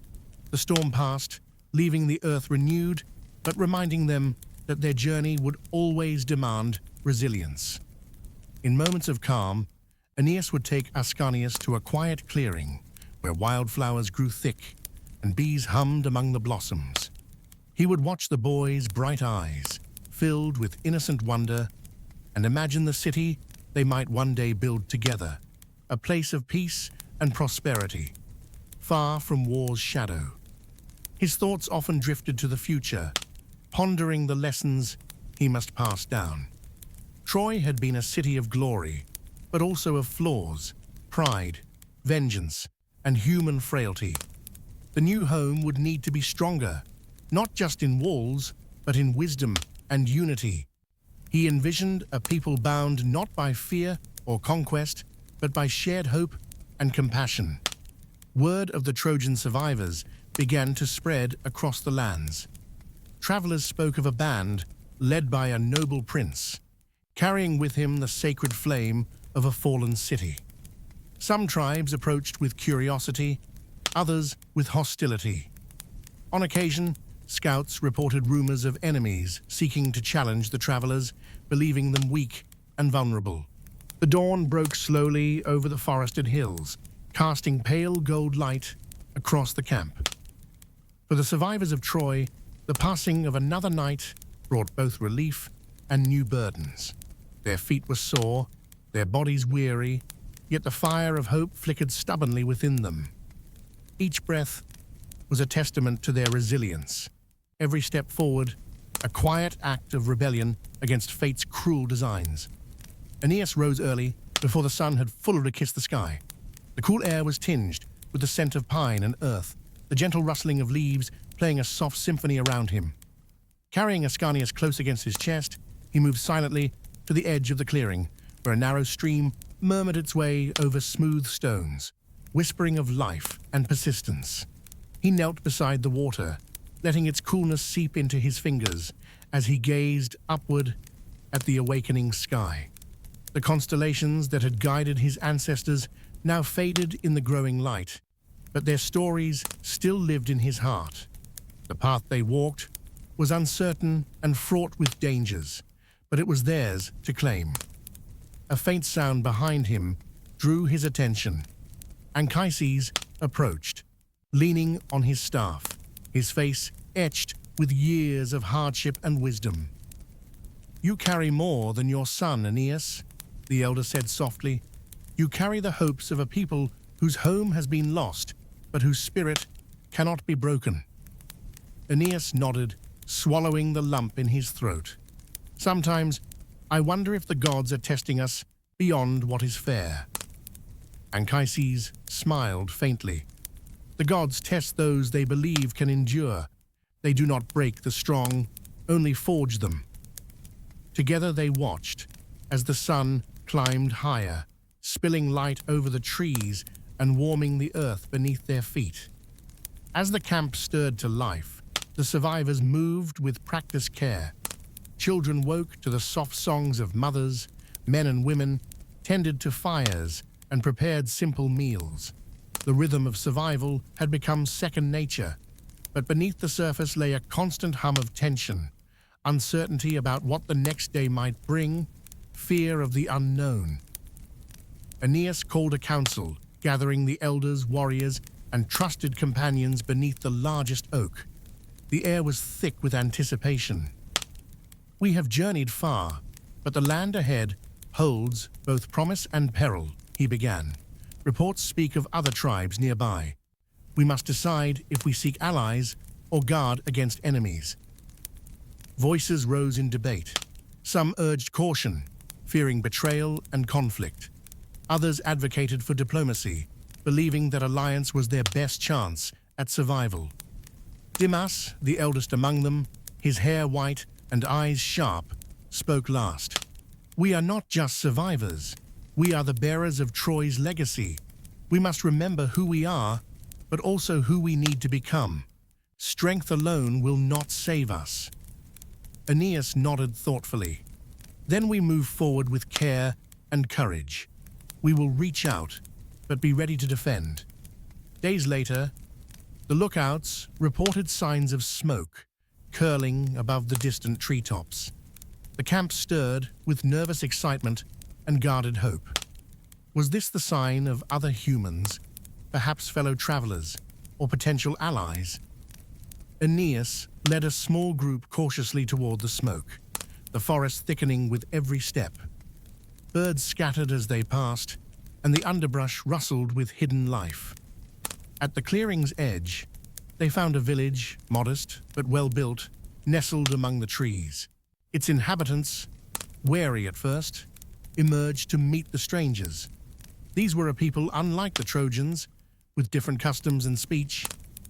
The storm passed, leaving the earth renewed, but reminding them that their journey would always demand resilience. In moments of calm, Aeneas would take Ascanius to a quiet clearing where wildflowers grew thick and bees hummed among the blossoms. He would watch the boys' bright eyes, filled with innocent wonder, and imagine the city they might one day build together, a place of peace and prosperity, far from war's shadow. His thoughts often drifted to the future, pondering the lessons he must pass down. Troy had been a city of glory, but also of flaws, pride, vengeance, and human frailty. The new home would need to be stronger, not just in walls, but in wisdom and unity. He envisioned a people bound not by fear or conquest, but by shared hope and compassion. Word of the Trojan survivors began to spread across the lands. Travelers spoke of a band led by a noble prince, carrying with him the sacred flame of a fallen city. Some tribes approached with curiosity, others with hostility. On occasion, scouts reported rumors of enemies seeking to challenge the travelers, believing them weak and vulnerable. The dawn broke slowly over the forested hills, casting pale gold light across the camp. For the survivors of Troy, the passing of another night brought both relief and new burdens. Their feet were sore, their bodies weary, yet the fire of hope flickered stubbornly within them. Each breath was a testament to their resilience. Every step forward, a quiet act of rebellion against fate's cruel designs. Aeneas rose early, before the sun had fully kissed the sky. The cool air was tinged with the scent of pine and earth, the gentle rustling of leaves playing a soft symphony around him. Carrying Ascanius close against his chest, he moved silently to the edge of the clearing, where a narrow stream murmured its way over smooth stones, whispering of life and persistence. He knelt beside the water, letting its coolness seep into his fingers as he gazed upward at the awakening sky. The constellations that had guided his ancestors now faded in the growing light, but their stories still lived in his heart. The path they walked was uncertain and fraught with dangers, but it was theirs to claim. A faint sound behind him drew his attention. Anchises approached, leaning on his staff, his face etched with years of hardship and wisdom. "You carry more than your son, Aeneas," the elder said softly. "You carry the hopes of a people whose home has been lost, but whose spirit cannot be broken." Aeneas nodded, swallowing the lump in his throat. "Sometimes I wonder if the gods are testing us beyond what is fair." Anchises smiled faintly. "The gods test those they believe can endure. They do not break the strong, only forge them." Together they watched as the sun climbed higher, spilling light over the trees and warming the earth beneath their feet. As the camp stirred to life, the survivors moved with practiced care. Children woke to the soft songs of mothers, men and women tended to fires and prepared simple meals. The rhythm of survival had become second nature, but beneath the surface lay a constant hum of tension, uncertainty about what the next day might bring, fear of the unknown. Aeneas called a council, gathering the elders, warriors, and trusted companions beneath the largest oak. The air was thick with anticipation. "We have journeyed far, but the land ahead holds both promise and peril," he began. "Reports speak of other tribes nearby. We must decide if we seek allies or guard against enemies." Voices rose in debate. Some urged caution, fearing betrayal and conflict. Others advocated for diplomacy, believing that alliance was their best chance at survival. Dimas, the eldest among them, his hair white and eyes sharp, spoke last. "We are not just survivors. We are the bearers of Troy's legacy. We must remember who we are, but also who we need to become. Strength alone will not save us." Aeneas nodded thoughtfully. "Then we move forward with care and courage. We will reach out, but be ready to defend." Days later, the lookouts reported signs of smoke curling above the distant treetops. The camp stirred with nervous excitement and guarded hope. Was this the sign of other humans, perhaps fellow travelers or potential allies? Aeneas led a small group cautiously toward the smoke, the forest thickening with every step. Birds scattered as they passed, and the underbrush rustled with hidden life. At the clearing's edge, they found a village, modest but well-built, nestled among the trees. Its inhabitants, wary at first, emerged to meet the strangers. These were a people unlike the Trojans, with different customs and speech,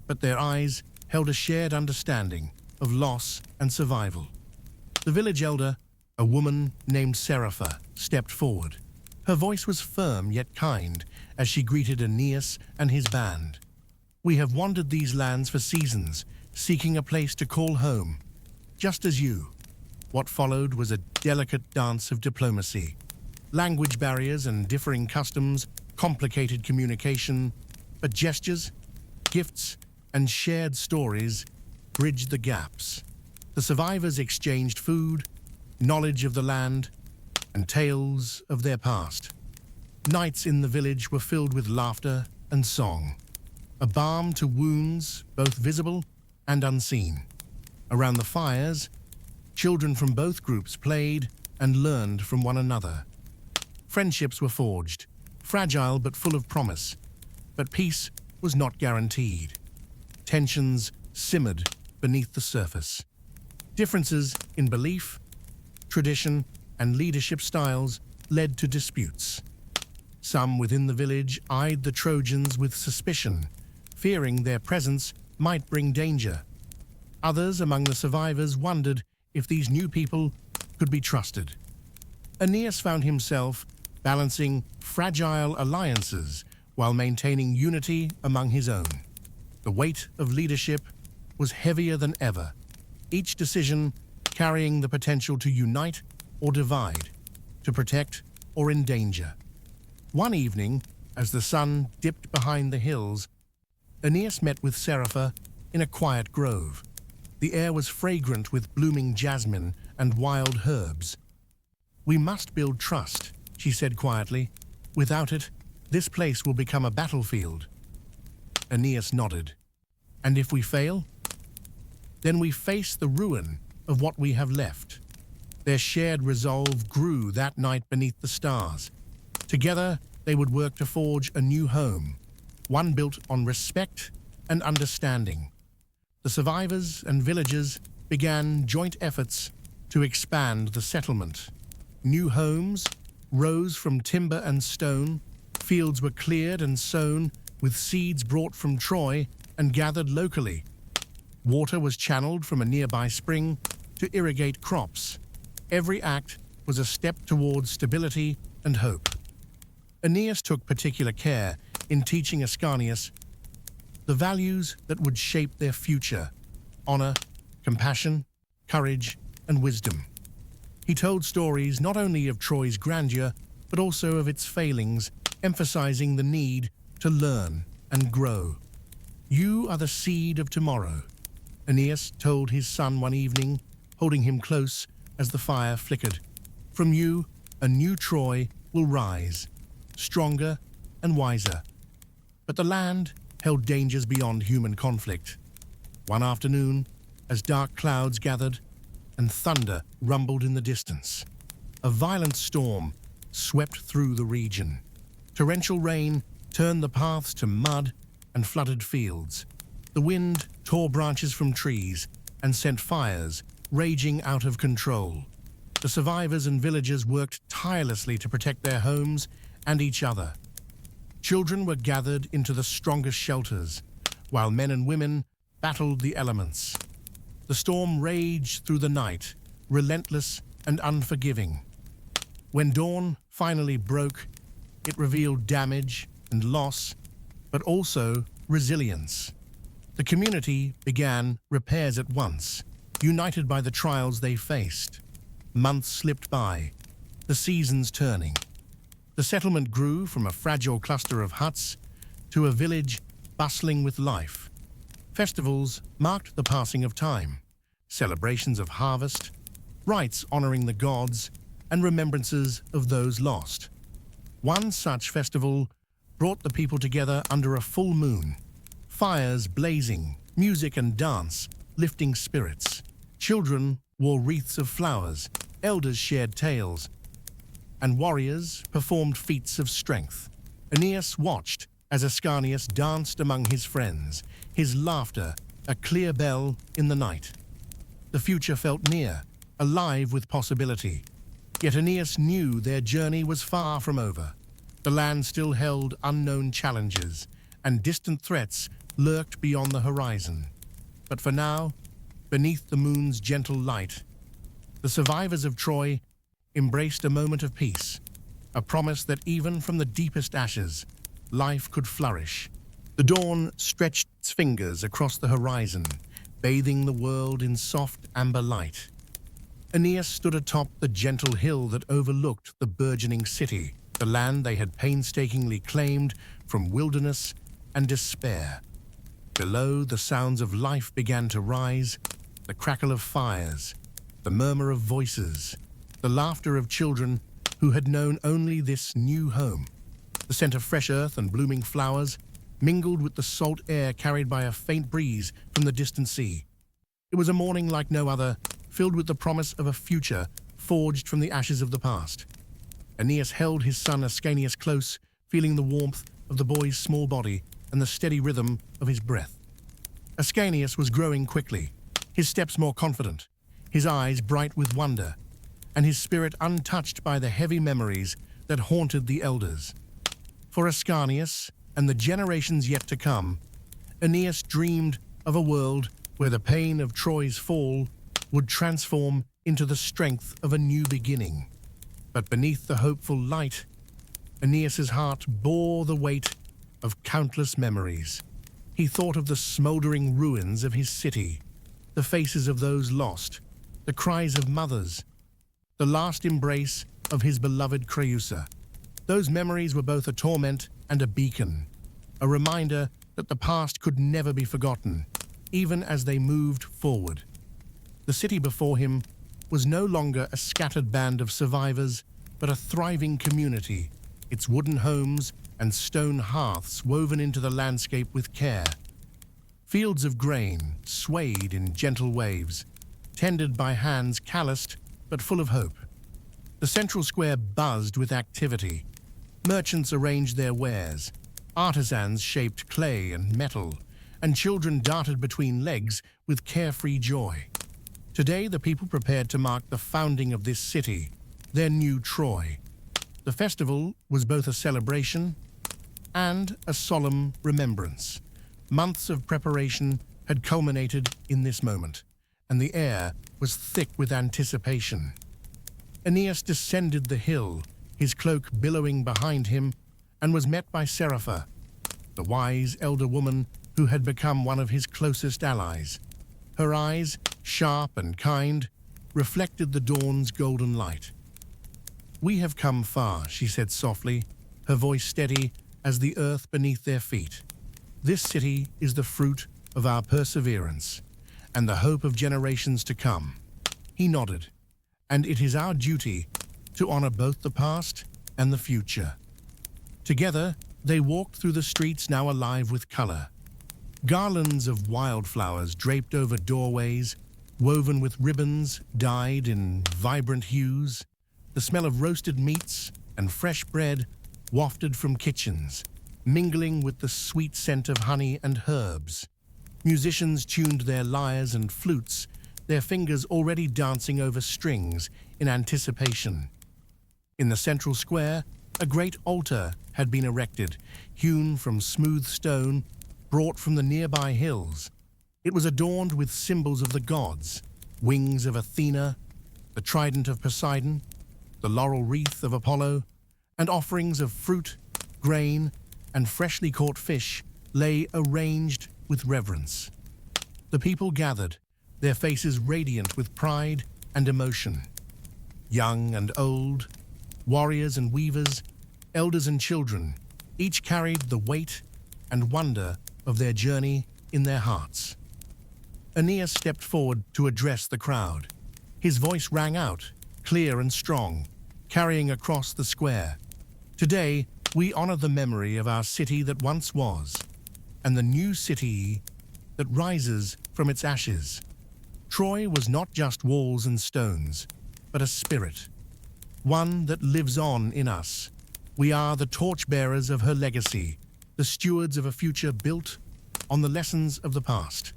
but their eyes held a shared understanding of loss and survival. The village elder, a woman named Serapha, stepped forward. Her voice was firm yet kind as she greeted Aeneas and his band. "We have wandered these lands for seasons, seeking a place to call home, just as you." What followed was a delicate dance of diplomacy. Language barriers and differing customs complicated communication, but gestures, gifts, and shared stories bridged the gaps. The survivors exchanged food, knowledge of the land, and tales of their past. Nights in the village were filled with laughter and song, a balm to wounds both visible and unseen. Around the fires, children from both groups played and learned from one another. Friendships were forged, fragile but full of promise, but peace was not guaranteed. Tensions simmered beneath the surface. Differences in belief, tradition, and leadership styles led to disputes. Some within the village eyed the Trojans with suspicion, fearing their presence might bring danger. Others among the survivors wondered if these new people could be trusted. Aeneas found himself balancing fragile alliances while maintaining unity among his own. The weight of leadership was heavier than ever, each decision carrying the potential to unite or divide, to protect or endanger. One evening, as the sun dipped behind the hills, Aeneas met with Serapha in a quiet grove. The air was fragrant with blooming jasmine and wild herbs. "We must build trust," she said quietly. "Without it, this place will become a battlefield." Aeneas nodded. And if we fail? Then we face the ruin of what we have left. Their shared resolve grew that night beneath the stars. Together, they would work to forge a new home, one built on respect and understanding. The survivors and villagers began joint efforts to expand the settlement. New homes rose from timber and stone, fields were cleared and sown with seeds brought from Troy and gathered locally. Water was channeled from a nearby spring to irrigate crops. Every act was a step towards stability and hope. Aeneas took particular care in teaching Ascanius the values that would shape their future: honor, compassion, courage, and wisdom. He told stories not only of Troy's grandeur, but also of its failings, emphasizing the need to learn and grow. You are the seed of tomorrow, Aeneas told his son one evening, holding him close as the fire flickered. From you, a new Troy will rise, stronger and wiser. But the land held dangers beyond human conflict. One afternoon, as dark clouds gathered and thunder rumbled in the distance, a violent storm swept through the region. Torrential rain turned the paths to mud and flooded fields. The wind tore branches from trees and sent fires raging out of control. The survivors and villagers worked tirelessly to protect their homes and each other. Children were gathered into the strongest shelters, while men and women battled the elements. The storm raged through the night, relentless and unforgiving. When dawn finally broke, it revealed damage and loss, but also resilience. The community began repairs at once, united by the trials they faced. Months slipped by, the seasons turning. The settlement grew from a fragile cluster of huts to a village bustling with life. Festivals marked the passing of time, celebrations of harvest, rites honoring the gods, and remembrances of those lost. One such festival brought the people together under a full moon, fires blazing, music and dance lifting spirits. Children wore wreaths of flowers, elders shared tales, and warriors performed feats of strength. Aeneas watched as Ascanius danced among his friends, his laughter a clear bell in the night. The future felt near, alive with possibility. Yet Aeneas knew their journey was far from over. The land still held unknown challenges, and distant threats lurked beyond the horizon. But for now, beneath the moon's gentle light, the survivors of Troy embraced a moment of peace, a promise that even from the deepest ashes, life could flourish. The dawn stretched its fingers across the horizon, bathing the world in soft amber light. Aeneas stood atop the gentle hill that overlooked the burgeoning city, the land they had painstakingly claimed from wilderness and despair. Below, the sounds of life began to rise, the crackle of fires, the murmur of voices, the laughter of children who had known only this new home. The scent of fresh earth and blooming flowers mingled with the salt air carried by a faint breeze from the distant sea. It was a morning like no other, filled with the promise of a future forged from the ashes of the past. Aeneas held his son Ascanius close, feeling the warmth of the boy's small body and the steady rhythm of his breath. Ascanius was growing quickly, his steps more confident, his eyes bright with wonder, and his spirit untouched by the heavy memories that haunted the elders. For Ascanius and the generations yet to come, Aeneas dreamed of a world where the pain of Troy's fall would transform into the strength of a new beginning. But beneath the hopeful light, Aeneas's heart bore the weight of countless memories. He thought of the smoldering ruins of his city, the faces of those lost, the cries of mothers, the last embrace of his beloved Creusa. Those memories were both a torment and a beacon, a reminder that the past could never be forgotten, even as they moved forward. The city before him was no longer a scattered band of survivors, but a thriving community, its wooden homes and stone hearths woven into the landscape with care. Fields of grain swayed in gentle waves, tended by hands calloused but full of hope. The central square buzzed with activity. Merchants arranged their wares, artisans shaped clay and metal, and children darted between legs with carefree joy. Today, the people prepared to mark the founding of this city, their new Troy. The festival was both a celebration and a solemn remembrance. Months of preparation had culminated in this moment, and the air was thick with anticipation. Aeneas descended the hill, his cloak billowing behind him, and was met by Serapha, the wise elder woman who had become one of his closest allies. Her eyes, sharp and kind, reflected the dawn's golden light. "We have come far," she said softly, her voice steady as the earth beneath their feet. "This city is the fruit of our perseverance and the hope of generations to come." He nodded. "And it is our duty to honor both the past and the future." Together, they walked through the streets now alive with color. Garlands of wildflowers draped over doorways, woven with ribbons dyed in vibrant hues. The smell of roasted meats and fresh bread wafted from kitchens, mingling with the sweet scent of honey and herbs. Musicians tuned their lyres and flutes, their fingers already dancing over strings in anticipation. In the central square, a great altar had been erected, hewn from smooth stone, brought from the nearby hills. It was adorned with symbols of the gods, wings of Athena, the trident of Poseidon, the laurel wreath of Apollo, and offerings of fruit, grain, and freshly caught fish lay arranged with reverence. The people gathered, their faces radiant with pride and emotion. Young and old, warriors and weavers, elders and children, each carried the weight and wonder of their journey in their hearts. Aeneas stepped forward to address the crowd. His voice rang out, clear and strong, carrying across the square. "Today, we honor the memory of our city that once was, and the new city that rises from its ashes. Troy was not just walls and stones, but a spirit, one that lives on in us. We are the torchbearers of her legacy, the stewards of a future built on the lessons of the past."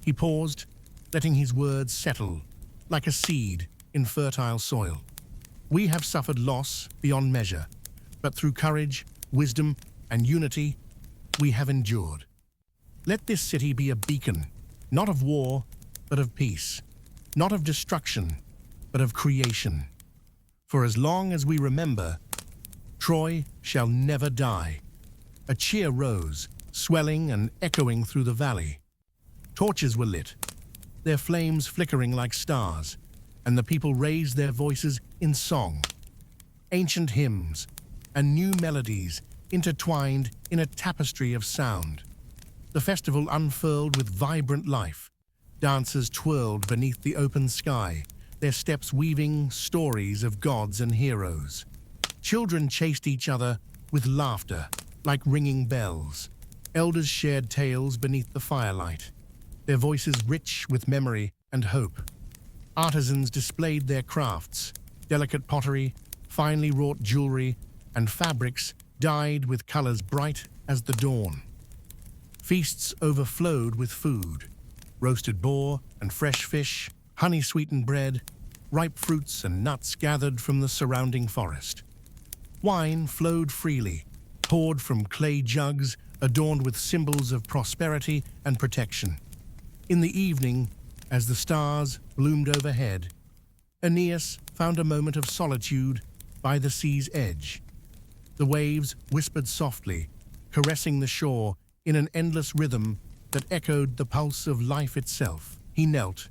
He paused, letting his words settle like a seed in fertile soil. "We have suffered loss beyond measure, but through courage, wisdom, and unity, we have endured. Let this city be a beacon, not of war, but of peace, not of destruction, but of creation. For as long as we remember, Troy shall never die." A cheer rose, swelling and echoing through the valley. Torches were lit, their flames flickering like stars, and the people raised their voices in song. Ancient hymns and new melodies intertwined in a tapestry of sound. The festival unfurled with vibrant life. Dancers twirled beneath the open sky, their steps weaving stories of gods and heroes. Children chased each other with laughter, like ringing bells. Elders shared tales beneath the firelight, their voices rich with memory and hope. Artisans displayed their crafts, delicate pottery, finely wrought jewelry, and fabrics dyed with colors bright as the dawn. Feasts overflowed with food, roasted boar and fresh fish, honey-sweetened bread, ripe fruits and nuts gathered from the surrounding forest. Wine flowed freely, poured from clay jugs adorned with symbols of prosperity and protection. In the evening, as the stars bloomed overhead, Aeneas found a moment of solitude by the sea's edge. The waves whispered softly, caressing the shore in an endless rhythm that echoed the pulse of life itself. He knelt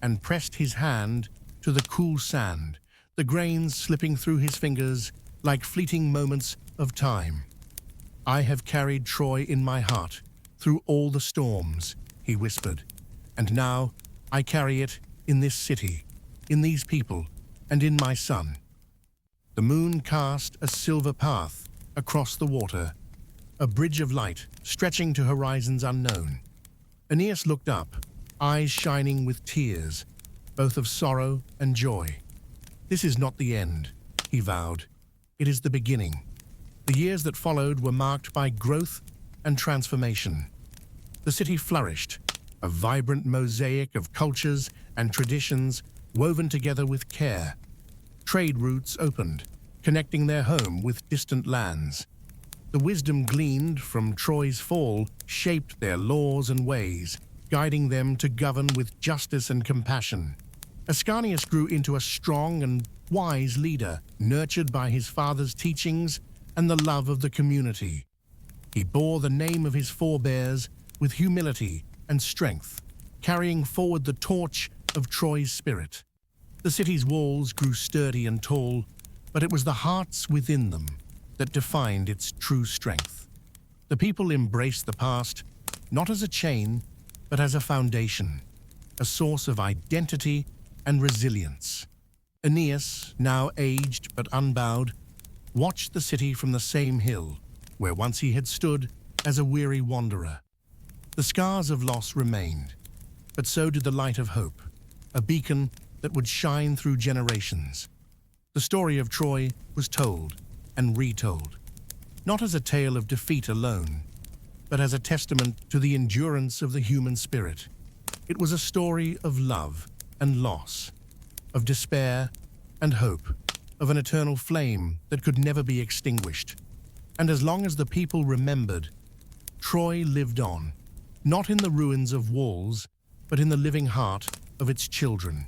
and pressed his hand to the cool sand, the grains slipping through his fingers like fleeting moments of time. "I have carried Troy in my heart through all the storms," he whispered, "and now I carry it in this city, in these people, and in my son." The moon cast a silver path across the water, a bridge of light stretching to horizons unknown. Aeneas looked up, eyes shining with tears, both of sorrow and joy. "This is not the end," he vowed. "It is the beginning." The years that followed were marked by growth and transformation. The city flourished, a vibrant mosaic of cultures and traditions woven together with care. Trade routes opened, connecting their home with distant lands. The wisdom gleaned from Troy's fall shaped their laws and ways, guiding them to govern with justice and compassion. Ascanius grew into a strong and wise leader, nurtured by his father's teachings and the love of the community. He bore the name of his forebears with humility and strength, carrying forward the torch of Troy's spirit. The city's walls grew sturdy and tall, but it was the hearts within them that defined its true strength. The people embraced the past, not as a chain, but as a foundation, a source of identity and resilience. Aeneas, now aged but unbowed, watched the city from the same hill, where once he had stood as a weary wanderer. The scars of loss remained, but so did the light of hope, a beacon that would shine through generations. The story of Troy was told and retold, not as a tale of defeat alone, but as a testament to the endurance of the human spirit. It was a story of love and loss, of despair and hope, of an eternal flame that could never be extinguished. And as long as the people remembered, Troy lived on, not in the ruins of walls, but in the living heart of its children.